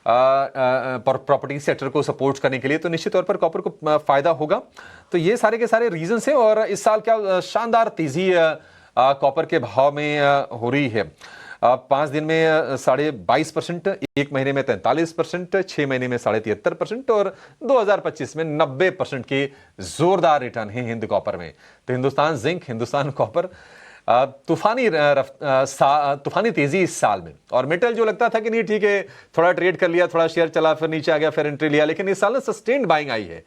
प्रॉपर्टी सेक्टर को सपोर्ट करने के लिए तो निश्चित तौर पर कॉपर को फायदा होगा। तो ये सारे के सारे रीजंस हैं। और इस साल क्या शानदार तेजी कॉपर के भाव में हो रही है। 5 दिन में 22.5%, 1 महीने में 43%, 6 महीने में 73% और 2025 में 90% के जोरदार रिटर्न है हिंद कॉपर में। तो हिंदुस्तान जिंक, हिंदुस्तान कॉपर तूफानी तेजी इस साल में। और मेटल जो लगता था कि नहीं ठीक है, थोड़ा ट्रेड कर लिया, थोड़ा शेयर चला, फिर नीचे आ गया, फिर एंट्री लिया, लेकिन इस साल ना सस्टेन्ड बाइंग आई है।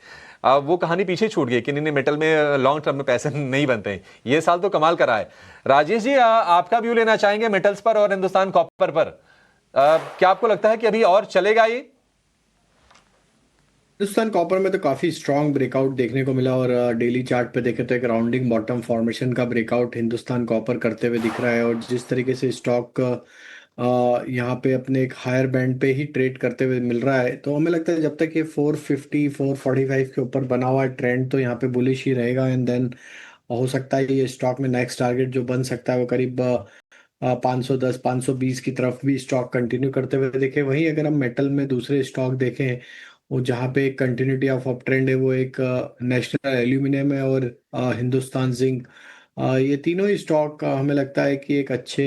वो कहानी पीछे छूट गई कि नहीं मेटल में लॉन्ग टर्म में पैसे नहीं बनते हैं। ये साल तो कमाल करा है। राजेश जी, आपका व्यू लेना चाहेंगे मेटल्स पर और हिंदुस्तान कॉपर पर। क्या आपको लगता है कि अभी और चलेगा ये? हिंदुस्तान कॉपर में तो काफी स्ट्रांग ब्रेकआउट देखने को मिला और डेली चार्ट पे देखें तो एक राउंडिंग बॉटम फॉर्मेशन का ब्रेकआउट हिंदुस्तान कॉपर करते हुए दिख रहा है। और जिस तरीके से स्टॉक यहाँ पे अपने एक हायर बैंड पे ही ट्रेड करते हुए मिल रहा है, तो हमें लगता है जब तक ये 450 445 के ऊपर बना हुआ है ट्रेंड तो यहाँ पे बुलिश ही रहेगा। एंड देन हो सकता है ये स्टॉक में नेक्स्ट टारगेट जो बन सकता है वो करीब 510 520 की तरफ भी स्टॉक कंटिन्यू करते हुए देखें। वहीं अगर हम मेटल में दूसरे स्टॉक देखें वो जहाँ पे एक कंटिन्यूटी ऑफ अप ट्रेंड है वो एक नेशनल एल्यूमिनियम है और हिंदुस्तान जिंक। ये तीनों ही स्टॉक हमें लगता है कि एक अच्छे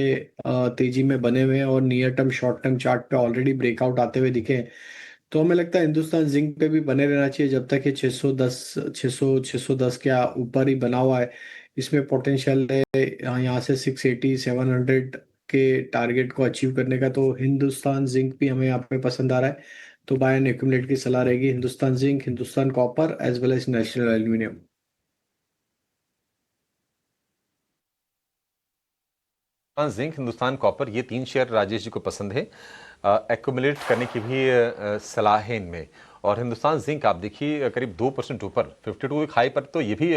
तेजी में बने हुए हैं और near term short term chart पे ऑलरेडी ब्रेकआउट आते हुए दिखे। तो हमें लगता है हिंदुस्तान जिंक पे भी बने रहना चाहिए जब तक ये 610 के ऊपर ही बना हुआ है। इसमें पोटेंशियल है यहाँ से 680 700 के टारगेट को अचीव करने का। तो हिंदुस्तान जिंक भी हमें यहाँ पे पसंद आ रहा है। तो बाय एंड एक्यूमुलेट की सलाह रहेगी Hindustan zinc, Hindustan copper as well as national aluminium. Zinc, Hindustan copper, ये 3 शेयर राजेश जी को पसंद है। एक्यूमुलेट करने की भी सलाह है इनमें। और हिंदुस्तान जिंक आप देखिए करीब 2% ऊपर 52 एक हाई पर तो ये भी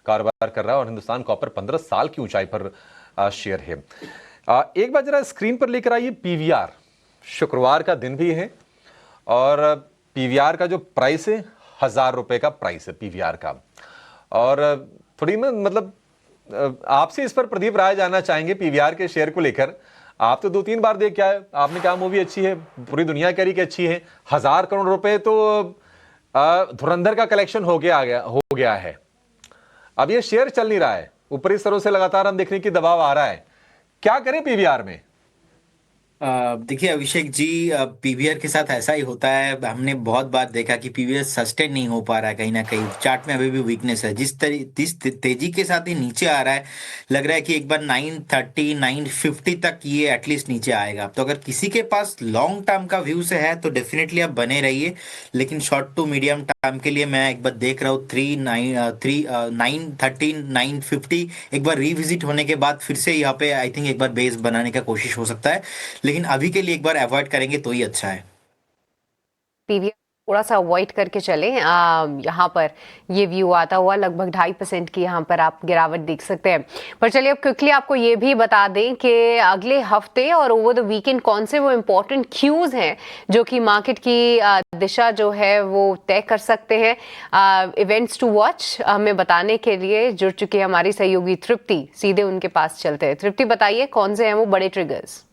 कारोबार कर रहा है। और हिंदुस्तान कॉपर 15 साल की ऊंचाई पर शेयर है। एक बार जरा स्क्रीन पर लेकर आइए पीवीआर। शुक्रवार का दिन भी है और पीवीआर का जो प्राइस है 1000 रुपए का प्राइस है पीवीआर का। और थोड़ी मतलब आपसे इस पर प्रदीप राय जानना चाहेंगे पीवीआर के शेयर को लेकर। आप तो 2-3 बार देख के आए, आपने कहा मूवी अच्छी है, पूरी दुनिया कह रही कि अच्छी है। 1000 करोड़ रुपए तो धुरंधर का कलेक्शन हो गया है। अब ये शेयर चल नहीं रहा है, ऊपरी स्तरों से लगातार हम देखने की दबाव आ रहा है। क्या करें पीवीआर में? देखिए अभिषेक जी, पीवीआर के साथ ऐसा ही होता है। हमने बहुत बार देखा कि पीवीआर सस्टेन नहीं हो पा रहा है, कहीं ना कहीं चार्ट में अभी भी वीकनेस है। जिस तेजी के साथ ये नीचे आ रहा है, लग रहा है कि एक बार 930 950 तक ये एटलीस्ट नीचे आएगा। तो अगर किसी के पास लॉन्ग टर्म का व्यू से है तो डेफिनेटली आप बने रहिए, लेकिन शॉर्ट टू मीडियम टर्म के लिए मैं एक बार देख रहा हूँ 930 950 एक बार रिविजिट होने के बाद फिर से यहाँ पे आई थिंक एक बार बेस बनाने का कोशिश हो सकता है, लेकिन अभी के लिए एक बार अवॉइड करेंगे तो ही अच्छा है। पीवीआर थोड़ा सा अवॉइड करके चलें। यहाँ पर ये व्यू आता हुआ लगभग 2.5% की यहाँ पर आप गिरावट देख सकते हैं। पर चलिए अब क्विकली आपको ये भी बता दें कि अगले हफ्ते और ओवर द वीकेंड कौन से वो इम्पोर्टेंट क्यूज हैं जो कि मार्केट की दिशा जो है वो तय कर सकते हैं। इवेंट्स टू वॉच हमें बताने के लिए जुड़ चुकी है हमारी सहयोगी तृप्ति। सीधे उनके पास चलते हैं। तृप्ति, बताइए कौन से हैं वो बड़े ट्रिगर्स?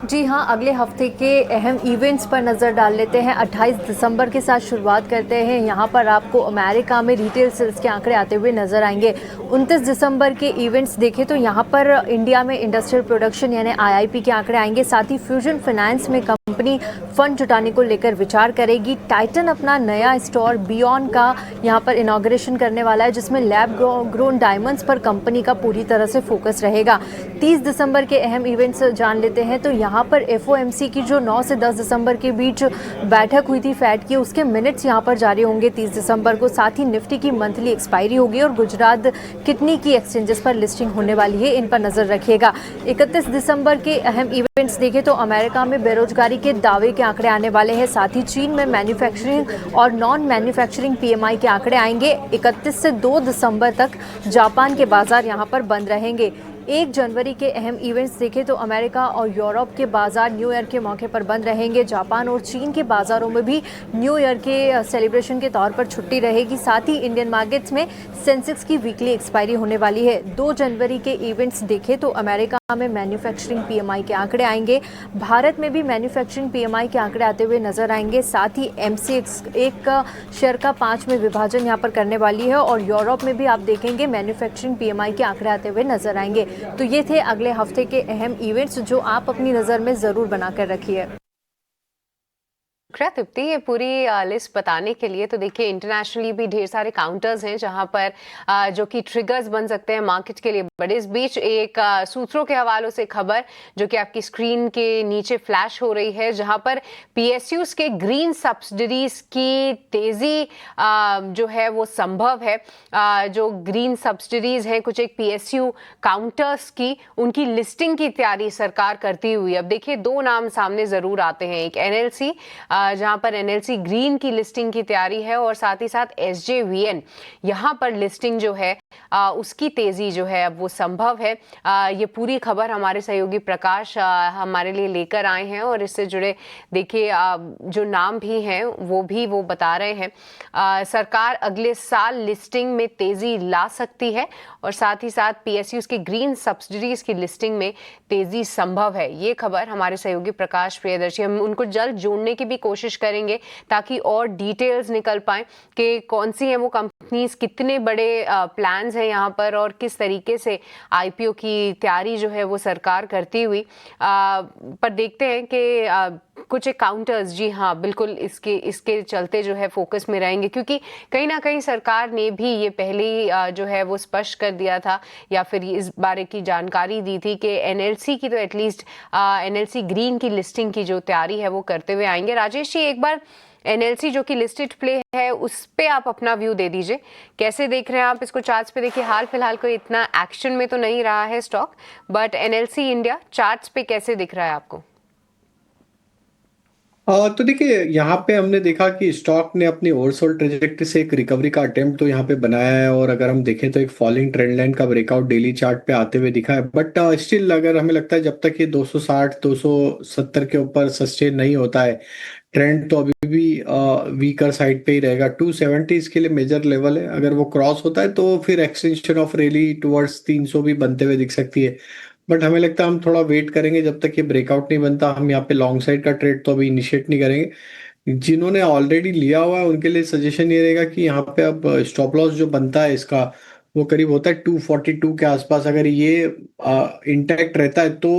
जी हाँ, अगले हफ्ते के अहम इवेंट्स पर नज़र डाल लेते हैं। 28 दिसंबर के साथ शुरुआत करते हैं। यहाँ पर आपको अमेरिका में रिटेल सेल्स के आंकड़े आते हुए नज़र आएंगे। 29 दिसंबर के इवेंट्स देखें तो यहाँ पर इंडिया में इंडस्ट्रियल प्रोडक्शन यानी आईआईपी के आंकड़े आएंगे। साथ ही फ्यूजन फाइनेंस में कंपनी कंपनी फंड जुटाने को लेकर विचार करेगी। टाइटन अपना नया स्टोर बियॉन्ड का यहाँ पर इनॉग्रेशन करने वाला है, जिसमें लैब ग्रोन डायमंड्स पर कंपनी का पूरी तरह से फोकस रहेगा। 30 दिसंबर के अहम इवेंट्स जान लेते हैं। तो यहाँ पर FOMC की जो 9 से 10 दिसंबर के बीच बैठक हुई थी फेड की, उसके मिनट्स यहाँ पर जारी होंगे 30 दिसंबर को। साथ ही निफ्टी की मंथली एक्सपायरी होगी और गुजरात किडनी की एक्सचेंजेस पर लिस्टिंग होने वाली है, इन पर नजर रखिएगा। 31 दिसंबर के अहम इवेंट्स देखें तो अमेरिका में बेरोजगारी के दावे के आंकड़े आने वाले हैं। साथ ही चीन में मैन्युफैक्चरिंग और नॉन मैन्युफैक्चरिंग PMI के आंकड़े आएंगे। 31 से 2 दिसंबर तक जापान के बाजार यहाँ पर बंद रहेंगे। 1 जनवरी के अहम इवेंट्स देखें तो अमेरिका और यूरोप के बाजार न्यू ईयर के मौके पर बंद रहेंगे। जापान और चीन के बाजारों में भी न्यू ईयर के सेलिब्रेशन के तौर पर छुट्टी रहेगी। साथ ही इंडियन मार्केट्स में सेंसेक्स की वीकली एक्सपायरी होने वाली है। 2 जनवरी के इवेंट्स देखें तो अमेरिका में मैन्युफैक्चरिंग PMI के आंकड़े आएंगे। भारत में भी मैन्युफैक्चरिंग PMI के आंकड़े आते हुए नजर आएंगे। साथ ही MCX एक का शेयर का 5 में विभाजन यहाँ पर करने वाली है और यूरोप में भी आप देखेंगे मैन्युफैक्चरिंग PMI के आंकड़े आते हुए नजर आएंगे। तो ये थे अगले हफ्ते के अहम इवेंट्स जो आप अपनी नज़र में ज़रूर बनाकर रखिए। तृप्ति, ये पूरी लिस्ट बताने के लिए तो देखिए इंटरनेशनली भी ढेर सारे काउंटर्स हैं जहां पर जो कि ट्रिगर्स बन सकते हैं मार्केट के लिए। बट इस बीच एक सूत्रों के हवालों से खबर जो कि आपकी स्क्रीन के नीचे फ्लैश हो रही है, जहां पर PSUs के ग्रीन सब्सिडीज की तेजी जो है वो संभव है। जो ग्रीन सब्सिडीज हैं कुछ एक PSU काउंटर्स की, उनकी लिस्टिंग की तैयारी सरकार करती हुई। अब देखिए 2 नाम सामने जरूर आते हैं, एक NLC जहां पर NLC ग्रीन की लिस्टिंग की तैयारी है और साथ ही साथ SJVN यहां पर लिस्टिंग जो है उसकी तेजी जो है अब वो संभव है। ये पूरी खबर हमारे सहयोगी प्रकाश हमारे लिए लेकर आए हैं और इससे जुड़े देखिए जो नाम भी हैं वो बता रहे हैं सरकार अगले साल लिस्टिंग में तेजी ला सकती है और साथ ही साथ PSUs की ग्रीन सब्सिडीज की लिस्टिंग में तेजी संभव है। ये खबर हमारे सहयोगी प्रकाश प्रियदर्शी, हम उनको जल्द जोड़ने की भी कोशिश करेंगे ताकि और डिटेल्स निकल पाए कि कौन सी है वो कंपनीज, कितने बड़े प्लान्स हैं यहाँ पर और किस तरीके से IPO की तैयारी जो है वो सरकार करती हुई। पर देखते हैं कि कुछ एक काउंटर्स, जी हाँ बिल्कुल इसके चलते जो है फोकस में रहेंगे, क्योंकि कहीं ना कहीं सरकार ने भी ये पहले ही जो है वो स्पष्ट कर दिया था या फिर इस बारे की जानकारी दी थी कि NLC की तो एटलीस्ट NLC ग्रीन की लिस्टिंग की जो तैयारी है वो करते हुए आएंगे। राजेश जी, एक बार NLC जो कि लिस्टेड प्ले है उस पे आप अपना व्यू दे दीजिए, कैसे देख रहे हैं आप इसको? चार्ट्स पे देखिए हाल फिलहाल कोई इतना एक्शन में तो नहीं रहा है stock, but NLC India charts पे कैसे दिख रहा है आपको? तो देखिए यहाँ पे हमने देखा कि स्टॉक ने अपनी ओवरसोल्ड ट्रेजेक्टरी से एक रिकवरी का अटेम्प्ट तो यहाँ पे बनाया है और अगर हम देखें तो एक फॉलिंग ट्रेंड लाइन का ब्रेकआउट डेली चार्ट पे आते हुए दिखा है। बट स्टिल अगर हमें लगता है जब तक ये 260 270 के ऊपर सस्टेन नहीं होता है ट्रेंड, तो अभी भी वीकर साइड पे ही रहेगा। 270 इसके लिए मेजर लेवल है, अगर वो क्रॉस होता है तो फिर एक्सटेंशन ऑफ रैली टुवर्ड्स 300 भी बनते हुए दिख सकती है। बट हमें लगता है हम थोड़ा वेट करेंगे जब तक ये ब्रेकआउट नहीं बनता। हम यहाँ पे लॉन्ग साइड का ट्रेड तो अभी इनिशिएट नहीं करेंगे। जिन्होंने ऑलरेडी लिया हुआ है उनके लिए सजेशन ये रहेगा कि यहाँ पे अब स्टॉप लॉस जो बनता है इसका वो करीब होता है 242 के आसपास। अगर ये इंटैक्ट रहता है तो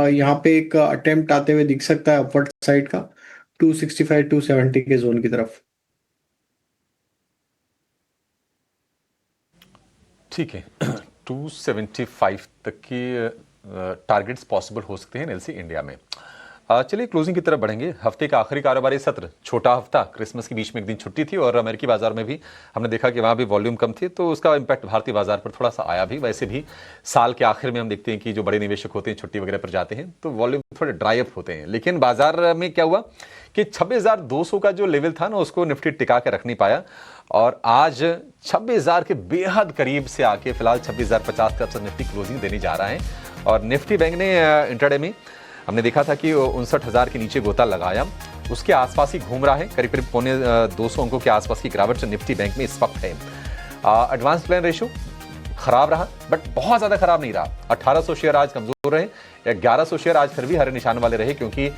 यहाँ पे एक अटेम्प्ट आते हुए दिख सकता है अपवर्ड साइड का 265 270 के जोन की तरफ। ठीक है, 275 तक की टारगेट्स पॉसिबल हो सकते हैं NLC इंडिया में। चलिए क्लोजिंग की तरफ बढ़ेंगे। हफ्ते का आखिरी कारोबारी सत्र, छोटा हफ्ता, क्रिसमस के बीच में एक दिन छुट्टी थी और अमेरिकी बाजार में भी हमने देखा कि वहाँ भी वॉल्यूम कम थी, तो उसका इम्पैक्ट भारतीय बाजार पर थोड़ा सा आया भी। वैसे भी साल के आखिर में हम देखते हैं कि जो बड़े निवेशक होते हैं छुट्टी वगैरह पर जाते हैं तो वॉल्यूम थोड़े ड्राई अप होते हैं। लेकिन बाजार में क्या हुआ कि 26,200 का जो लेवल था ना उसको निफ्टी टिका के रख नहीं पाया और आज 26,000 के बेहद करीब से आके फिलहाल 26,050 का निफ्टी क्लोजिंग देने जा रहा है। और निफ्टी बैंक ने इंट्राडे में हमने देखा था कि 59,000 के नीचे गोता लगाया, उसके आसपास ही घूम रहा है, करीब करीब 200 अंकों के आसपास की गिरावट जो निफ्टी बैंक में इस वक्त है। एडवांस प्लान रेशियो खराब रहा बट बहुत ज्यादा खराब नहीं रहा। 1800 शेयर आज कमजोर रहे, 1100 शेयर आज फिर भी हरे निशान वाले रहे, क्योंकि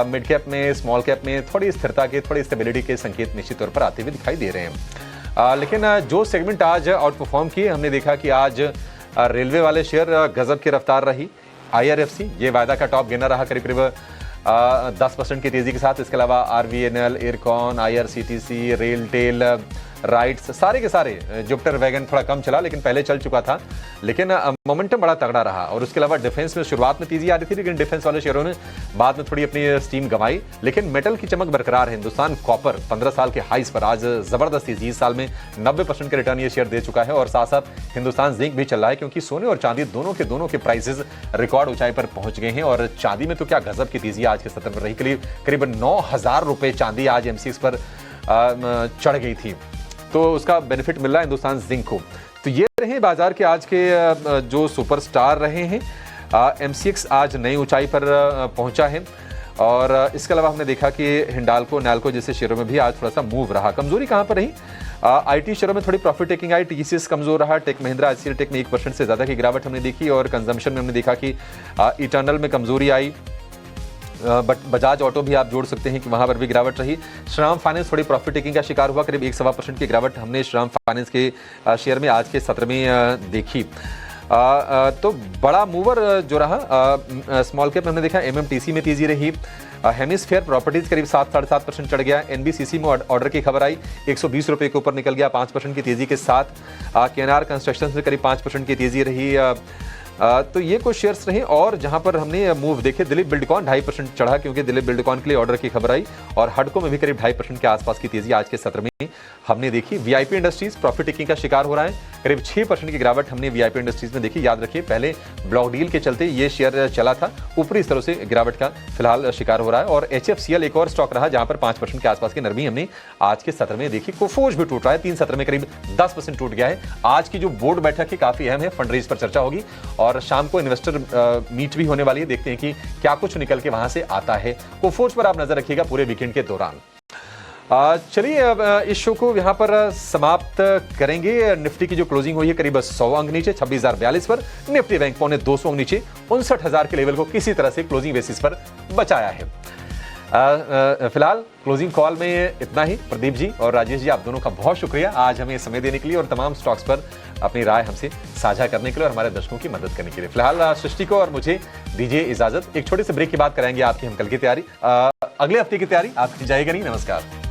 मिड कैप में, स्मॉल कैप में थोड़ी स्थिरता के, थोड़ी स्टेबिलिटी के संकेत निश्चित तौर पर आते हुए दिखाई दे रहे हैं। लेकिन जो सेगमेंट आज आउट परफॉर्म किए, हमने देखा कि आज रेलवे वाले शेयर गजब की रफ्तार रही। IRFC ये वायदा का टॉप गेनर रहा, करीब करीब 10% की तेजी के साथ। इसके अलावा RVNL, aircon, IRCTC, RailTel, rights, सारे के सारे। जुपिटर वैगन थोड़ा कम चला लेकिन पहले चल चुका था, लेकिन मोमेंटम बड़ा तगड़ा रहा। और उसके अलावा डिफेंस में शुरुआत में तेजी आ रही थी, लेकिन डिफेंस वाले शेयरों ने बाद में थोड़ी अपनी स्टीम गंवाई, लेकिन मेटल की चमक बरकरार है। हिंदुस्तान कॉपर 15 साल के हाइस पर आज जबरदस्त तेजी, इस साल में 90% का रिटर्न ये शेयर दे चुका है। और साथ साथ हिंदुस्तान जिंक भी चल रहा है, क्योंकि सोने और चांदी दोनों के प्राइसेस रिकॉर्ड ऊंचाई पर पहुंच गए हैं। और चांदी में तो क्या गजब की तेजी आज के सत्र में रही, करीब 9,000 रुपए चांदी आज MCX पर चढ़ गई थी, तो उसका बेनिफिट मिल रहा है हिंदुस्तान जिंक को। तो ये रहे बाजार के आज के जो सुपरस्टार रहे हैं। MCX आज नई ऊंचाई पर पहुंचा है। और इसके अलावा हमने देखा कि हिंडाल्को, नैल्को जैसे शेयरों में भी आज थोड़ा सा मूव रहा। कमजोरी कहां पर रही? IT शेयरों में थोड़ी प्रॉफिट टेकिंग आई, TCS कमजोर रहा, टेक महिंद्रा, HCL टेक में 1% से ज्यादा की गिरावट हमने देखी। और कंजम्पशन में हमने देखा कि इटर्नल में कमजोरी आई, बट बजाज ऑटो भी आप जोड़ सकते हैं कि वहां पर भी गिरावट रही। श्रीराम फाइनेंस थोड़ी प्रॉफिट टेकिंग का शिकार हुआ, करीब 1.25% की गिरावट हमने श्रीराम फाइनेंस के शेयर में आज के सत्र में देखी। तो बड़ा मूवर जो रहा स्मॉल कैप में हमने देखा MMTC में तेजी रही। हेमिस्फेयर प्रॉपर्टीज करीब 7-7.5% चढ़ गया। NBCC में ऑर्डर की खबर आई, 120 रुपए के ऊपर निकल गया 5% की तेजी के साथ। KNR कंस्ट्रक्शन में करीब 5% की तेजी रही। तो ये कुछ शेयर्स रहे। और जहां पर हमने मूव देखे, दिलीप बिल्डकॉन 2.5% चढ़ा, क्योंकि दिलीप बिल्डकॉन के लिए ऑर्डर की खबर आई। और हडको में भी करीब 2.5% के आसपास की तेजी आज के सत्र में हमने देखी। VIP इंडस्ट्रीज प्रॉफिट टेकिंग का शिकार हो रहा है, करीब 6% की गिरावट हमने VIP इंडस्ट्रीज में देखी। याद रखिए पहले ब्लॉक डील के चलते ये शेयर चला था, ऊपरी स्तरों से गिरावट का फिलहाल शिकार हो रहा है। और HFCL एक और स्टॉक रहा जहां पर 5% के आसपास की नरमी हमने आज के सत्र में देखी। कोफोर्ज भी टूट रहा है, 3 सत्र में करीब 10% टूट गया है। आज की जो बोर्ड बैठक है काफी अहम है, फंड रेज पर चर्चा होगी और शाम को इन्वेस्टर मीट भी होने वाली है। देखते हैं कि क्या कुछ निकल के वहां से आता है। कोफोर्ज पर आप नजर रखिएगा पूरे वीकेंड के दौरान। चलिए अब इस शो को यहाँ पर समाप्त करेंगे। निफ्टी की जो क्लोजिंग हुई है करीब 100 अंक नीचे 26,042 पर। निफ्टी बैंक पौने 200 अंक नीचे 59,000 के लेवल को किसी तरह से क्लोजिंग बेसिस पर बचाया है। फिलहाल क्लोजिंग कॉल में इतना ही। प्रदीप जी और राजेश जी, आप दोनों का बहुत शुक्रिया आज हमें समय देने के लिए और तमाम स्टॉक्स पर अपनी राय हमसे साझा करने के लिए और हमारे दर्शकों की मदद करने के लिए। फिलहाल सृष्टि को और मुझे दीजिए इजाजत। एक छोटे से ब्रेक के बाद कराएंगे आपकी हम कल की तैयारी, अगले हफ्ते की तैयारी आपकी जाएगी नहीं। नमस्कार।